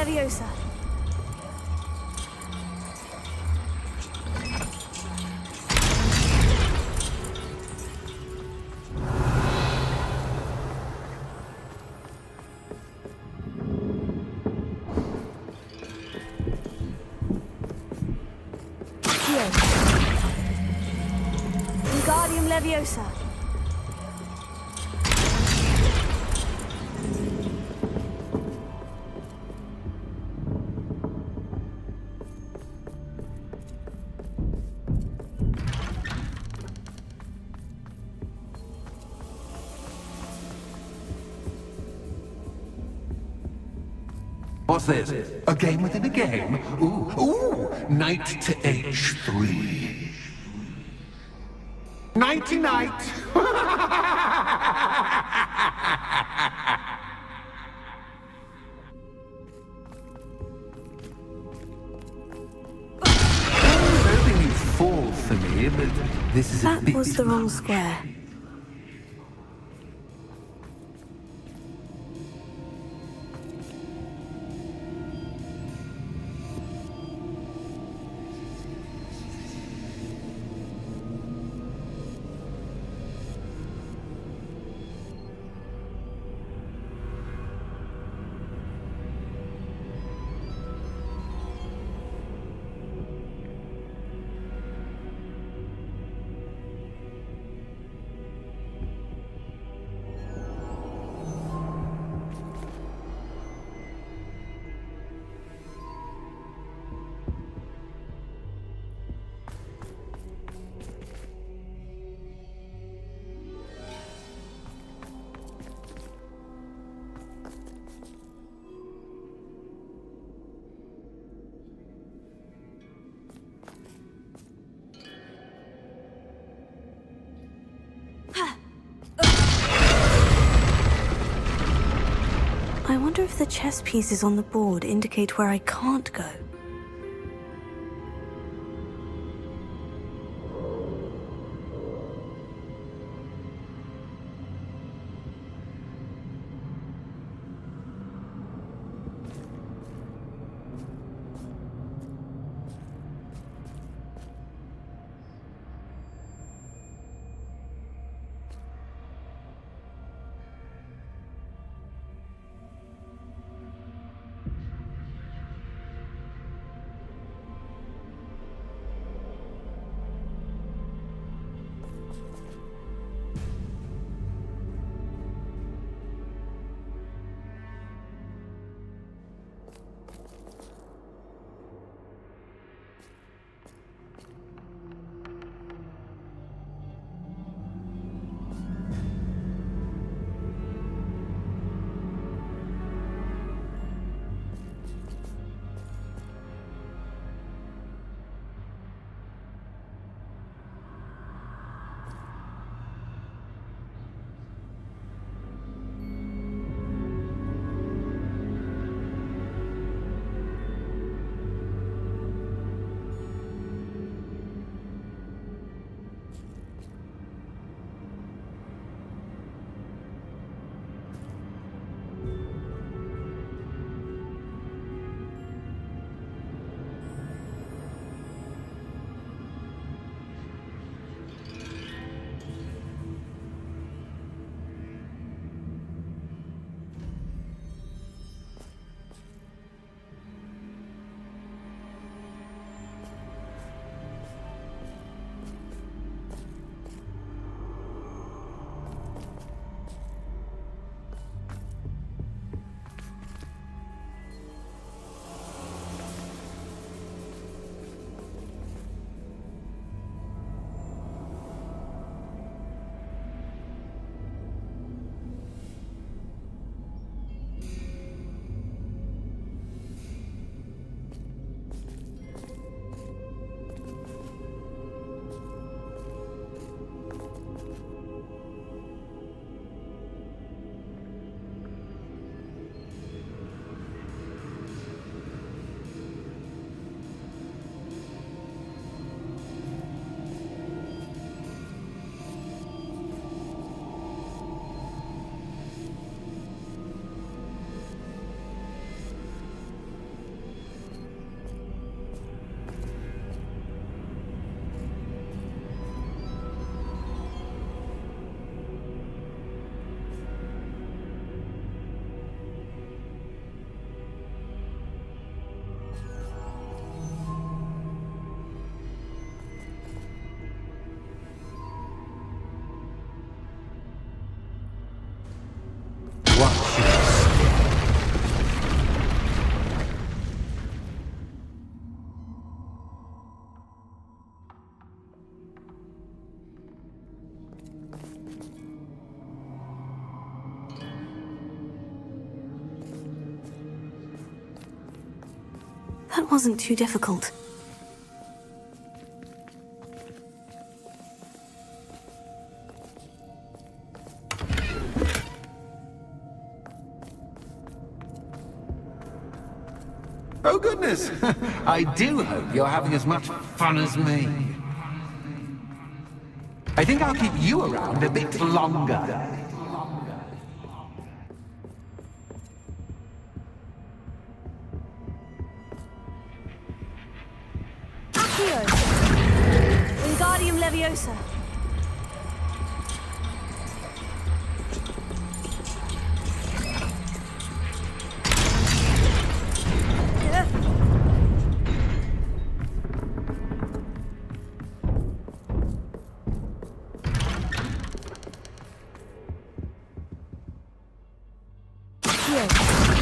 Leviosa. Here. Wingardium Leviosa. What's this? A game within a game? Ooh, knight to H3. Nighty-night! I was hoping you'd fall for me, but this is a That bit... was the wrong square. I wonder if the chess pieces on the board indicate where I can't go. That wasn't too difficult. Oh, goodness! I do hope you're having as much fun as me. I think I'll keep you around a bit longer. Accio! Wingardium Leviosa!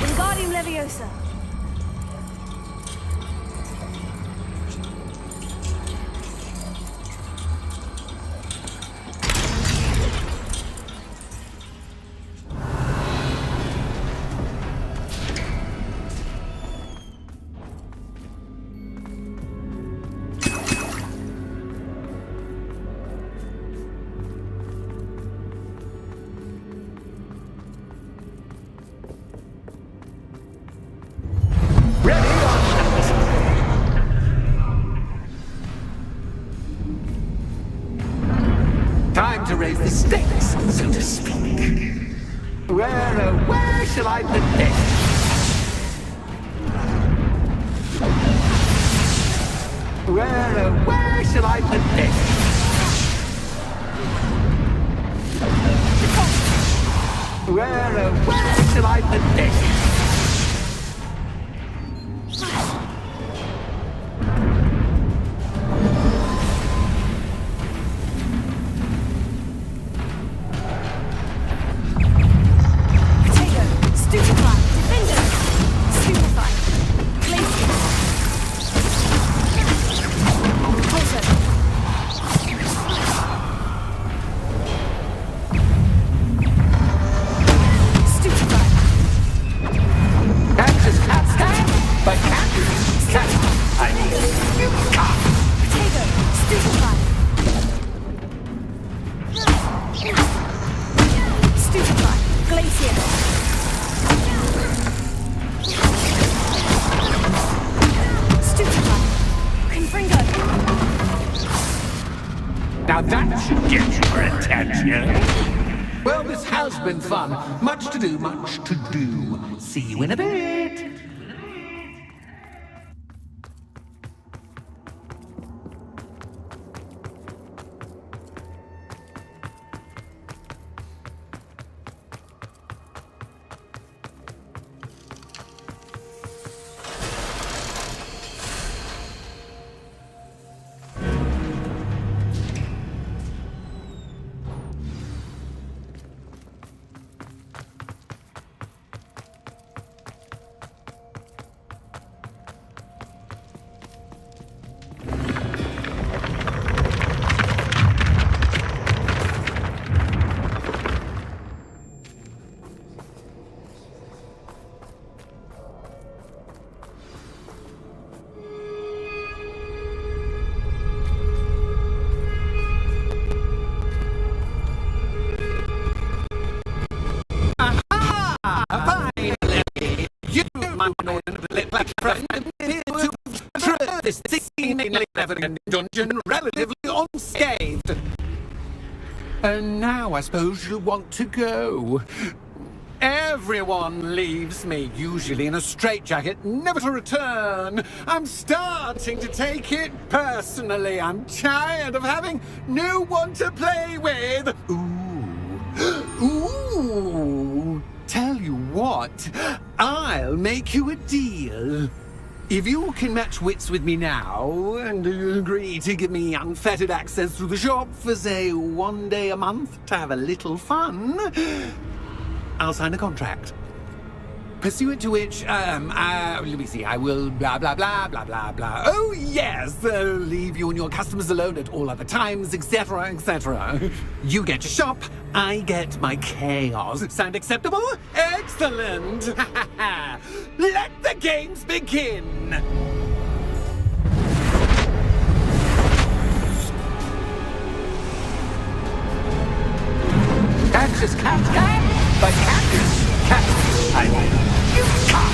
Wingardium Leviosa! Time to raise the stakes, so to speak. Where shall I put this? Where shall I put this? Where shall I put this? Now that should get your attention. Well, this has been fun. Much to do, much to do. See you in a bit. This seemingly never-ending dungeon relatively unscathed. And now I suppose you'll want to go. Everyone leaves me, usually in a straitjacket, never to return. I'm starting to take it personally. I'm tired of having no one to play with. Ooh. Tell you what, I'll make you a deal. If you can match wits with me now, and agree to give me unfettered access to the shop for, say, 1 day a month to have a little fun, I'll sign a contract. Pursuant to which, let me see, I will blah, blah, blah, blah, blah, blah. Oh, yes, leave you and your customers alone at all other times, etc., etc. You get your shop, I get my chaos. Sound acceptable? Excellent! Let the games begin! just can't get. But catch me, I will. You can't.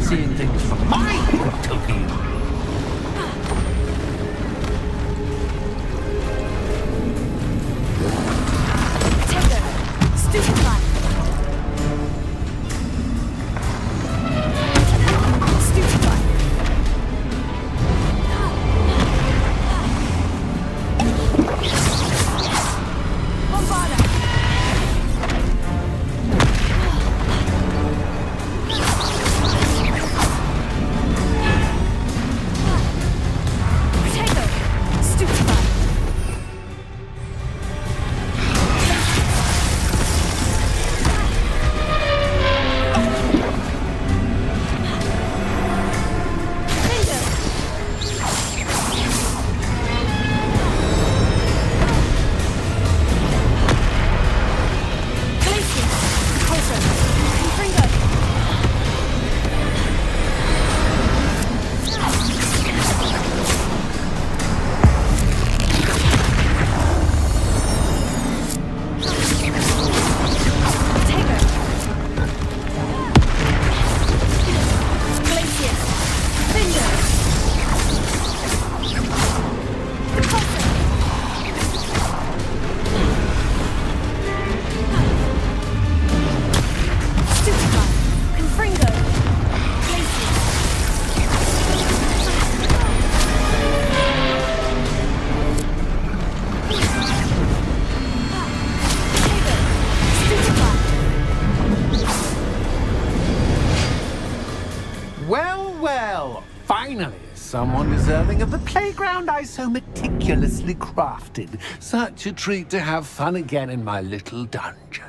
Seeing things from my point of view. Finally, someone deserving of the playground I so meticulously crafted. Such a treat to have fun again in my little dungeon.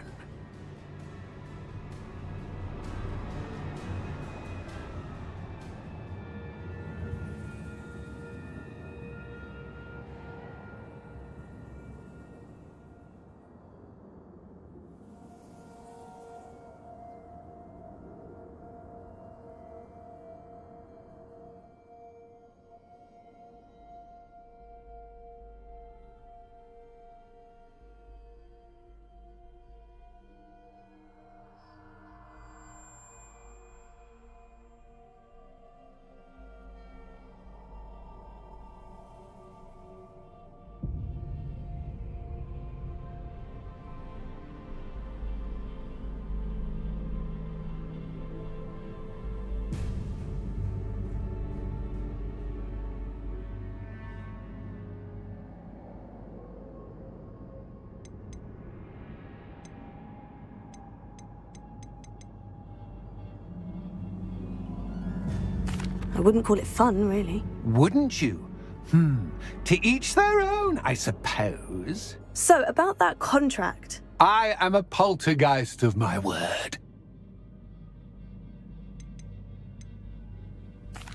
I wouldn't call it fun, really. Wouldn't you? To each their own, I suppose. So, about that contract. I am a poltergeist of my word.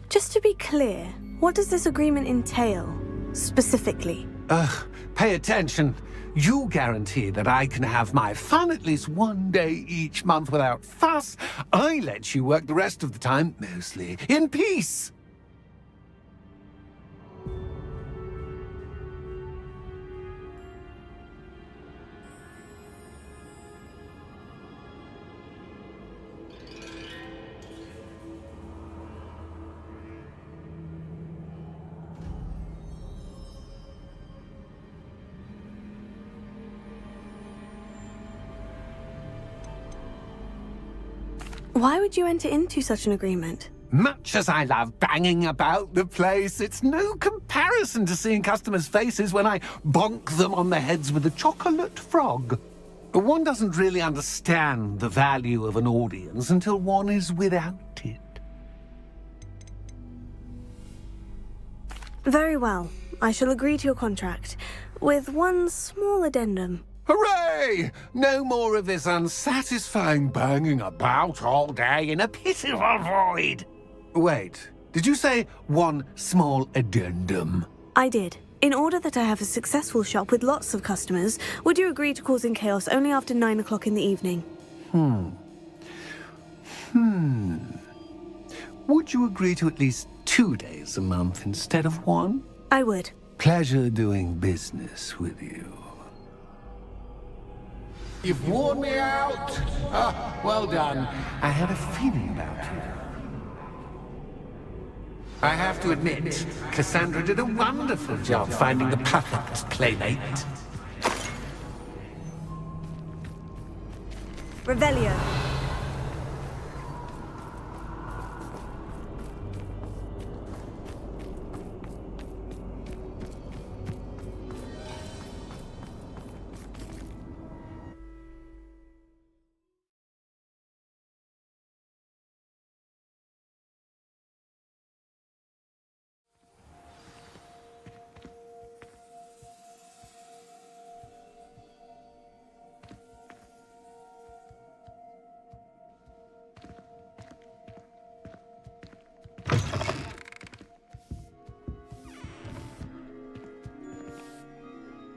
Just to be clear, what does this agreement entail, specifically? Pay attention. You guarantee that I can have my fun at least one day each month without fuss. I let you work the rest of the time, mostly in peace. Why would you enter into such an agreement? Much as I love banging about the place, it's no comparison to seeing customers' faces when I bonk them on the heads with a chocolate frog. One doesn't really understand the value of an audience until one is without it. Very well. I shall agree to your contract, with one small addendum. Hooray! No more of this unsatisfying banging about all day in a pitiful void. Wait, did you say one small addendum? I did. In order that I have a successful shop with lots of customers, would you agree to causing chaos only after 9 o'clock in the evening? Would you agree to at least 2 days a month instead of one? I would. Pleasure doing business with you. You've worn me out. Well done. I had a feeling about you. I have to admit, Cassandra did a wonderful job finding the perfect playmate. Revelio.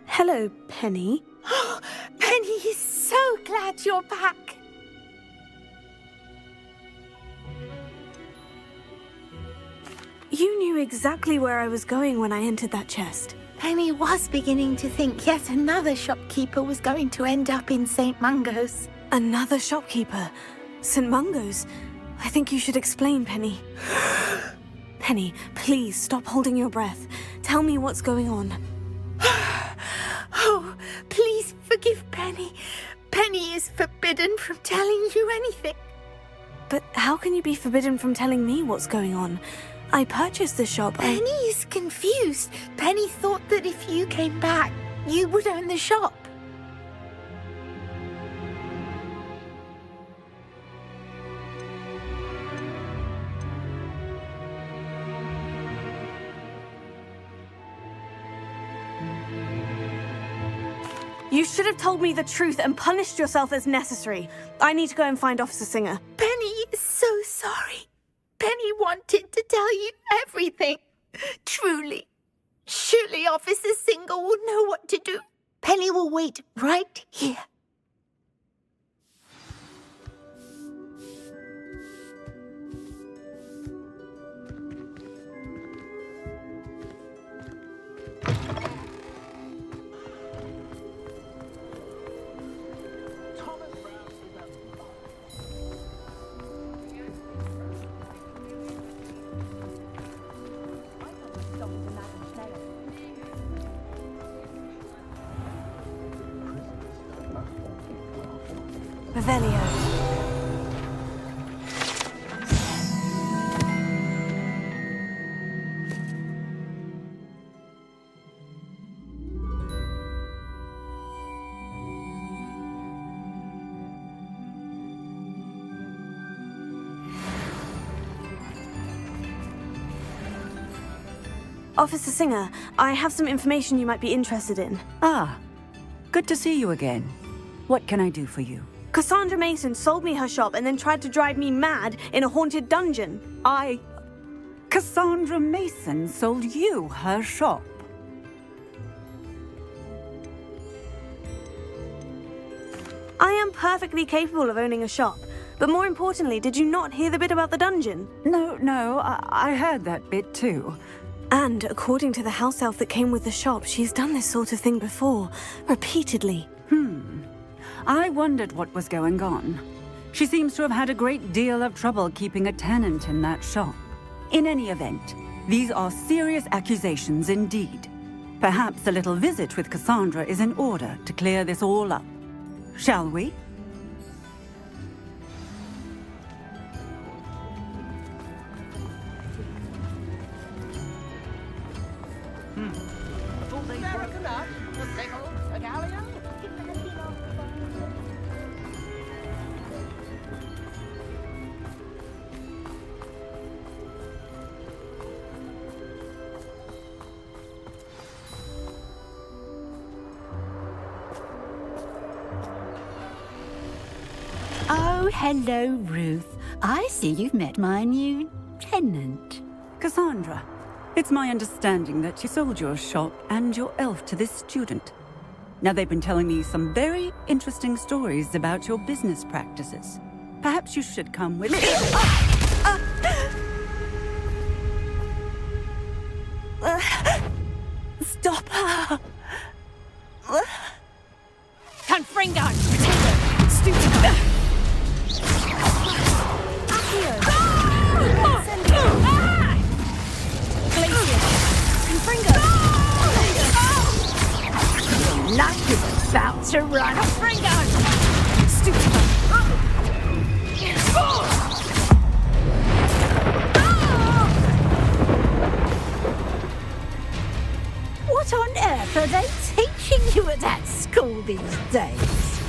Hello, Penny. Penny is so glad you're back. You knew exactly where I was going when I entered that chest. Penny was beginning to think yet another shopkeeper was going to end up in St. Mungo's. Another shopkeeper? St. Mungo's? I think you should explain, Penny. Penny, please stop holding your breath. Tell me what's going on. Oh, please forgive Penny. Penny is forbidden from telling you anything. But how can you be forbidden from telling me what's going on? I purchased the shop. Penny is confused. Penny thought that if you came back, you would own the shop. You should have told me the truth and punished yourself as necessary. I need to go and find Officer Singer. Penny is so sorry. Penny wanted to tell you everything. Truly. Surely Officer Singer will know what to do. Penny will wait right here. Revelio. Officer Singer, I have some information you might be interested in. Ah, good to see you again. What can I do for you? Cassandra Mason sold me her shop and then tried to drive me mad in a haunted dungeon. Cassandra Mason sold you her shop. I am perfectly capable of owning a shop. But more importantly, did you not hear the bit about the dungeon? No, I heard that bit too. And according to the house elf that came with the shop, she's done this sort of thing before, repeatedly. I wondered what was going on. She seems to have had a great deal of trouble keeping a tenant in that shop. In any event, these are serious accusations indeed. Perhaps a little visit with Cassandra is in order to clear this all up. Shall we? Oh, hello, Ruth. I see you've met my new tenant. Cassandra, it's my understanding that you sold your shop and your elf to this student. Now, they've been telling me some very interesting stories about your business practices. Perhaps you should come with me. Stop her! Confringo! Stupid! Life is about to run. Confringo! Stupid! What on earth are they teaching you at that school these days?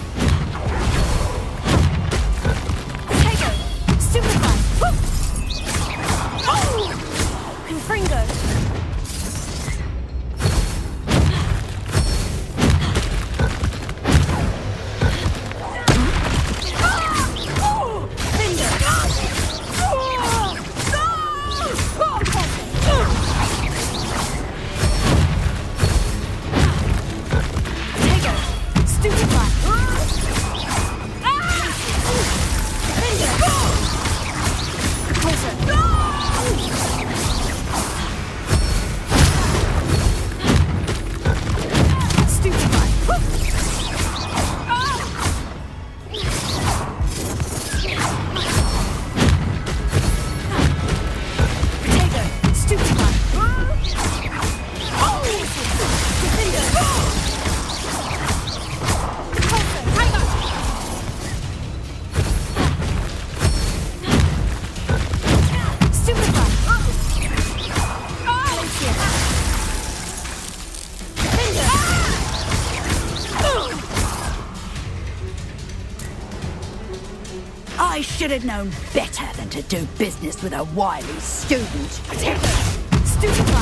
Tego! Stupefy! Oh! Confringo! I should have known better than to do business with a wily student. Stupefy!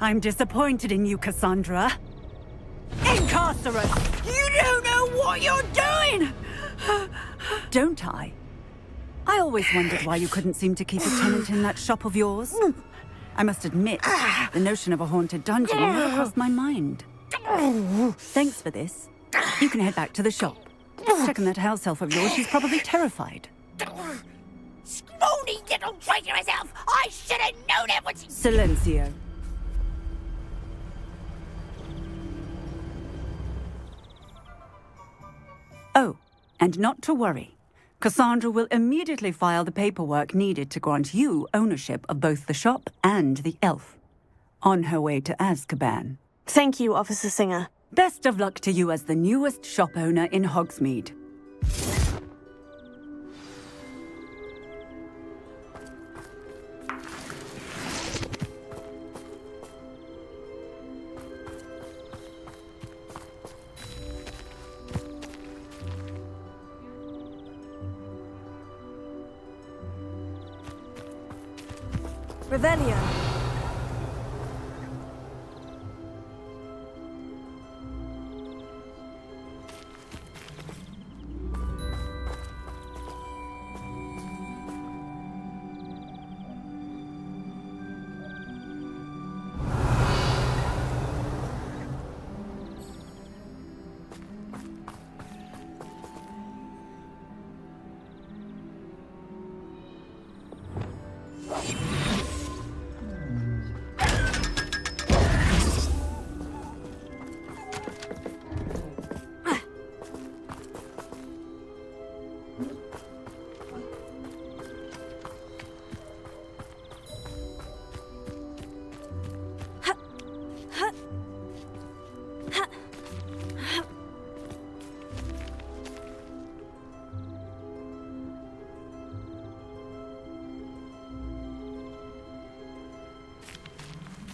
I'm disappointed in you, Cassandra. Incarcerate! You don't know what you're doing! don't I? I always wondered why you couldn't seem to keep a tenant in that shop of yours. I must admit, the notion of a haunted dungeon never crossed my mind. Thanks for this. You can head back to the shop. Checking that house elf of yours, she's probably terrified. Scrawny little traitorous elf! I should have known it was... Silencio. Oh, and not to worry. Cassandra will immediately file the paperwork needed to grant you ownership of both the shop and the elf. On her way to Azkaban. Thank you, Officer Singer. Best of luck to you as the newest shop owner in Hogsmeade. Revelio.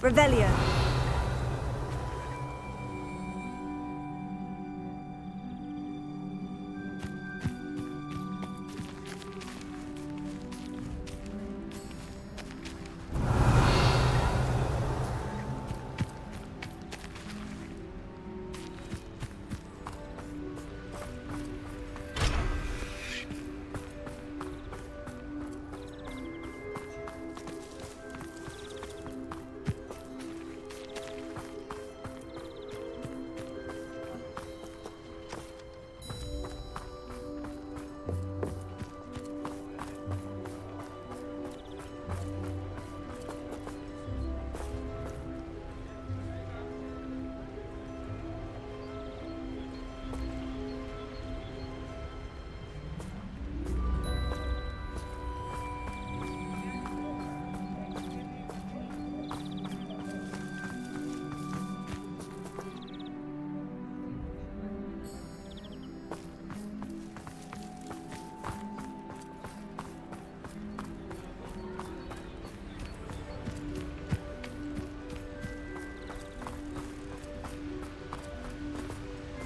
Revelio.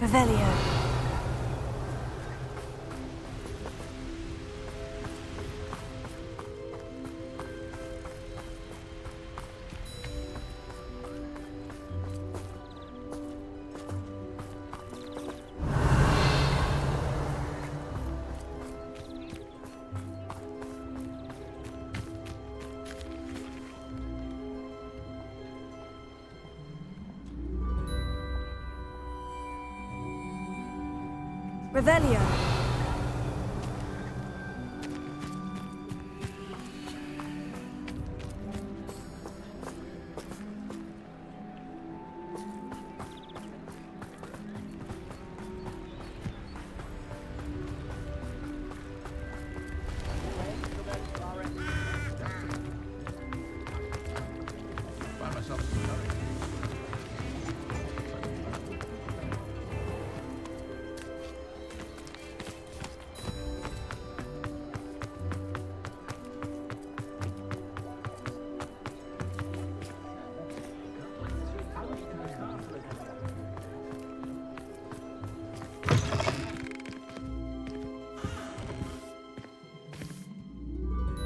Revelio. Revelio.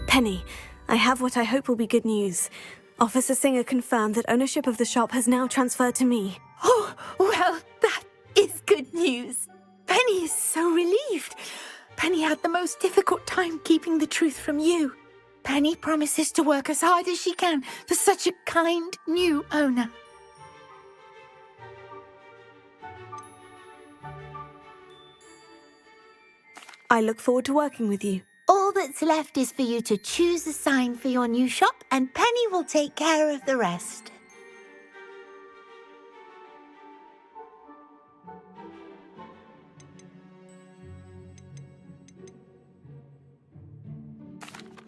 Penny, I have what I hope will be good news. Officer Singer confirmed that ownership of the shop has now transferred to me. Oh, well, that is good news. Penny is so relieved. Penny had the most difficult time keeping the truth from you. Penny promises to work as hard as she can for such a kind new owner. I look forward to working with you. All that's left is for you to choose a sign for your new shop, and Penny will take care of the rest.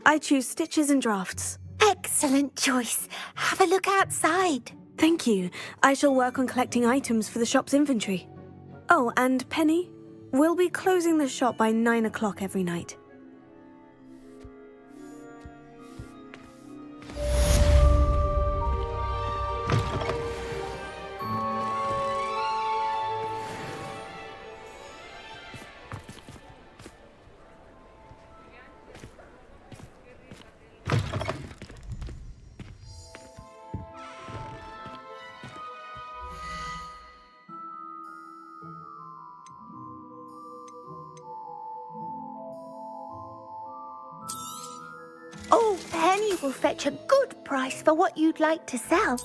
I choose stitches and drafts. Excellent choice. Have a look outside. Thank you. I shall work on collecting items for the shop's inventory. Oh, and Penny, we'll be closing the shop by 9 o'clock every night. Oh, Penny will fetch a good price for what you'd like to sell.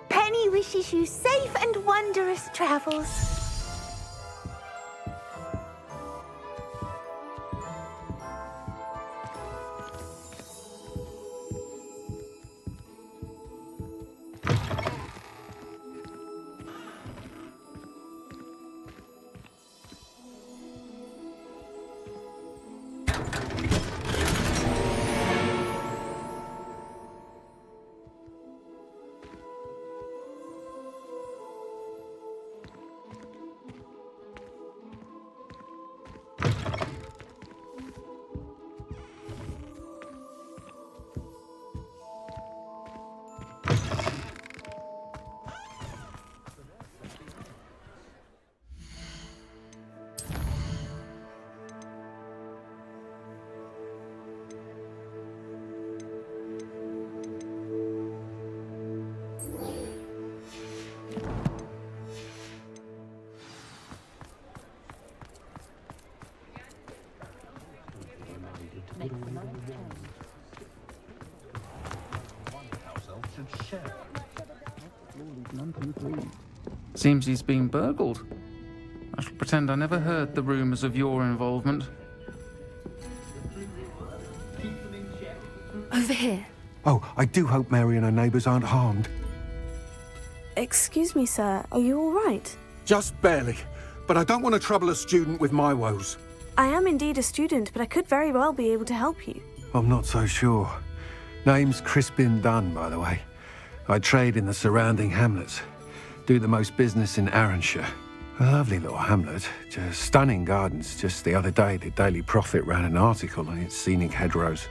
Penny wishes you safe and wondrous travels. Seems he's been burgled. I shall pretend I never heard the rumours of your involvement. Over here. Oh, I do hope Mary and her neighbours aren't harmed. Excuse me, sir. Are you all right? Just barely. But I don't want to trouble a student with my woes. I am indeed a student, but I could very well be able to help you. I'm not so sure. Name's Crispin Dunn, by the way. I trade in the surrounding hamlets. Do the most business in Arranshire. A lovely little hamlet. Just stunning gardens. Just the other day, the Daily Prophet ran an article on its scenic hedgerows.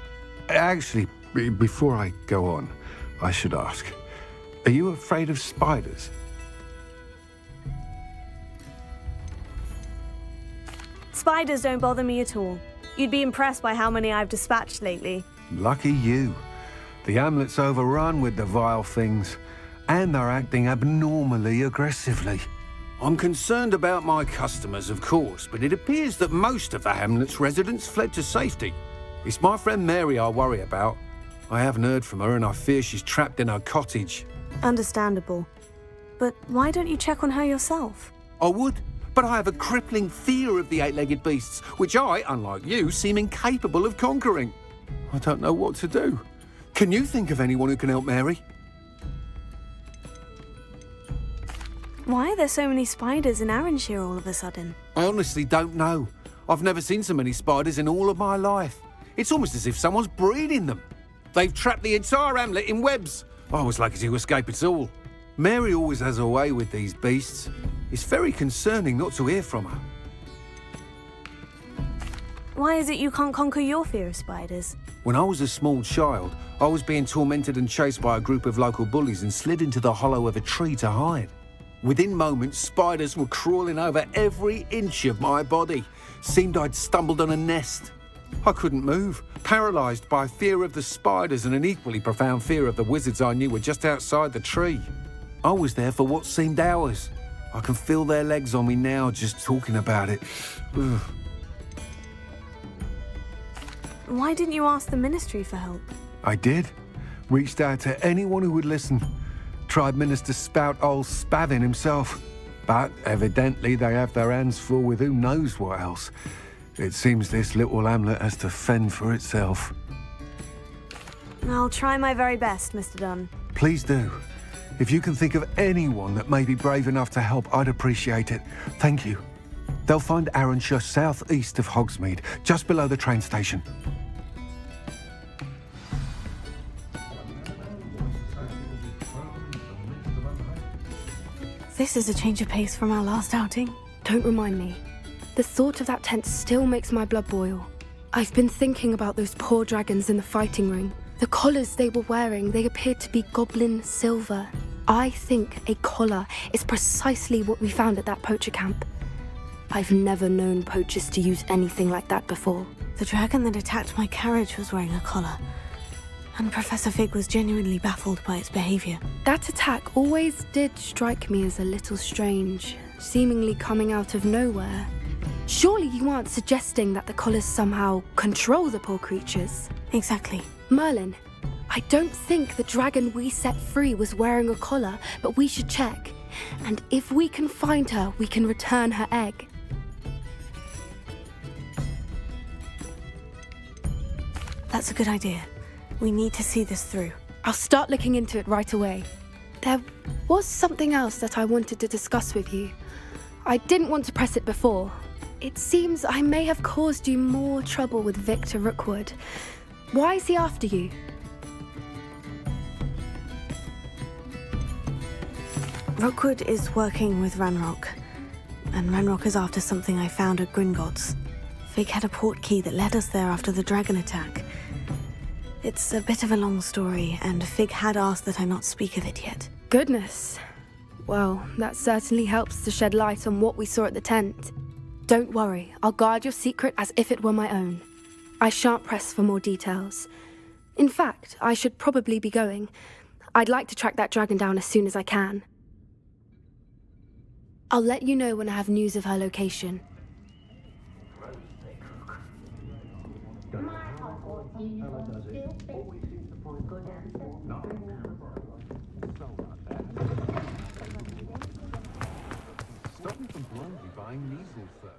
Actually, before I go on, I should ask, are you afraid of spiders? Spiders don't bother me at all. You'd be impressed by how many I've dispatched lately. Lucky you. The hamlet's overrun with the vile things, and they're acting abnormally aggressively. I'm concerned about my customers, of course, but it appears that most of the hamlet's residents fled to safety. It's my friend Mary I worry about. I haven't heard from her, and I fear she's trapped in her cottage. Understandable. But why don't you check on her yourself? I would, but I have a crippling fear of the eight-legged beasts, which I, unlike you, seem incapable of conquering. I don't know what to do. Can you think of anyone who can help Mary? Why are there so many spiders in Arranshire all of a sudden? I honestly don't know. I've never seen so many spiders in all of my life. It's almost as if someone's breeding them. They've trapped the entire hamlet in webs. I was lucky to escape it all. Mary always has a way with these beasts. It's very concerning not to hear from her. Why is it you can't conquer your fear of spiders? When I was a small child, I was being tormented and chased by a group of local bullies and slid into the hollow of a tree to hide. Within moments, spiders were crawling over every inch of my body. Seemed I'd stumbled on a nest. I couldn't move, paralysed by fear of the spiders and an equally profound fear of the wizards I knew were just outside the tree. I was there for what seemed hours. I can feel their legs on me now just talking about it. Ugh. Why didn't you ask the ministry for help? I did. Reached out to anyone who would listen. Tried Minister Spout old Spavin himself. But evidently they have their hands full with who knows what else. It seems this little hamlet has to fend for itself. I'll try my very best, Mr. Dunn. Please do. If you can think of anyone that may be brave enough to help, I'd appreciate it. Thank you. They'll find Arranshire southeast of Hogsmeade, just below the train station. This is a change of pace from our last outing. Don't remind me. The thought of that tent still makes my blood boil. I've been thinking about those poor dragons in the fighting ring. The collars they were wearing, they appeared to be goblin silver. I think a collar is precisely what we found at that poacher camp. I've never known poachers to use anything like that before. The dragon that attacked my carriage was wearing a collar. And Professor Fig was genuinely baffled by its behavior. That attack always did strike me as a little strange, seemingly coming out of nowhere. Surely you aren't suggesting that the collars somehow control the poor creatures? Exactly. Merlin, I don't think the dragon we set free was wearing a collar, but we should check. And if we can find her, we can return her egg. That's a good idea. We need to see this through. I'll start looking into it right away. There was something else that I wanted to discuss with you. I didn't want to press it before. It seems I may have caused you more trouble with Victor Rookwood. Why is he after you? Rookwood is working with Ranrock, and Ranrock is after something I found at Gringotts. Fig had a port key that led us there after the dragon attack. It's a bit of a long story, and Fig had asked that I not speak of it yet. Goodness. Well, that certainly helps to shed light on what we saw at the tent. Don't worry, I'll guard your secret as if it were my own. I shan't press for more details. In fact, I should probably be going. I'd like to track that dragon down as soon as I can. I'll let you know when I have news of her location. Stop me from blindly buying measles fur.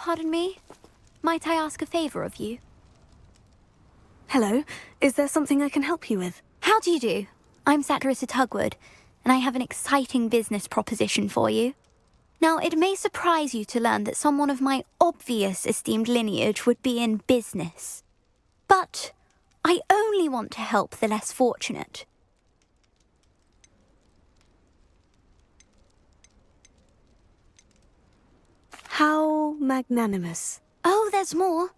Pardon me? Might I ask a favour of you? Hello, is there something I can help you with? How do you do? I'm Satirist at Hogwarts, and I have an exciting business proposition for you. Now, it may surprise you to learn that someone of my obvious esteemed lineage would be in business. But I only want to help the less fortunate. How magnanimous. Oh, there's more.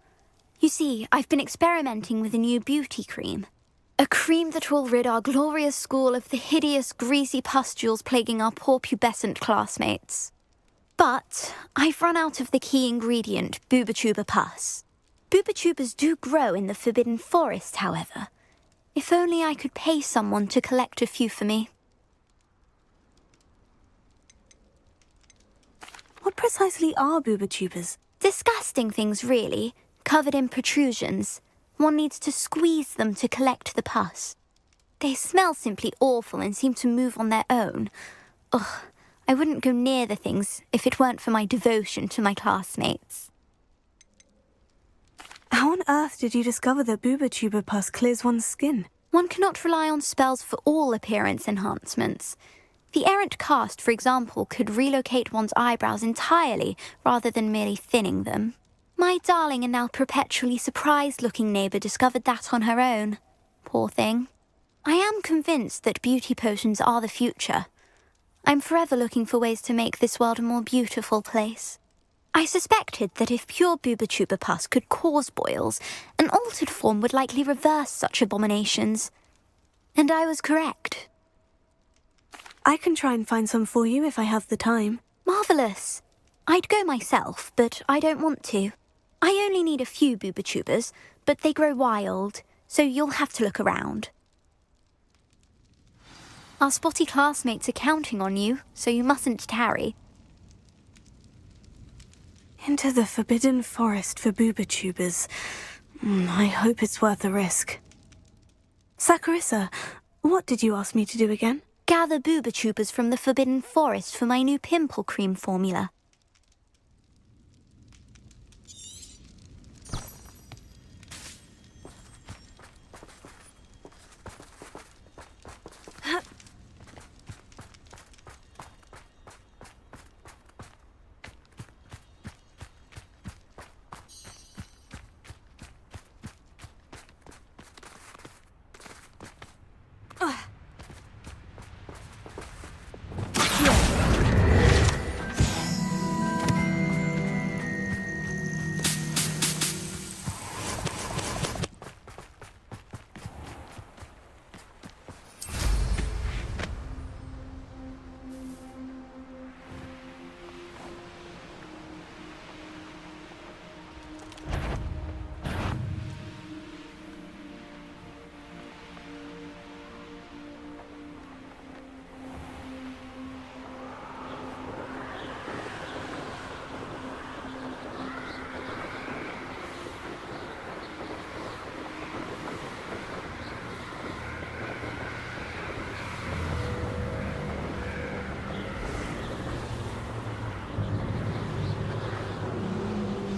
You see, I've been experimenting with a new beauty cream. A cream that will rid our glorious school of the hideous, greasy pustules plaguing our poor pubescent classmates. But I've run out of the key ingredient, Booba-Tuba pus. Booba-Tubas do grow in the Forbidden Forest, however. If only I could pay someone to collect a few for me. What precisely are Booba-Tubas? Disgusting things, really, covered in protrusions. One needs to squeeze them to collect the pus. They smell simply awful and seem to move on their own. Ugh, I wouldn't go near the things if it weren't for my devotion to my classmates. How on earth did you discover that Booba-Tuba pus clears one's skin? One cannot rely on spells for all appearance enhancements. The errant cast, for example, could relocate one's eyebrows entirely rather than merely thinning them. My darling and now perpetually surprised-looking neighbour discovered that on her own. Poor thing. I am convinced that beauty potions are the future. I'm forever looking for ways to make this world a more beautiful place. I suspected that if pure Booba-Tuba pus could cause boils, an altered form would likely reverse such abominations. And I was correct. I can try and find some for you if I have the time. Marvellous. I'd go myself, but I don't want to. I only need a few Booba-Tubas, but they grow wild, so you'll have to look around. Our spotty classmates are counting on you, so you mustn't tarry. Into the Forbidden Forest for Booba-Tubas. I hope it's worth the risk. Saccharissa, what did you ask me to do again? Gather Booba-Tubas from the Forbidden Forest for my new pimple cream formula.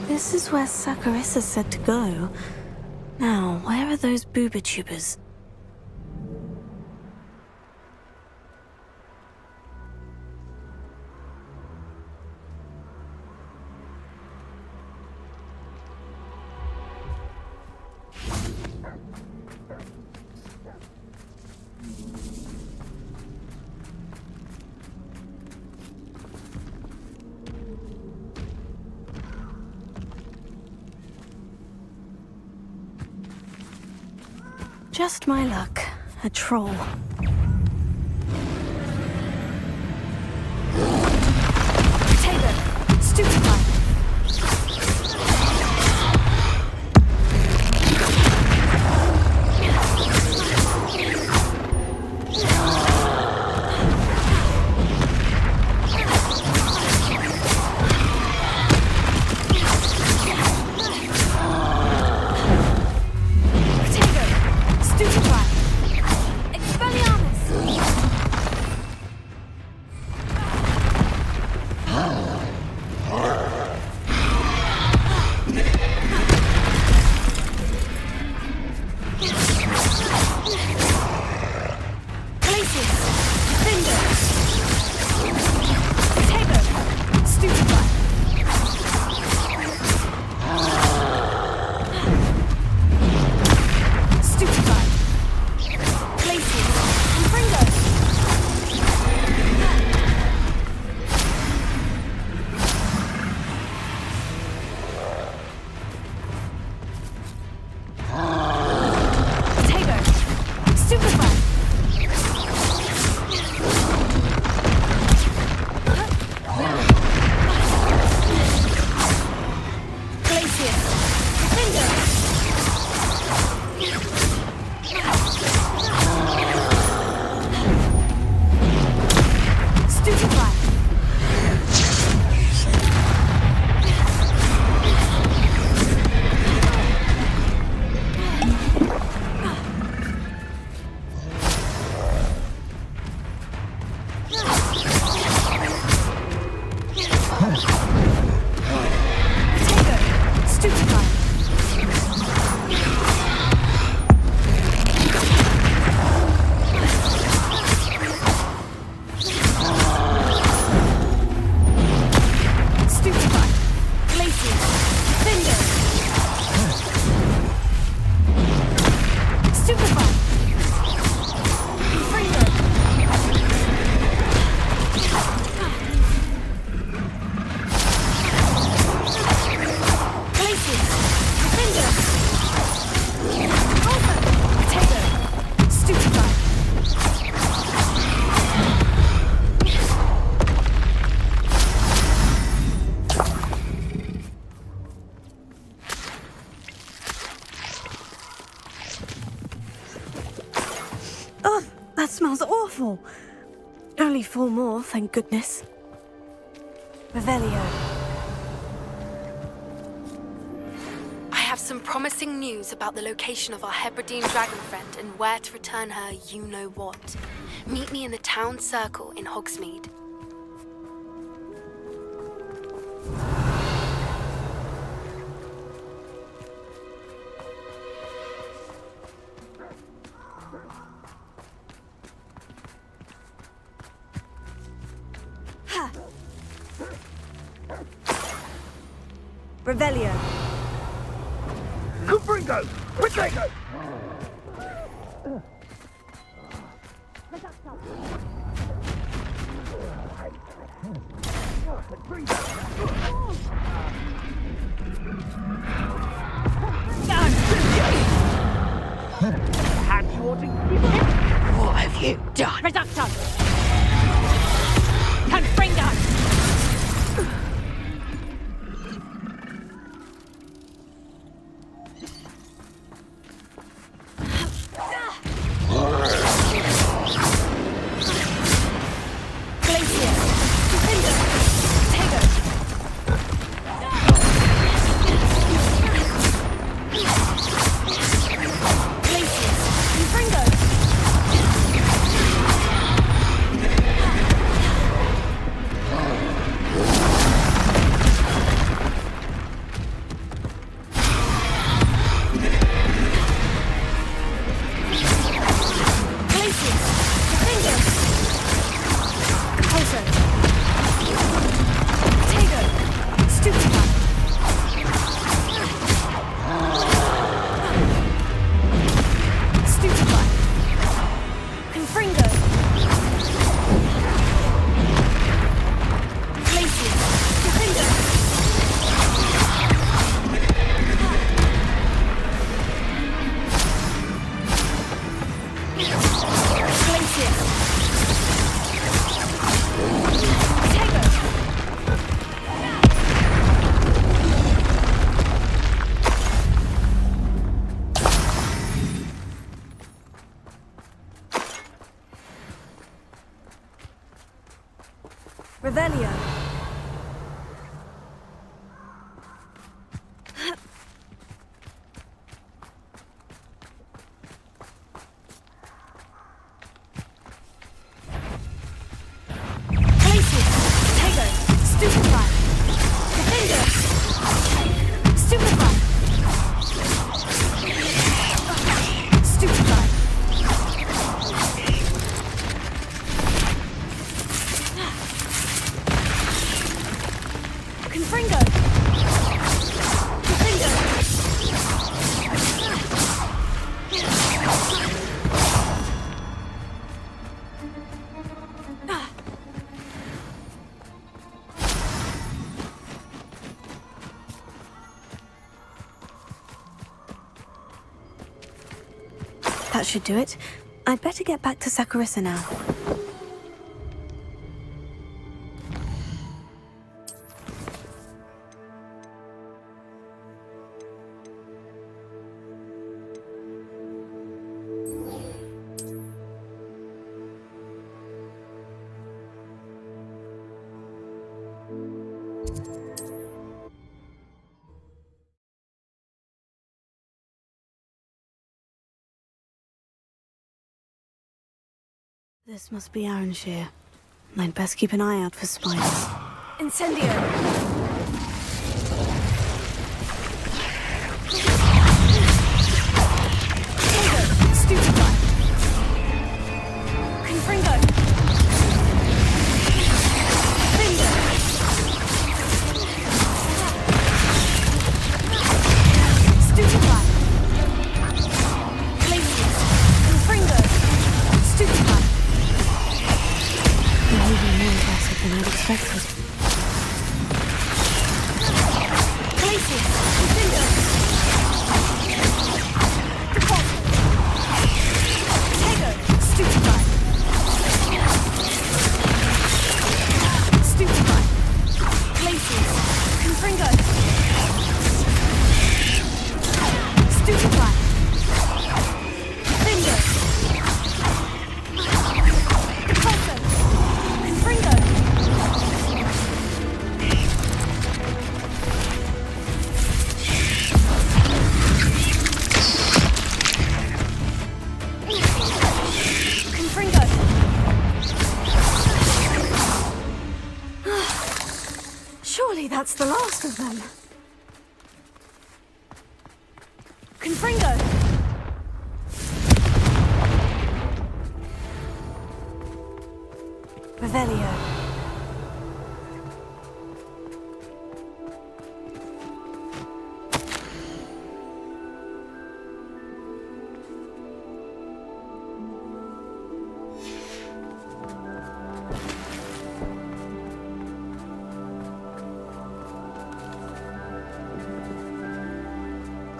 This is where Saccharissa said to go. Now, where are those Booba-Tubas? Just my luck. A troll. Taylor! Stupefy! Expelliarmus! awful. Only 4 more, thank goodness. Revelio. I have some promising news about the location of our Hebridean dragon friend and where to return her you-know-what. Meet me in the town circle in Hogsmeade. Revelio. Confringo! Potato! Had you ought to give it. What have you done? Reducto! Confringo! Revelio. That should do it. I'd better get back to Saccharissa now. This must be Arranshire. I'd best keep an eye out for spiders. Incendio. Stupefy. Confringo. Finger. Stupefy. Glacius. Confringo. Stupefy. Even more aggressive than I'd expected. Glacius. Confringo. Surely that's the last of them. Confringo! Revelio.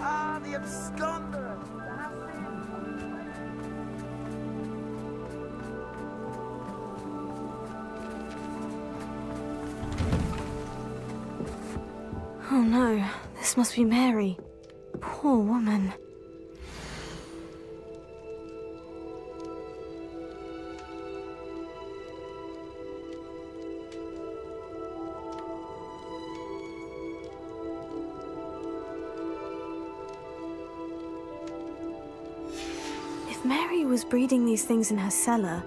Ah, the absconder! Oh no, this must be Mary. Poor woman. If Mary was breeding these things in her cellar,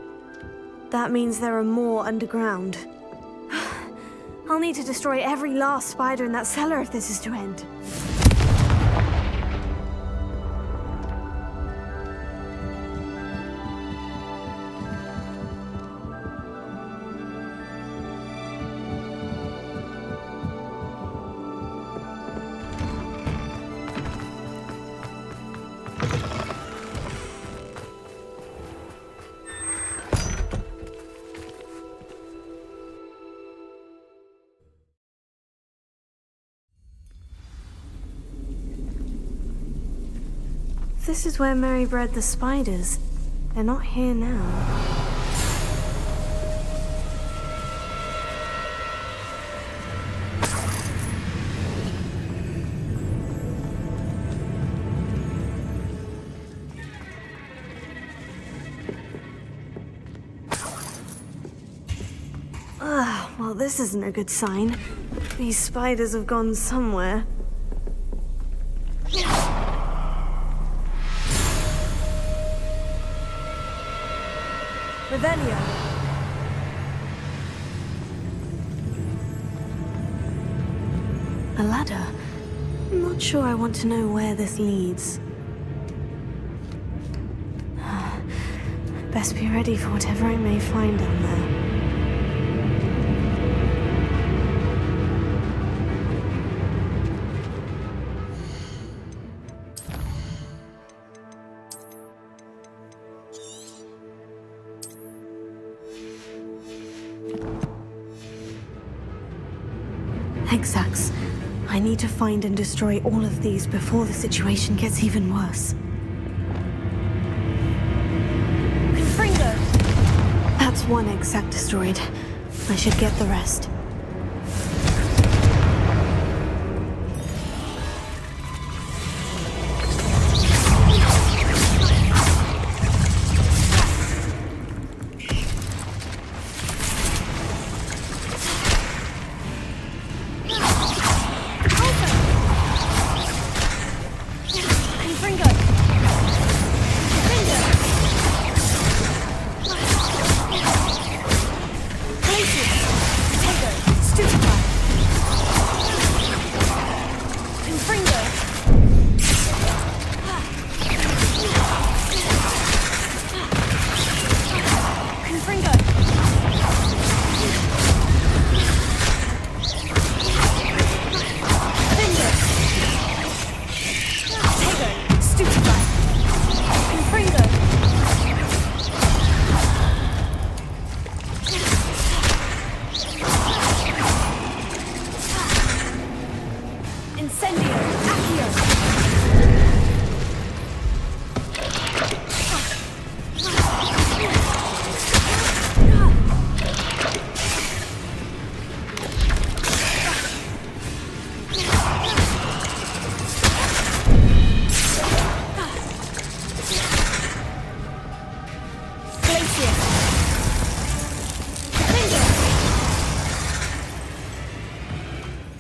that means there are more underground. I'll need to destroy every last spider in that cellar if this is to end. This is where Mary bred the spiders. They're not here now. Well, this isn't a good sign. These spiders have gone somewhere. Revelio. A ladder. I'm not sure I want to know where this leads. Best be ready for whatever I may find down there. Exacts. I need to find and destroy all of these before the situation gets even worse. Confringo! That's one exact destroyed. I should get the rest.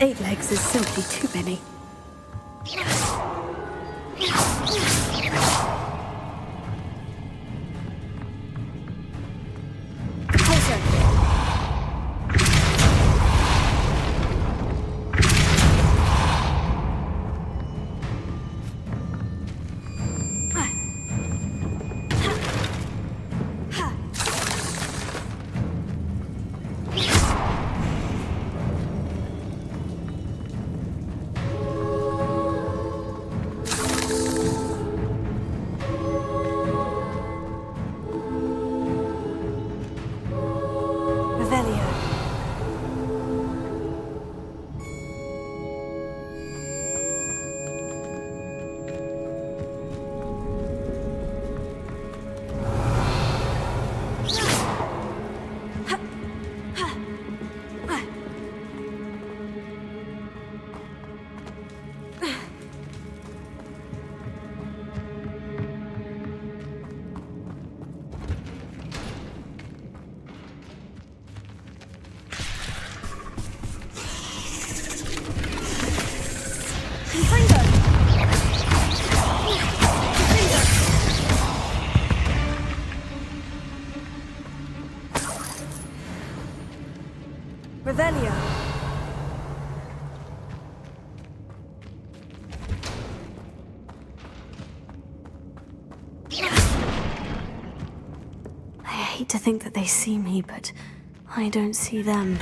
Eight legs is simply too many. Confringo! Revelio. I hate to think that they see me, but I don't see them.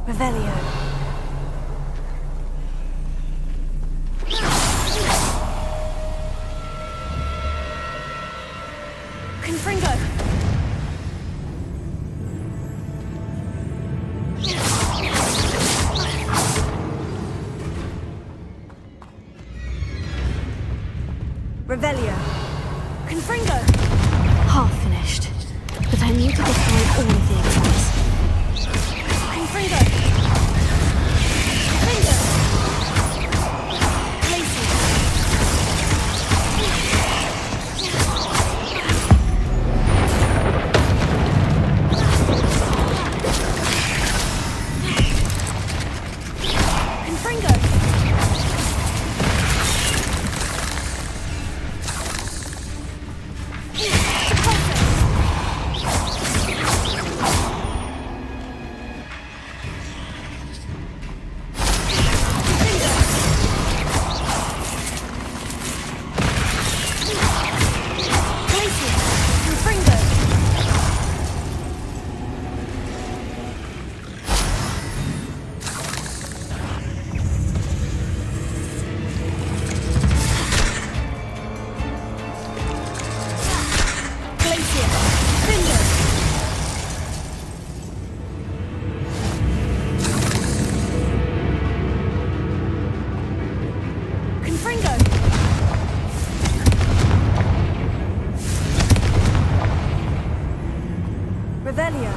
Revelio. Confringo! Revelio. Confringo! Half finished, but I need to destroy all of the exams. Confringo! Confringo! Lacey! Confringo! Revelio.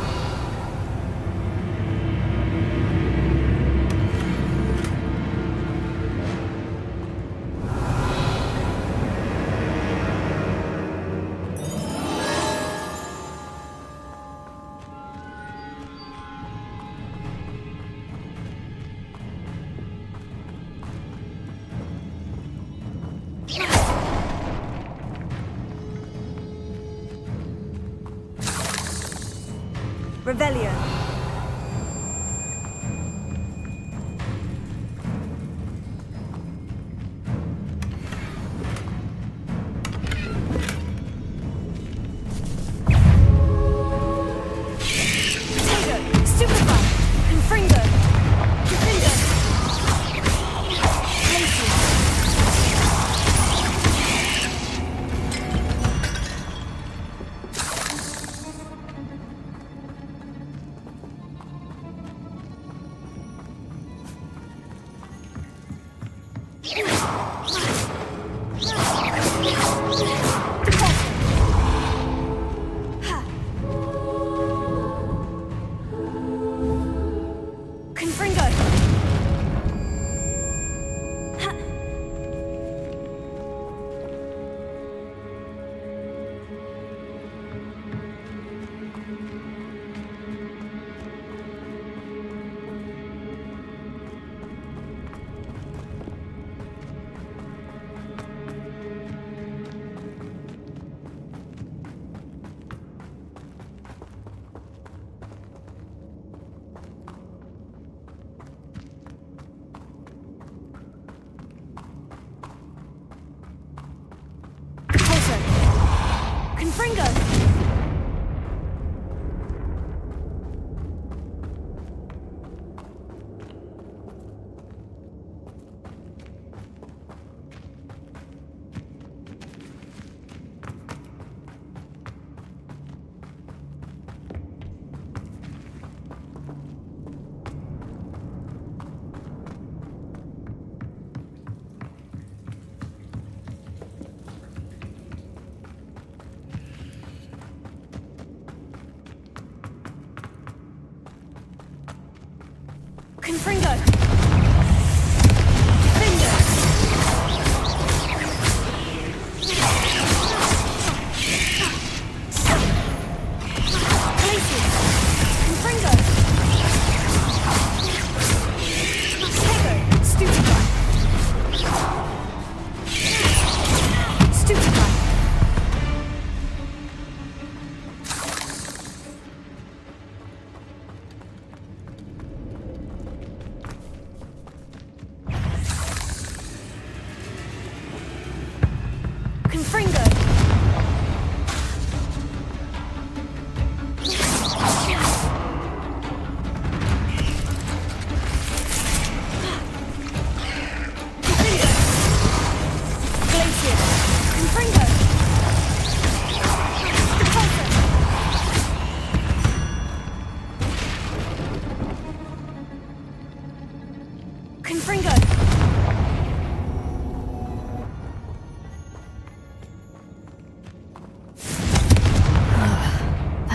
Revelio. Potato. Stupefy. Confringo. Confringo. Lacey.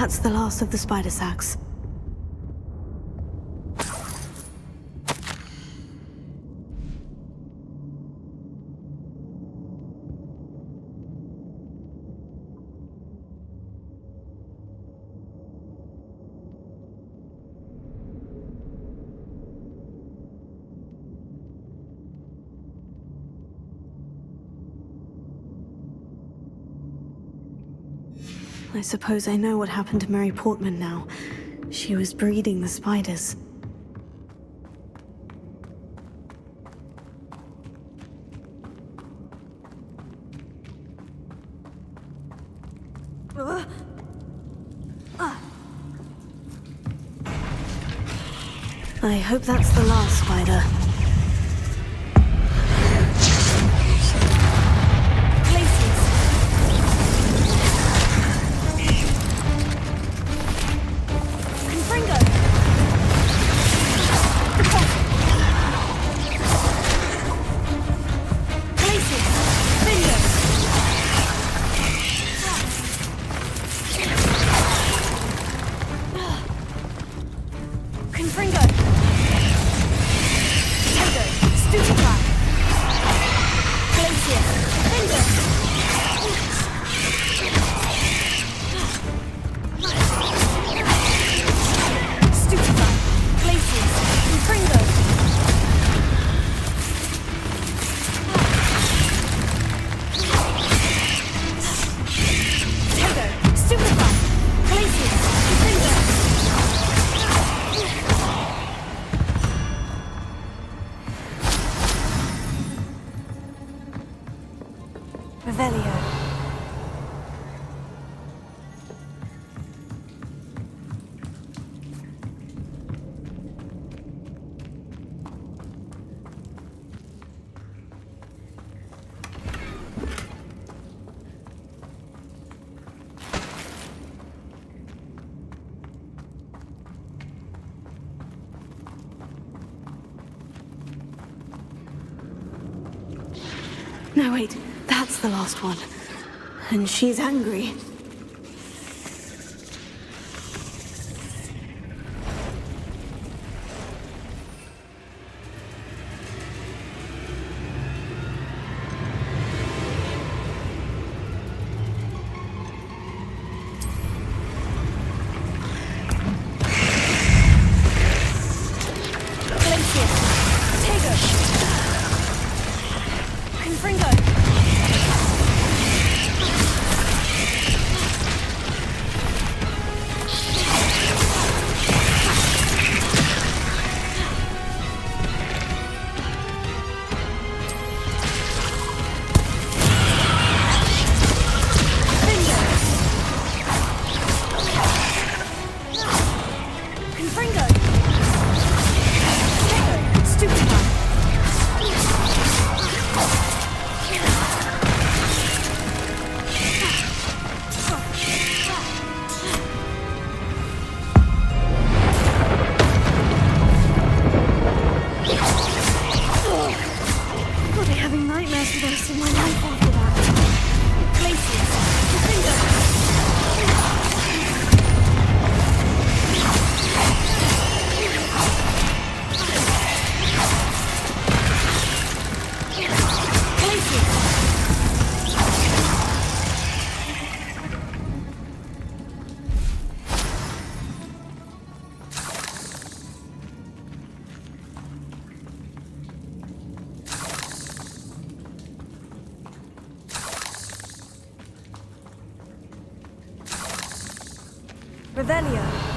That's the last of the spider sacks. I suppose I know what happened to Mary Portman now. She was breeding the spiders. I hope that's the last spider. No, wait, that's the last one. And she's angry. Revelio.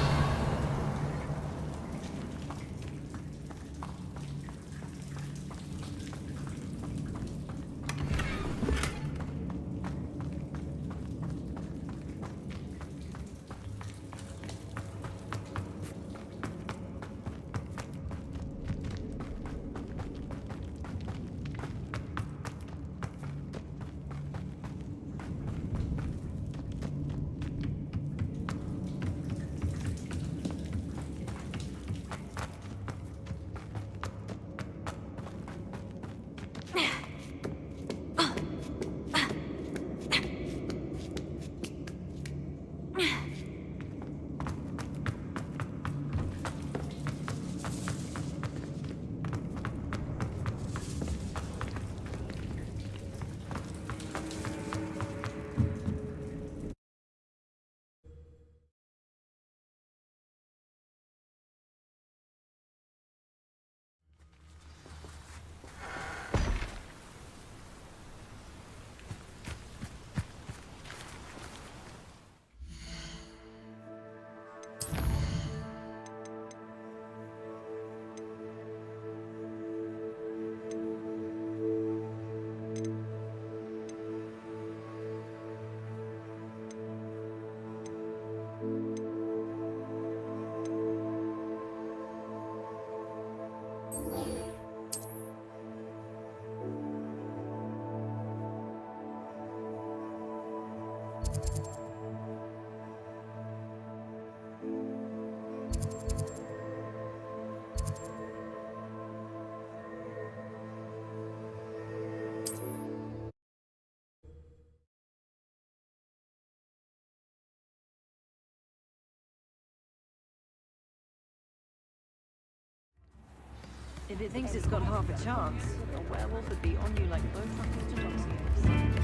If it thinks it's got half a chance, a werewolf would be on you like both Mr. Doxiers.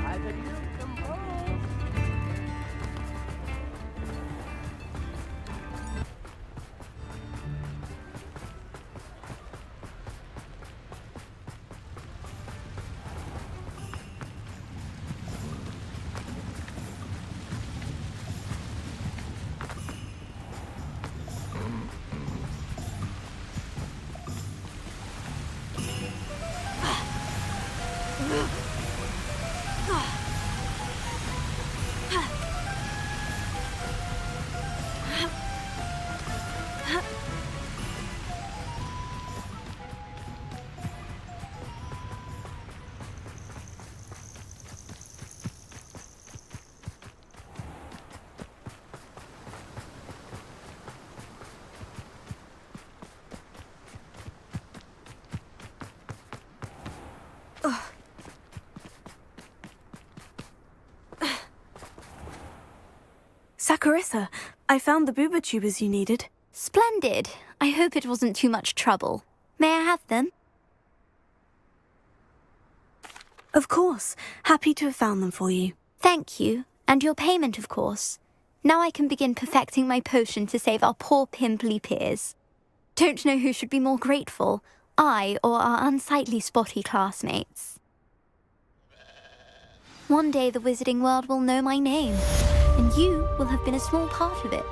I could use them both. Saccharissa, I found the booba tubers you needed. Splendid. I hope it wasn't too much trouble. May I have them? Of course. Happy to have found them for you. Thank you. And your payment, of course. Now I can begin perfecting my potion to save our poor pimply peers. Don't know who should be more grateful, I or our unsightly spotty classmates. One day the wizarding world will know my name, and you will have been a small part of it.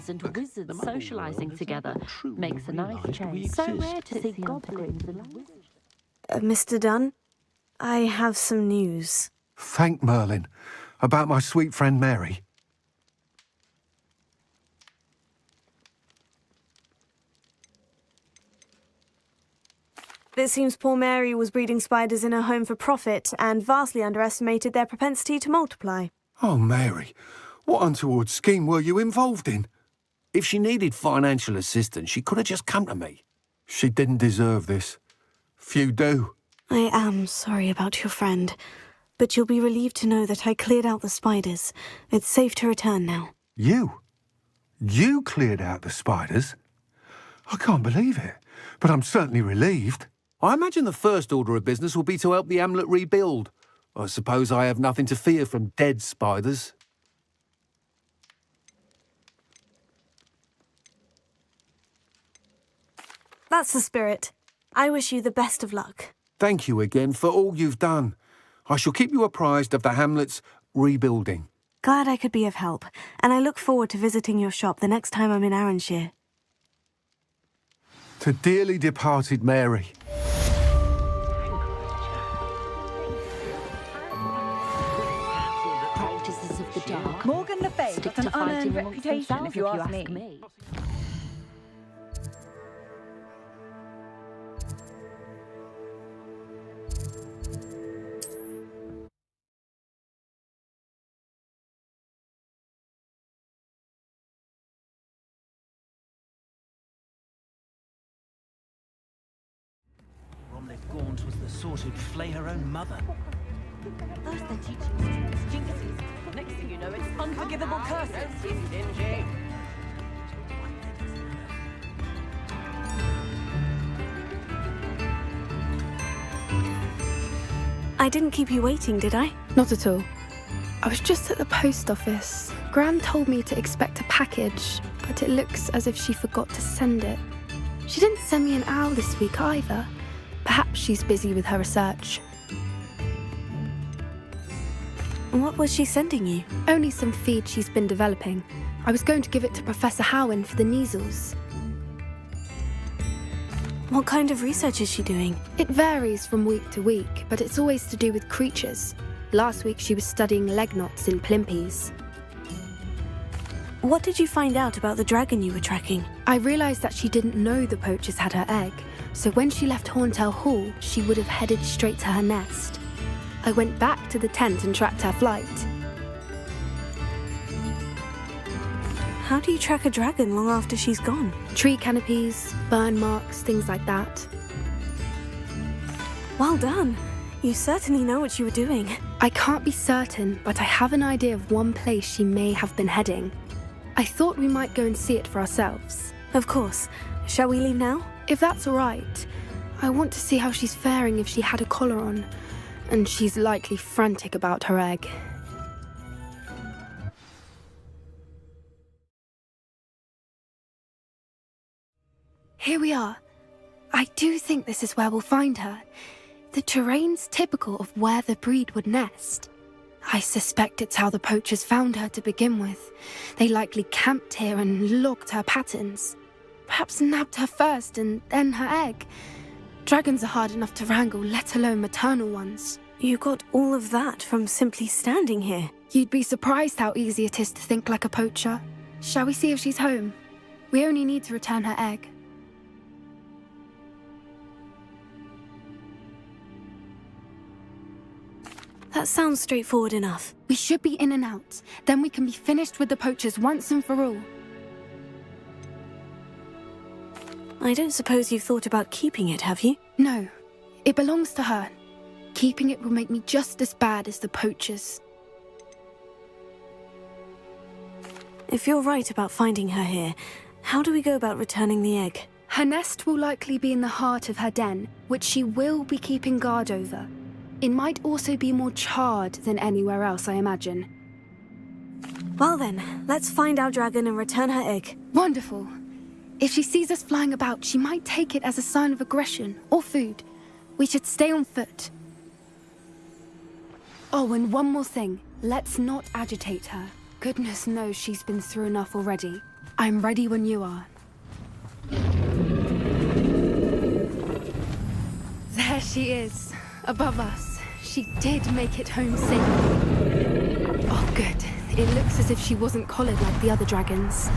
And wizards socializing together makes a nice change. So rare to see goblins and wizards. Mr. Dunn, I have some news. Thank Merlin. About my sweet friend Mary. It seems poor Mary was breeding spiders in her home for profit and vastly underestimated their propensity to multiply. Oh, Mary, what untoward scheme were you involved in? If she needed financial assistance, she could have just come to me. She didn't deserve this. Few do. I am sorry about your friend, but you'll be relieved to know that I cleared out the spiders. It's safe to return now. You? You cleared out the spiders? I can't believe it, but I'm certainly relieved. I imagine the first order of business will be to help the hamlet rebuild. I suppose I have nothing to fear from dead spiders. That's the spirit. I wish you the best of luck. Thank you again for all you've done. I shall keep you apprised of the hamlet's rebuilding. Glad I could be of help, and I look forward to visiting your shop the next time I'm in Arranshire. To dearly departed Mary. Practices of the dark. Morgan Le Fay Stick got an to fighting unearned amongst reputation, themselves, if you ask me. Gaunt was the sort who'd flay her own mother. First they're teaching students jinxes. Next thing you know, it's unforgivable curses. Dingy. I didn't keep you waiting, did I? Not at all. I was just at the post office. Gran told me to expect a package, but it looks as if she forgot to send it. She didn't send me an owl this week either. Perhaps she's busy with her research. What was she sending you? Only some feed she's been developing. I was going to give it to Professor Howen for the measles. What kind of research is she doing? It varies from week to week, but it's always to do with creatures. Last week she was studying leg knots in plimpies. What did you find out about the dragon you were tracking? I realised that she didn't know the poachers had her egg, so when she left Horntail Hall, she would have headed straight to her nest. I went back to the tent and tracked her flight. How do you track a dragon long after she's gone? Tree canopies, burn marks, things like that. Well done. You certainly know what you were doing. I can't be certain, but I have an idea of one place she may have been heading. I thought we might go and see it for ourselves. Of course. Shall we leave now? If that's all right. I want to see how she's faring if she had a collar on. And she's likely frantic about her egg. Here we are. I do think this is where we'll find her. The terrain's typical of where the breed would nest. I suspect it's how the poachers found her to begin with. They likely camped here and logged her patterns. Perhaps nabbed her first and then her egg. Dragons are hard enough to wrangle, let alone maternal ones. You got all of that from simply standing here. You'd be surprised how easy it is to think like a poacher. Shall we see if she's home? We only need to return her egg. That sounds straightforward enough. We should be in and out. Then we can be finished with the poachers once and for all. I don't suppose you've thought about keeping it, have you? No, it belongs to her. Keeping it will make me just as bad as the poachers. If you're right about finding her here, how do we go about returning the egg? Her nest will likely be in the heart of her den, which she will be keeping guard over. It might also be more charred than anywhere else, I imagine. Well then, let's find our dragon and return her egg. Wonderful. If she sees us flying about, she might take it as a sign of aggression or food. We should stay on foot. Oh, and one more thing. Let's not agitate her. Goodness knows she's been through enough already. I'm ready when you are. There she is, above us. She did make it home safely. Oh, good. It looks as if she wasn't collared like the other dragons.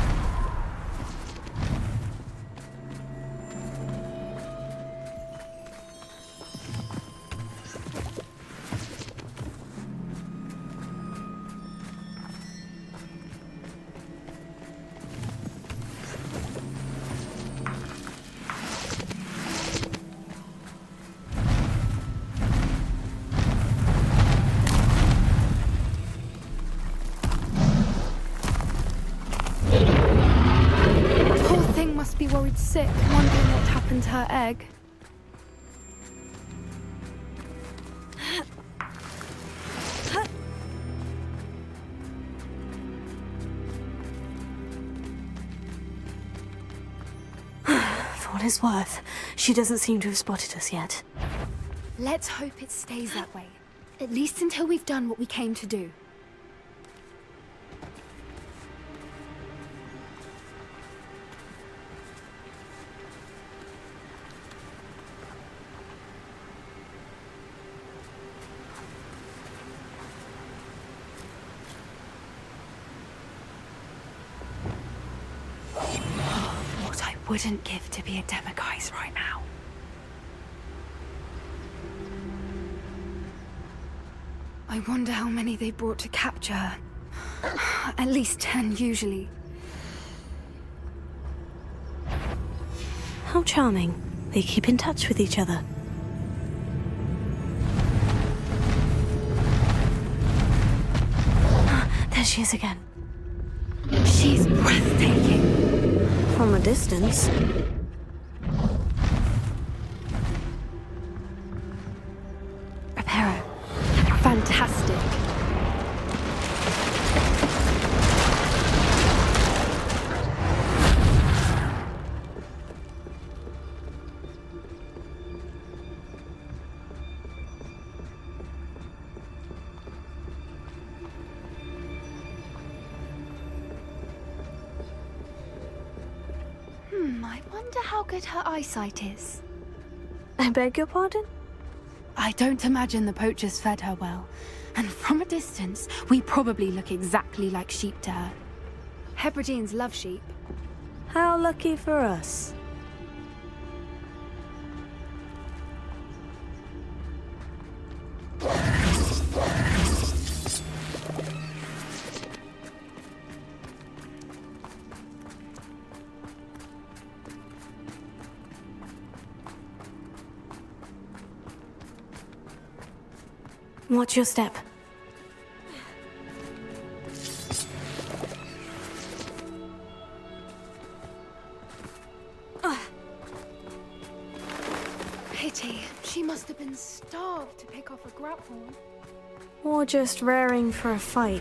Be worried sick, wondering what happened to her egg. For what it's worth, she doesn't seem to have spotted us yet. Let's hope it stays that way. At least until we've done what we came to do. Wouldn't give to be a Demiguise right now. I wonder how many they brought to capture her. At least 10 usually. How charming. They keep in touch with each other. There she is again. She's breathtaking. From a distance. Reparo. Fantastic. I wonder how good her eyesight is. I beg your pardon? I don't imagine the poachers fed her well. And from a distance, we probably look exactly like sheep to her. Hebrideans love sheep. How lucky for us. Watch your step. Pity. She must have been starved to pick off a grapple. Or just raring for a fight.